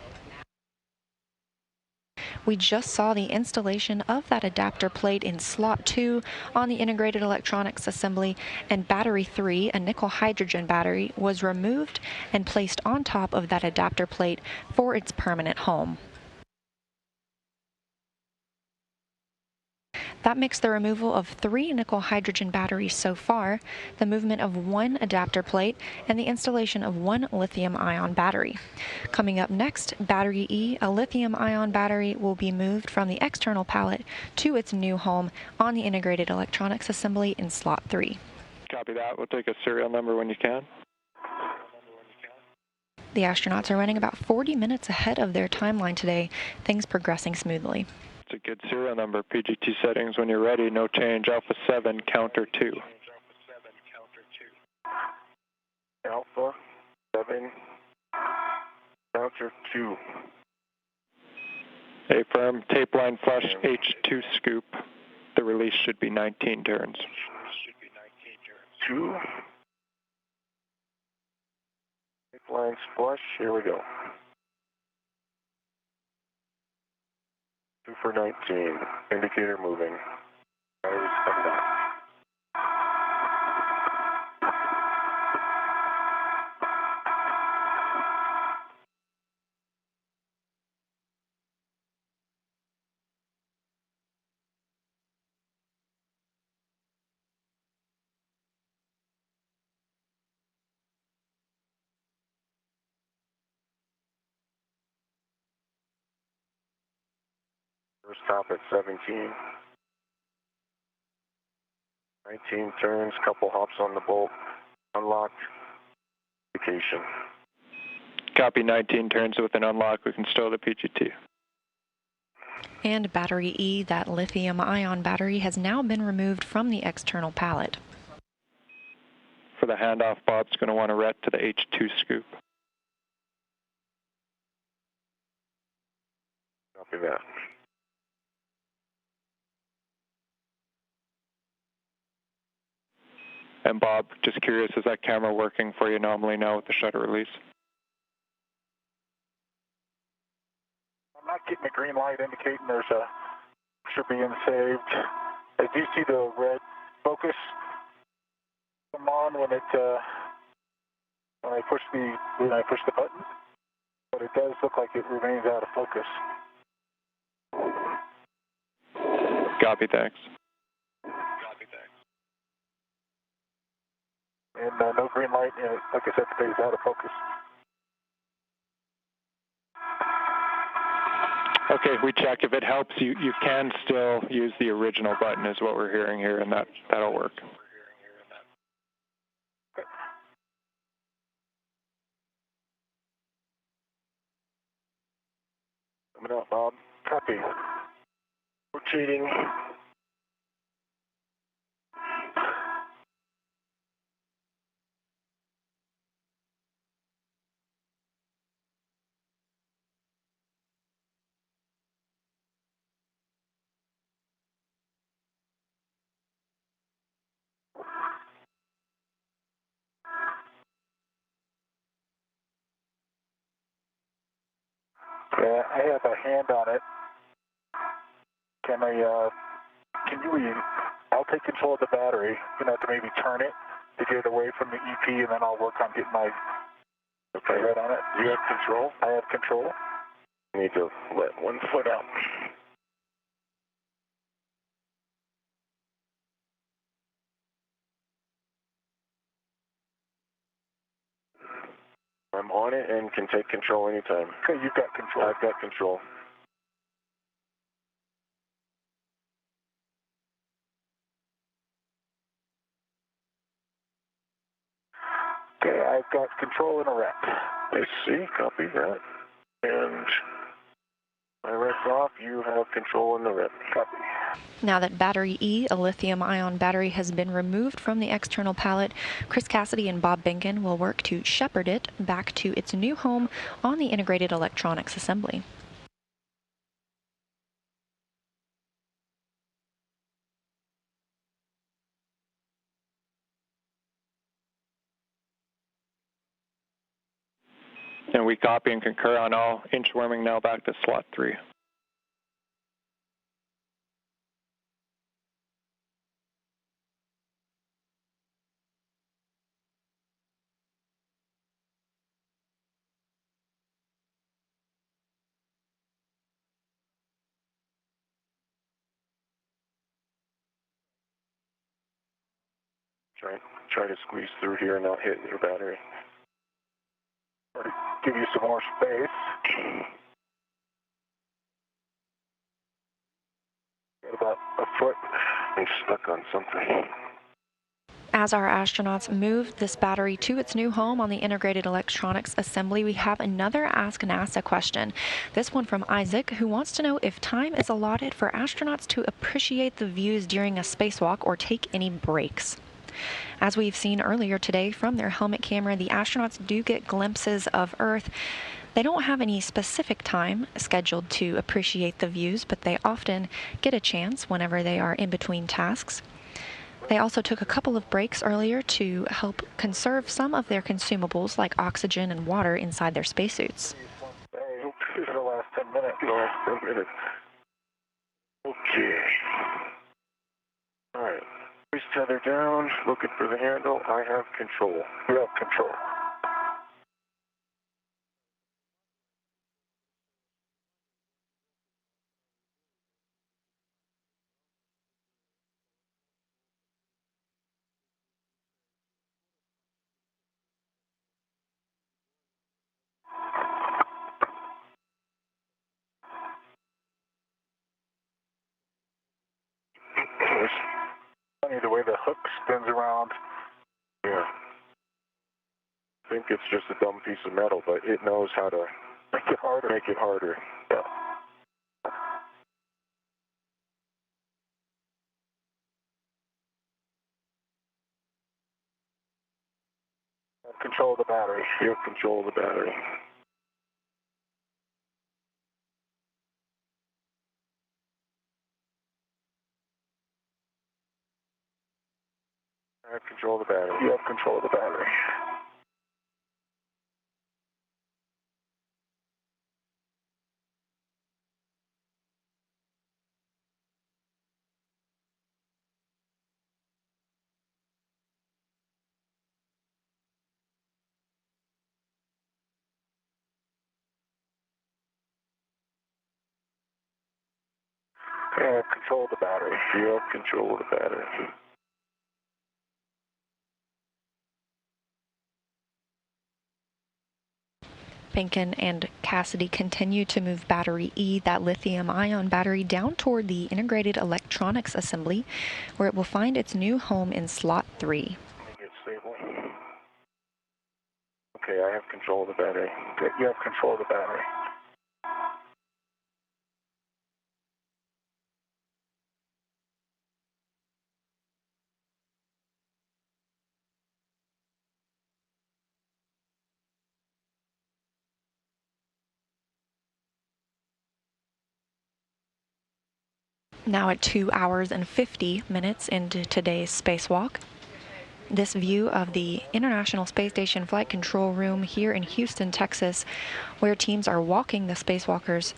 We just saw the installation of that adapter plate in slot 2 on the integrated electronics assembly, and battery 3, a nickel-hydrogen battery, was removed and placed on top of that adapter plate for its permanent home. That makes the removal of 3 nickel-hydrogen batteries so far, the movement of 1 adapter plate, and the installation of 1 lithium-ion battery. Coming up next, battery E, a lithium-ion battery, will be moved from the external pallet to its new home on the integrated electronics assembly in slot 3. Copy that. We'll take a serial number when you can. The astronauts are running about 40 minutes ahead of their timeline today, things progressing smoothly. It's a good serial number. PGT settings when you're ready. No change. Alpha 7, counter 2. Alpha 7, counter 2. Affirm. Tape line flush H2 scoop. The release should be 19 turns. 2. Tape lines flush. Here we go. 2 for 19. Indicator moving. Batteries coming down. First stop at 17. 19 turns, couple hops on the bolt. Unlocked. Vacation. Copy. 19 turns with an unlock. We can stow the PGT. And battery E, that lithium-ion battery, has now been removed from the external pallet. For the handoff, Bob's going to want to ret to the H2 scoop. Copy that. And Bob, just curious, is that camera working for you normally now with the shutter release? I'm not getting a green light indicating there's a picture being saved. I do see the red focus come on when I push the button, but it does look like it remains out of focus. Copy, thanks. And no green light, like I said, the page is out of focus. Okay, we check. If it helps, you can still use the original button is what we're hearing here, and that'll work. Coming out, Bob. Copy. Rotating. Yeah, I have a hand on it. I'll take control of the battery. You're going to have to maybe turn it to get it away from the EP, and then I'll work on getting my red on it. You have control? I have control. You need to let one foot out. I'm on it and can take control anytime. Okay, you've got control. I've got control. Okay, I've got control and a rep. I see, copy that. And my rep's off, you have control in the rep. Copy. Now that battery E, a lithium-ion battery, has been removed from the external pallet, Chris Cassidy and Bob Behnken will work to shepherd it back to its new home on the integrated electronics assembly. And we copy and concur on all inchworming now back to slot 3. Try to squeeze through here and not hit your battery. Give you some more space. Got about a foot. I'm stuck on something. As our astronauts move this battery to its new home on the integrated electronics assembly, we have another Ask NASA question. This one from Isaac, who wants to know if time is allotted for astronauts to appreciate the views during a spacewalk or take any breaks. As we've seen earlier today from their helmet camera, the astronauts do get glimpses of Earth. They don't have any specific time scheduled to appreciate the views, but they often get a chance whenever they are in between tasks. They also took a couple of breaks earlier to help conserve some of their consumables like oxygen and water inside their spacesuits. These are the last 10 minutes. Okay. All right. Please tether down, looking for the handle. I have control. You have control. It's funny the way the hook spins around. Yeah. I think it's just a dumb piece of metal, but it knows how to Make it harder. make it harder. Yeah. Control the battery. You have control of the battery. I have control of the battery. You have control of the battery. I have control of the battery. You have control of the battery. Behnken and Cassidy continue to move battery E, that lithium-ion battery, down toward the integrated electronics assembly, where it will find its new home in slot 3. Let me get stable. Okay, I have control of the battery. Okay, you have control of the battery. Now at 2 hours and 50 minutes into today's spacewalk, this view of the International Space Station Flight Control Room here in Houston, Texas, where teams are walking the spacewalkers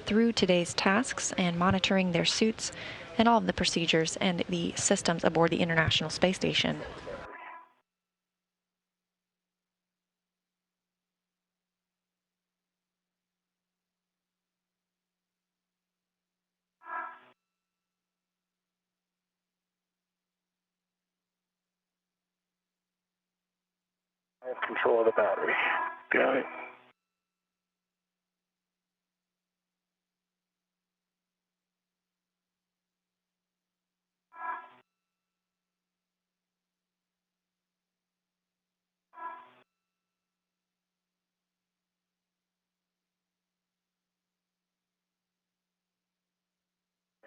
through today's tasks and monitoring their suits and all of the procedures and the systems aboard the International Space Station. I have control of the battery. Got it.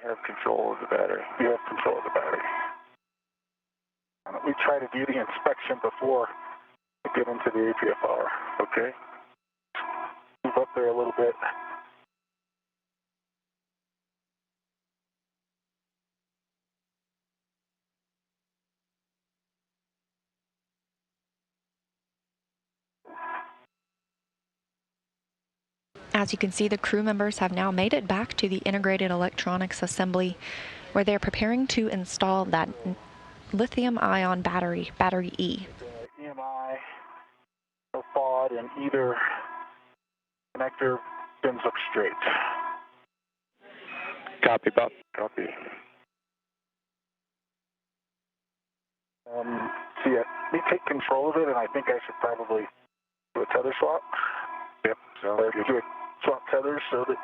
I have control of the battery. You have control of the battery. We try to do the inspection before we get into the APFR. Okay. Move up there a little bit. As you can see, the crew members have now made it back to the integrated electronics assembly, where they're preparing to install that lithium-ion battery, battery E. EMI, no FOD, and either connector pins up straight. Copy, Bob. Copy. See, let me take control of it, and I think I should probably do a tether swap. Yep. Sounds good. Do a swap tether so that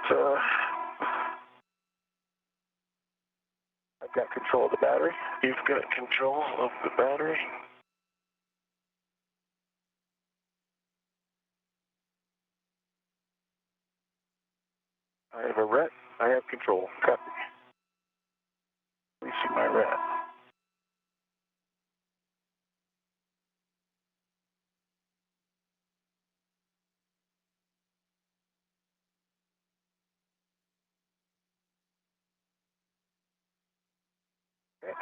I've got control of the battery. You've got control of the battery. I have a ret. I have control. Copy. We see my red.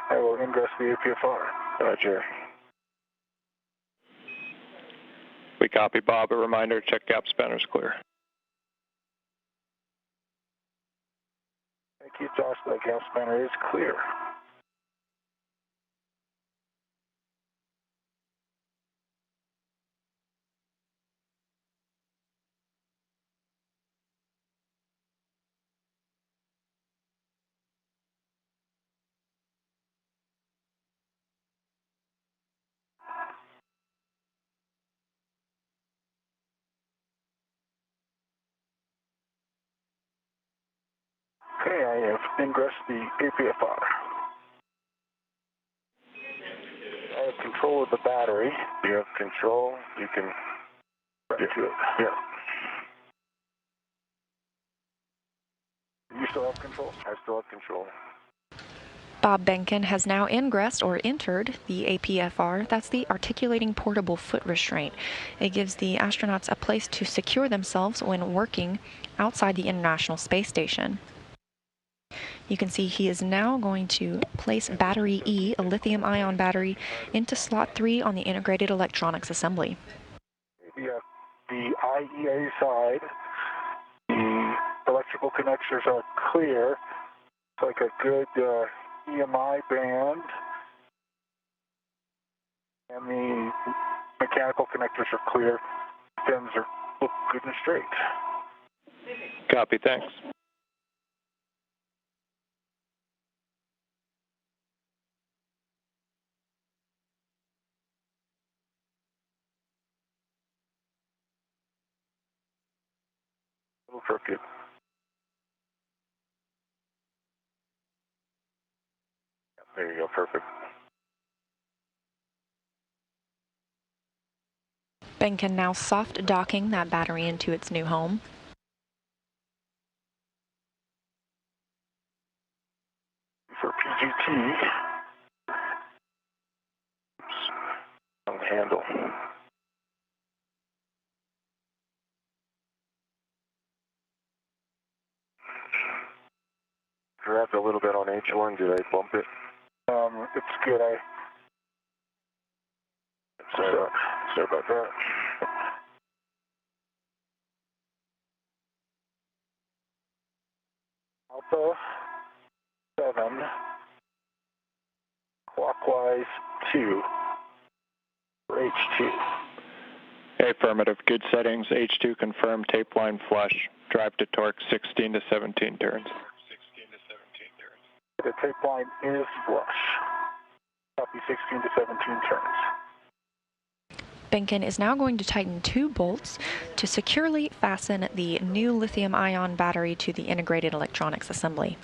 I will ingress the APFR. Roger. We copy, Bob. A reminder, check gap spanners clear. Thank you, Josh. The gap spanner is clear. Okay, I have ingressed the APFR. I have control of the battery. You have control. You can Right to it. Yeah. You still have control? I still have control. Bob Behnken has now ingressed or entered the APFR. That's the articulating portable foot restraint. It gives the astronauts a place to secure themselves when working outside the International Space Station. You can see he is now going to place battery E, a lithium-ion battery, into slot 3 on the integrated electronics assembly. We have the IEA side. The electrical connectors are clear. It's like a good EMI band. And the mechanical connectors are clear. Pins are look good and straight. Copy, thanks. A little crooked. There you go, perfect. Behnken now soft docking that battery into its new home. For PGT. Oops. On the handle. Grabbed a little bit on H1. Did I bump it? It's good. Sorry about that. Alpha 7, clockwise 2 for H2. Affirmative. Good settings. H2 confirmed. Tape line flush. Drive to torque 16 to 17 turns. The tape line is flush. Copy 16 to 17 turns. Behnken is now going to tighten 2 bolts to securely fasten the new lithium-ion battery to the integrated electronics assembly.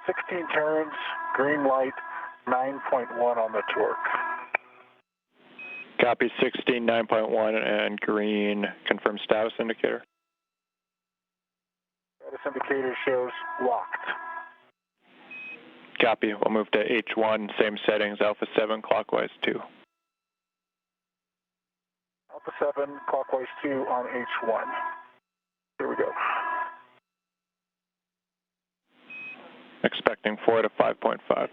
16 turns, green light, 9.1 on the torque. Copy 16, 9.1 and green. Confirm status indicator. Status indicator shows locked. Copy. We'll move to H1, same settings, Alpha 7, clockwise 2. Alpha 7, clockwise 2 on H1. Here we go. Expecting 4 to 5.5.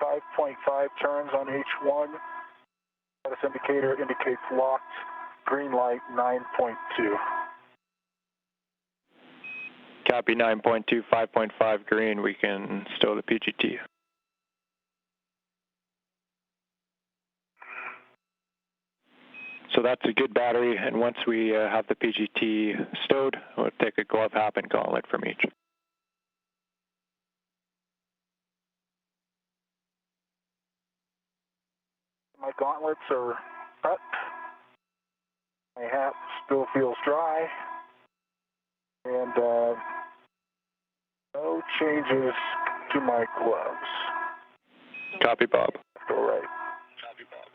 5.5 turns on H1. Status indicator indicates locked. Green light 9.2. Copy 9.2, 5.5 green. We can stow the PGT. So that's a good battery, and once we have the PGT stowed, we'll take a glove hop and gauntlet from each. My gauntlets are up. My hat still feels dry. And no changes to my gloves. Copy, Bob. All right. Copy, Bob.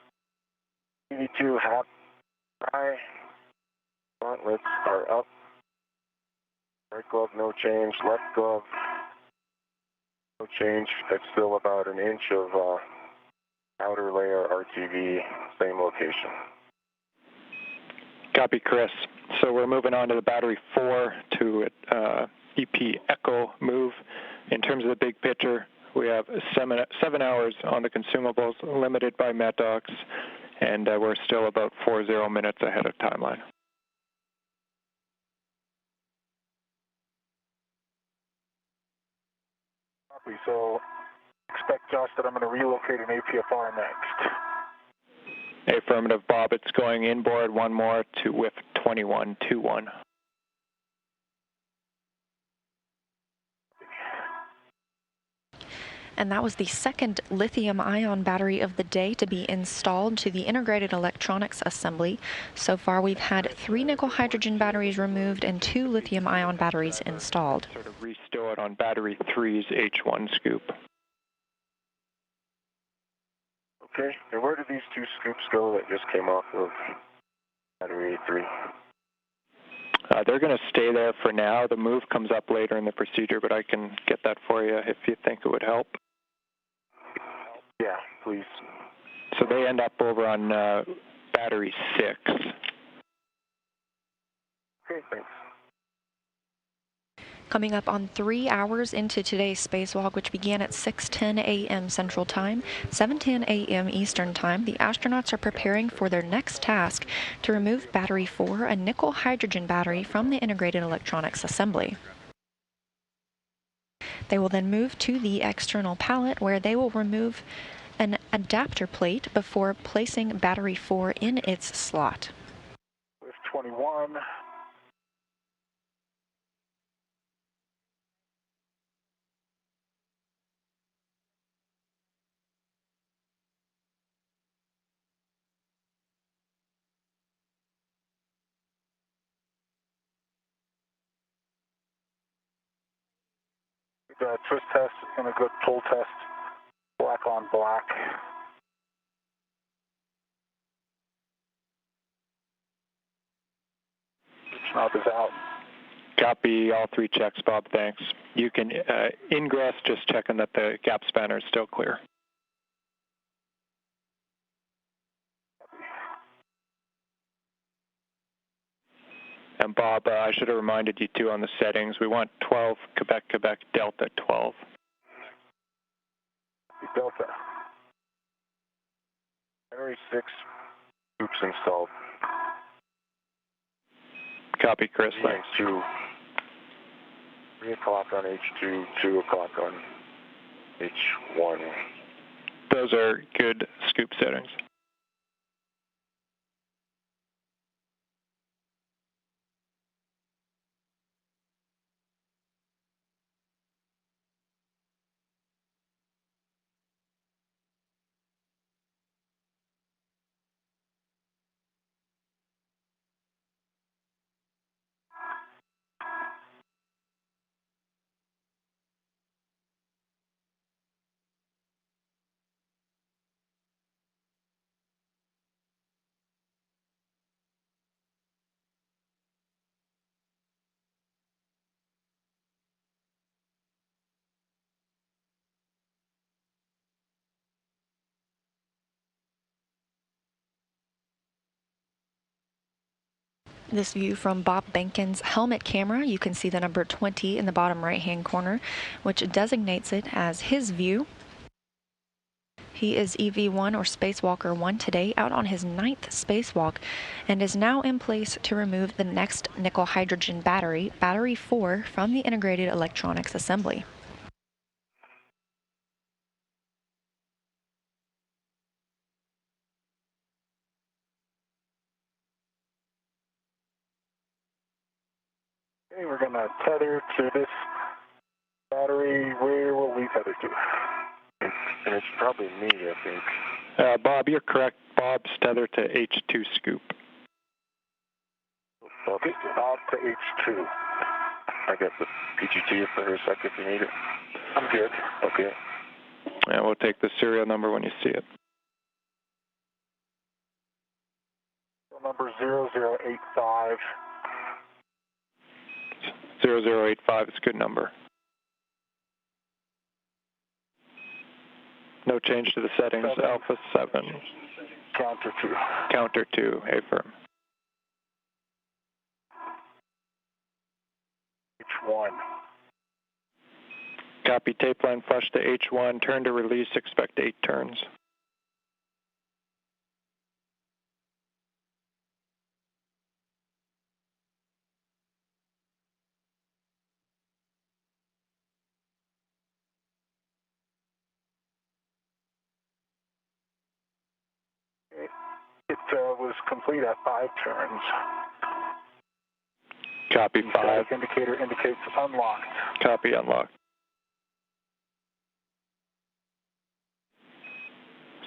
EV2 hat dry. Gauntlets are up. Right glove, no change. Left glove, no change. It's still about an inch of outer layer RTV, same location. Copy, Chris. So we're moving on to the battery 4 to EP Echo move. In terms of the big picture, we have 7 hours on the consumables, limited by METOX, and we're still about 40 minutes ahead of timeline. Copy. So expect, Josh, that I'm going to relocate an APFR next. Affirmative, Bob. It's going inboard, one more to with 2121. And that was the second lithium-ion battery of the day to be installed to the integrated electronics assembly. So far, we've had 3 nickel-hydrogen batteries removed and 2 lithium-ion batteries installed. Sort of restow it on battery 3's H1 scoop. Okay, and where did these 2 scoops go that just came off of battery 3? They're going to stay there for now. The move comes up later in the procedure, but I can get that for you if you think it would help. Yeah, please. So they end up over on battery 6. Okay, thanks. Coming up on 3 hours into today's spacewalk, which began at 6:10 a.m. Central Time, 7:10 a.m. Eastern Time, the astronauts are preparing for their next task to remove battery 4, a nickel-hydrogen battery, from the integrated electronics assembly. They will then move to the external pallet where they will remove an adapter plate before placing battery 4 in its slot. With 21. Twist test and a good pull test, black on black. Knob is out. Copy all 3 checks, Bob, thanks. You can ingress, just checking that the gap spanner is still clear. And Bob, I should have reminded you too on the settings, we want 12 Quebec, Quebec, Delta 12. Delta. Battery 6 scoops installed. Copy, Chris, thanks. 3 o'clock on H2, 2 o'clock on H1. Those are good scoop settings. This view from Bob Behnken's helmet camera, you can see the number 20 in the bottom right-hand corner, which designates it as his view. He is EV1 or Spacewalker 1 today, out on his 9th spacewalk, and is now in place to remove the next nickel hydrogen battery, battery 4, from the integrated electronics assembly. Okay, we're going to tether to this battery. Where will we tether to? And it's probably me, I think. Bob, you're correct. Bob's tethered to H2 scoop. Okay, Bob to H2. I got the PGT for a sec if you need it. I'm good. Okay. And we'll take the serial number when you see it. Number 0085. 0085 is a good number. No change to the settings. Alpha 7. Counter 2. Counter 2, affirm. H1. Copy, tape line flush to H1. Turn to release, expect 8 turns. It was complete at 5 turns. Copy, 5. Static indicator indicates unlocked. Copy, unlocked.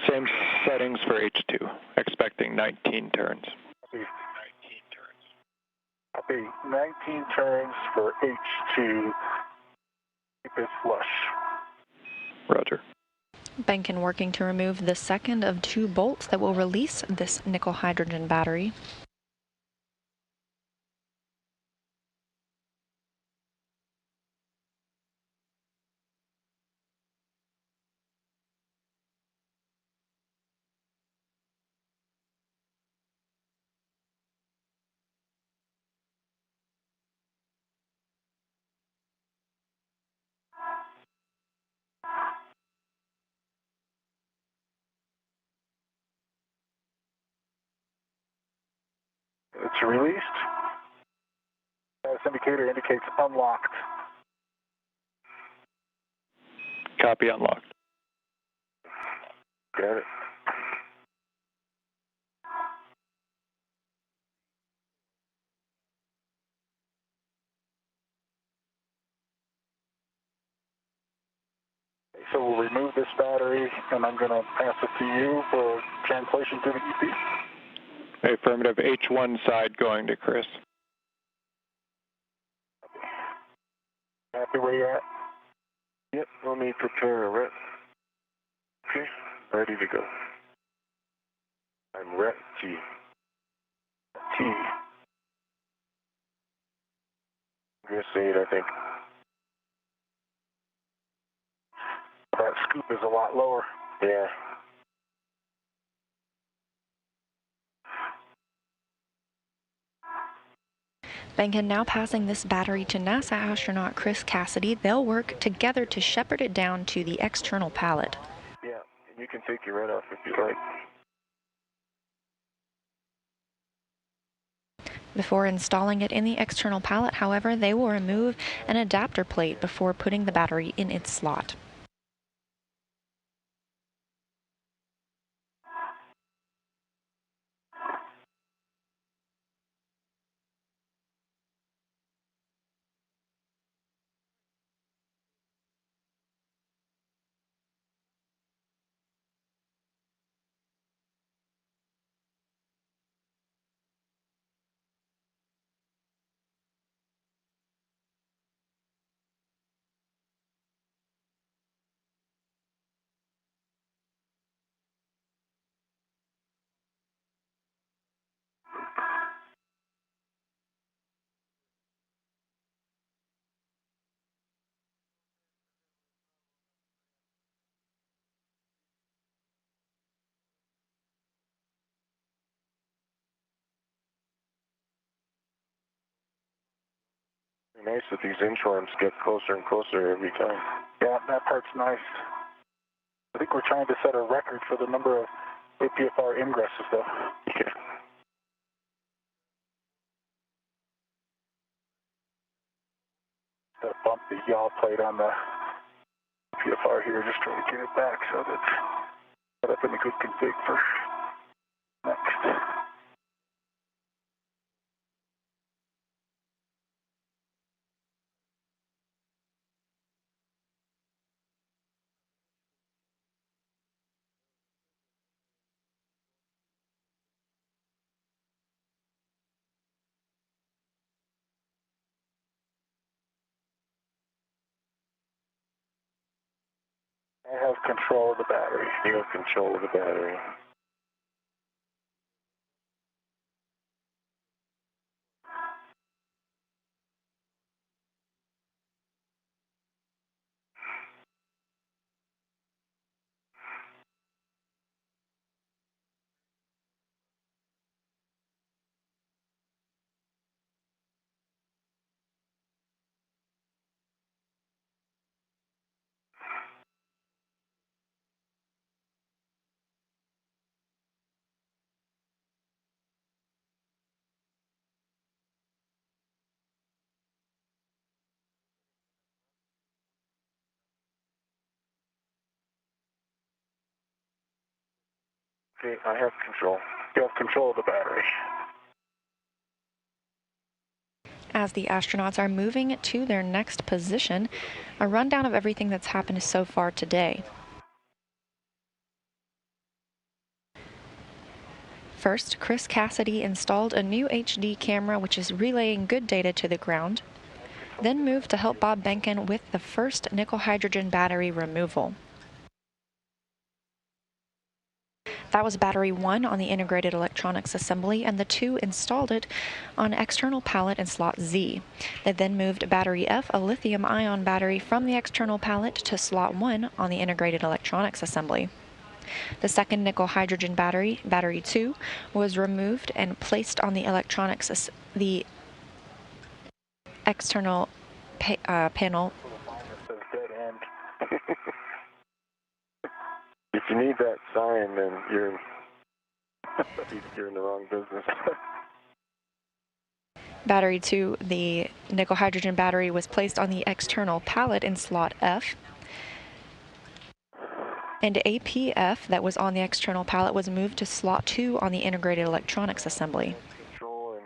Same settings for H2, expecting 19 turns. Copy, 19 turns for H2. Keep it flush. Roger. Behnken working to remove the second of 2 bolts that will release this nickel hydrogen battery. It's released. This indicator indicates unlocked. Copy, unlocked. Got it. So we'll remove this battery, and I'm going to pass it to you for translation to the EP. Affirmative, H1 side going to Chris. Happy where you're at? Yep, let me prepare a ret. Okay, ready to go. I'm ret T. T. Grid 8, I think. That scoop is a lot lower. Yeah. Behnken now passing this battery to NASA astronaut Chris Cassidy. They'll work together to shepherd it down to the external pallet. Yeah, you can take your ret off if you like. Before installing it in the external pallet, however, they will remove an adapter plate before putting the battery in its slot. Nice that these inchworms get closer and closer every time. Yeah, that part's nice. I think we're trying to set a record for the number of APFR ingresses, though. Yeah. Gotta bump the yaw plate on the APFR here, just trying to get it back so that it's set up in a good config for next. I have control of the battery. You have control of the battery. Okay, I have control. You have control of the battery. As the astronauts are moving to their next position, a rundown of everything that's happened so far today. First, Chris Cassidy installed a new HD camera which is relaying good data to the ground, then moved to help Bob Behnken with the first nickel-hydrogen battery removal. That was battery 1 on the integrated electronics assembly, and the 2 installed it on external pallet in slot Z. They then moved battery F, a lithium-ion battery, from the external pallet to slot 1 on the integrated electronics assembly. The second nickel-hydrogen battery, battery 2, was removed and placed on the the external panel. If you need that sign, then you're in the wrong business. Battery 2, the nickel-hydrogen battery, was placed on the external pallet in slot F. And APF that was on the external pallet was moved to slot 2 on the integrated electronics assembly. Control,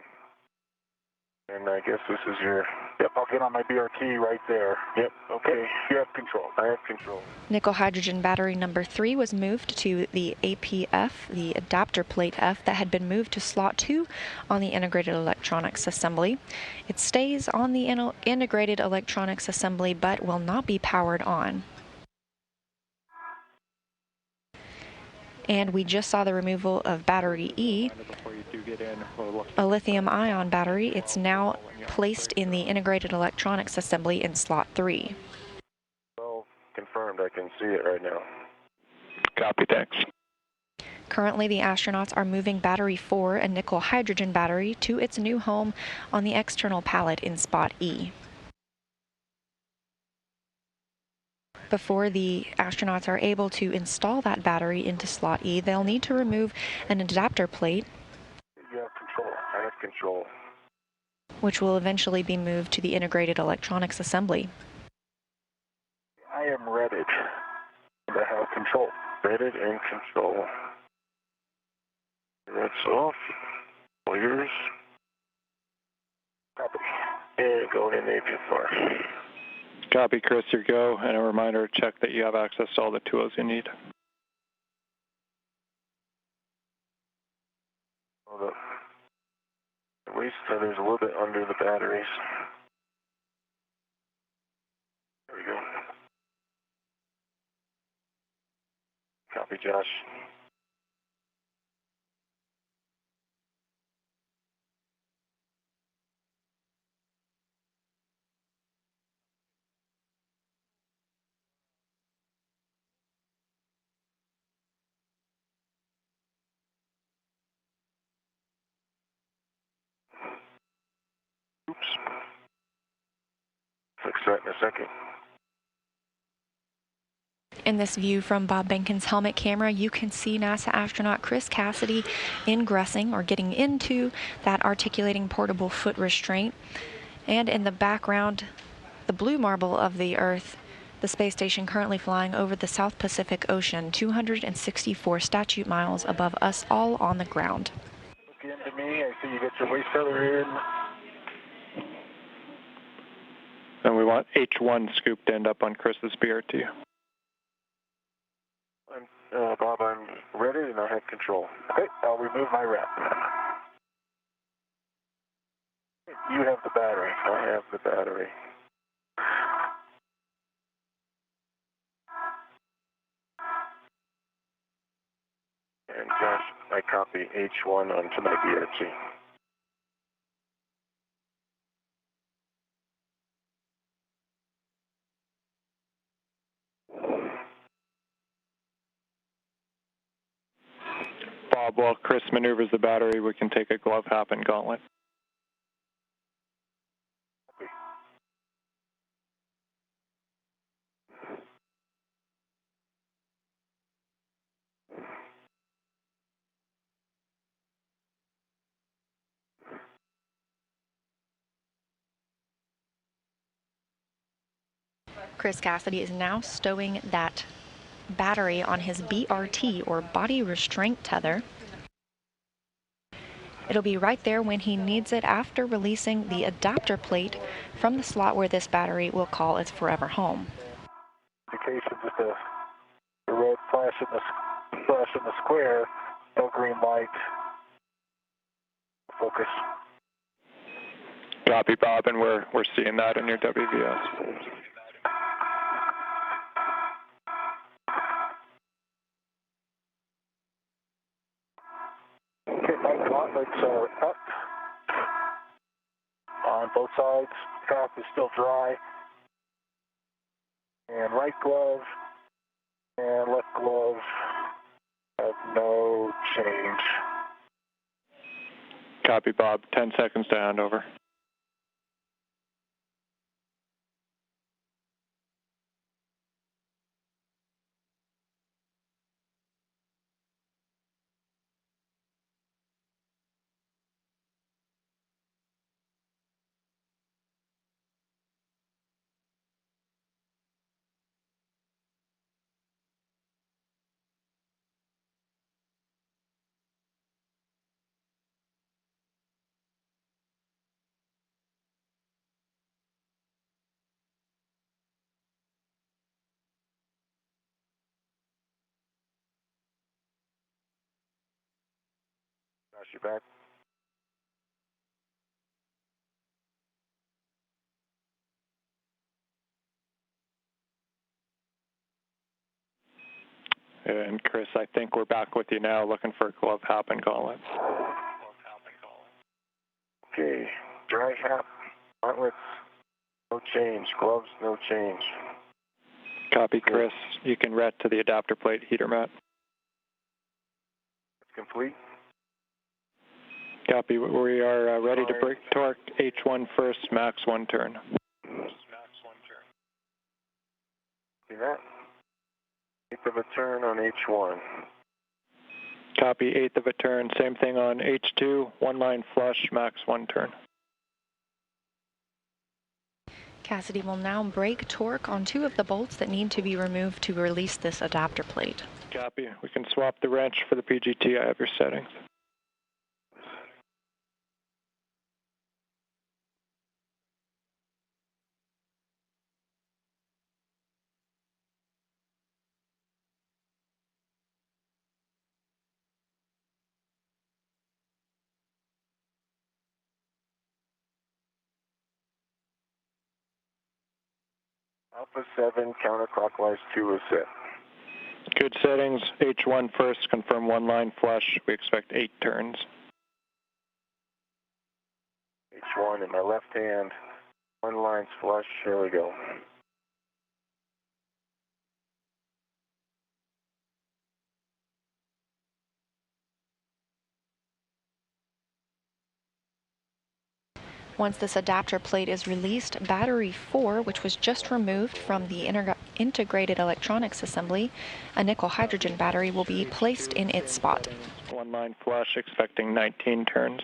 and I guess this is your... Yep, I'll get on my BRT right there. Yep, okay. You have control. I have control. Nickel-hydrogen battery number 3 was moved to the APF, the adapter plate F, that had been moved to slot 2 on the integrated electronics assembly. It stays on the integrated electronics assembly but will not be powered on. And we just saw the removal of battery E, a lithium-ion battery. It's now placed in the integrated electronics assembly in slot 3. Well, confirmed. I can see it right now. Copy, thanks. Currently, the astronauts are moving battery 4, a nickel-hydrogen battery, to its new home on the external pallet in spot E. Before the astronauts are able to install that battery into slot E, they'll need to remove an adapter plate. You have control. I have control. Which will eventually be moved to the integrated electronics assembly. I am readied. I have control. Readied and control. That's off. Clears. Copy. And go in APFR. Copy, Chris, your go, and a reminder, check that you have access to all the tools you need. Hold up. At least there's a little bit under the batteries. There we go. Copy, Josh. Oops. set in a second. In this view from Bob Behnken's helmet camera, you can see NASA astronaut Chris Cassidy ingressing or getting into that articulating portable foot restraint. And in the background, the blue marble of the Earth, the space station currently flying over the South Pacific Ocean, 264 statute miles above us, all on the ground. Look into me. I see you got your waist feather in. And we want H1 scooped end up on Chris's BRT. Bob, I'm ready and I have control. Okay, I'll remove my wrap. You have the battery. I have the battery. And Josh, I copy H1 onto my BRT. Bob, while Chris maneuvers the battery, we can take a glove hop and gauntlet. Chris Cassidy is now stowing that battery on his BRT, or body restraint tether. It'll be right there when he needs it after releasing the adapter plate from the slot where this battery will call its forever home. Indication that the red flash in the square, no green light. Focus. Copy, Bob, and we're seeing that in your WVS. Okay, my gauntlets are up on both sides. Cap is still dry. And right glove and left glove have no change. Copy, Bob. 10 seconds to hand over. Josh, you back? And Chris, I think we're back with you now, looking for a glove hop and gauntlet. Okay, dry hop, gauntlets, no change. Gloves, no change. Copy, Chris. You can ret to the adapter plate heater mat. It's complete. Copy. We are ready to break torque. H1 first, max 1 turn. See that? Eighth of a turn on H1. Copy, 1/8 of a turn. Same thing on H2, 1 line flush, max 1 turn. Cassidy will now break torque on 2 of the bolts that need to be removed to release this adapter plate. Copy. We can swap the wrench for the PGT. I have your settings. Alpha 7, counterclockwise 2 is set. Good settings. H1 first, confirm 1 line flush. We expect 8 turns. H1 in my left hand, 1 line's flush, here we go. Once this adapter plate is released, battery 4, which was just removed from the integrated electronics assembly, a nickel-hydrogen battery, will be placed in its spot. One line flush, expecting 19 turns.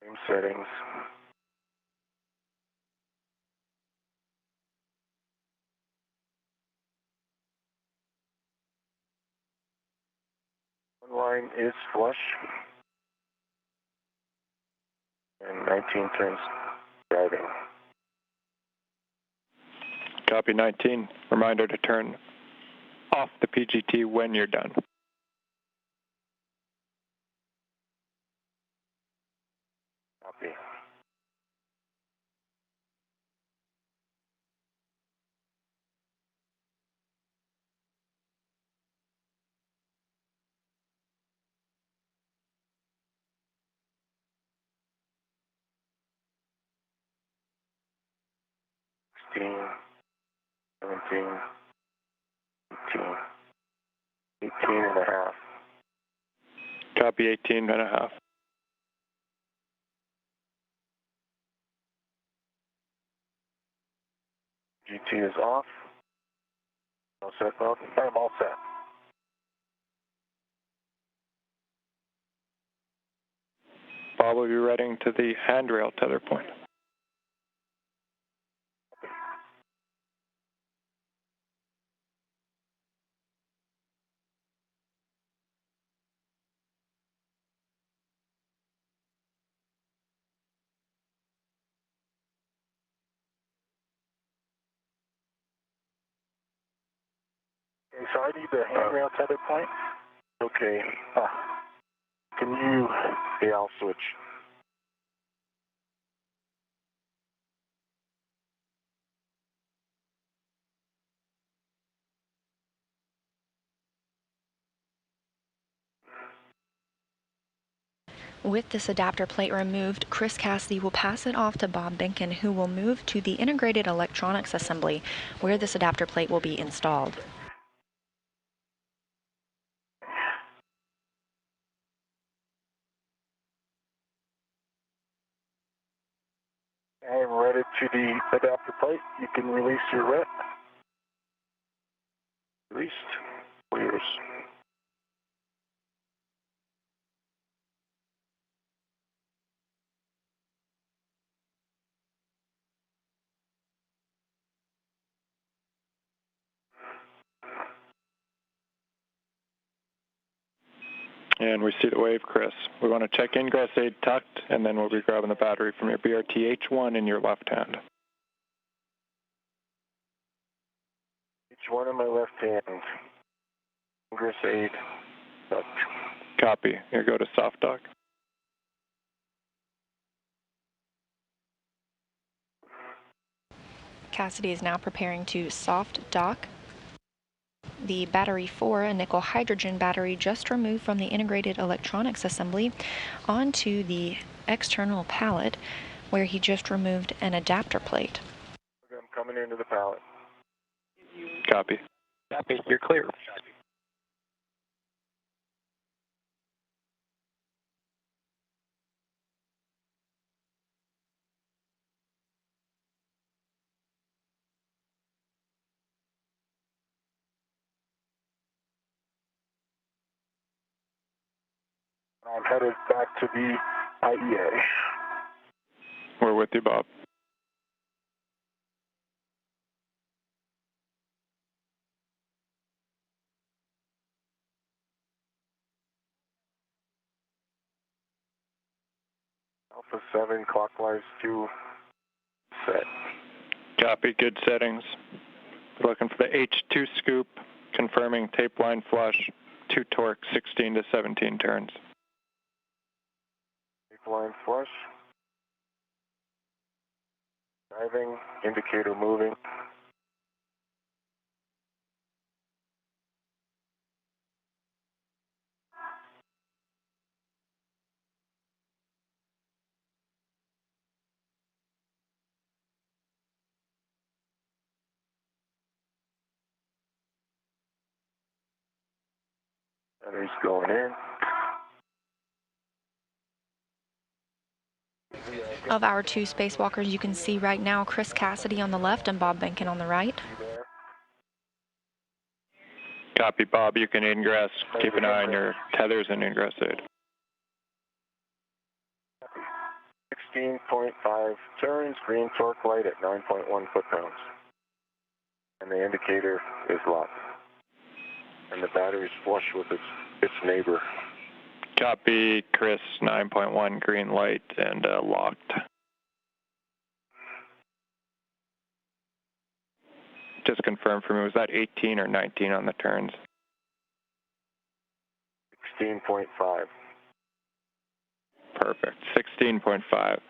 Same settings. One line is flush. And 19 turns driving. Copy 19. Reminder to turn off the PGT when you're done. Copy. Sixteen, 17, 18, 18 and a half. Copy 18 and a half. GT is off. All set, Bob? I'm all set. Bob will be reading to the handrail tether point. Okay, so I need the handrail tether point. Okay. Can you... Yeah, I'll switch. With this adapter plate removed, Chris Cassidy will pass it off to Bob Behnken, who will move to the integrated electronics assembly, where this adapter plate will be installed. I am ready to the adapter plate. You can release your rep. Released. Clears. And we see the wave, Chris. We want to check ingress aid tucked, and then we'll be grabbing the battery from your BRT H1 in your left hand. H1 in my left hand. Ingress aid. Tucked. Copy. Here, go to soft dock. Cassidy is now preparing to soft dock the battery 4, a nickel hydrogen battery just removed from the integrated electronics assembly, onto the external pallet where he just removed an adapter plate. Okay, I'm coming into the pallet. Copy. Copy. You're clear. I'm headed back to the IEA. We're with you, Bob. Alpha 7, clockwise 2, set. Copy. Good settings. We're looking for the H2 scoop, confirming tape line flush, 2 torque, 16 to 17 turns. Tape line flush. Driving, indicator moving. Battery's going in. of our two spacewalkers you can see right now, Chris Cassidy on the left and Bob Behnken on the right. Copy, Bob. You can ingress. Keep an eye on your tethers and ingress aid. 16.5 turns, green torque light at 9.1 foot-pounds. And the indicator is locked. And the battery's flush with its neighbor. Copy, Chris, 9.1 green light and locked. Just confirm for me, was that 18 or 19 on the turns? 16.5. Perfect, 16.5.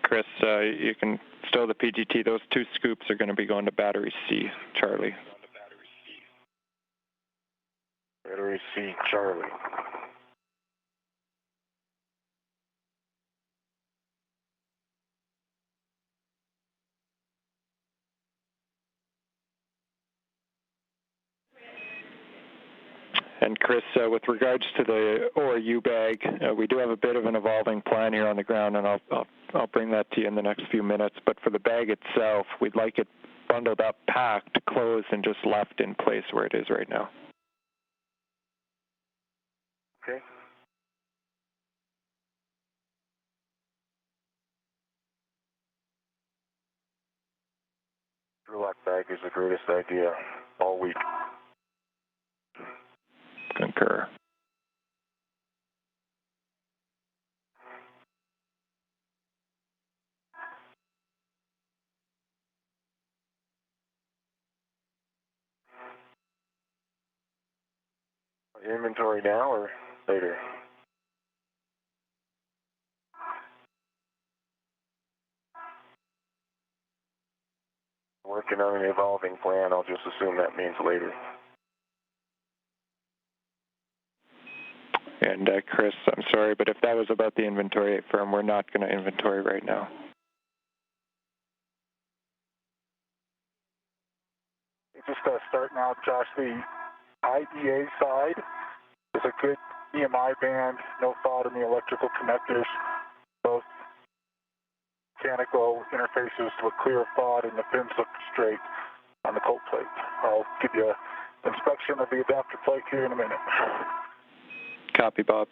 Chris, you can stow the PGT. Those two scoops are going to be going to battery C, Charlie. Battery C, Charlie. And Chris, with regards to the ORU bag, we do have a bit of an evolving plan here on the ground, and I'll bring that to you in the next few minutes. But for the bag itself, we'd like it bundled up, packed, closed, and just left in place where it is right now. Okay. Screw-lock bag is the greatest idea all week. Concur. Inventory now or later? Working on an evolving plan, I'll just assume that means later. And Chris, I'm sorry, but if that was about the inventory firm, we're not going to inventory right now. Just start now, Josh. The IEA side is a good EMI band, no thought in the electrical connectors, both mechanical interfaces to a clear thought, and the pins look straight on the cold plate. I'll give you an inspection of the adapter plate here in a minute. Copy, Bob.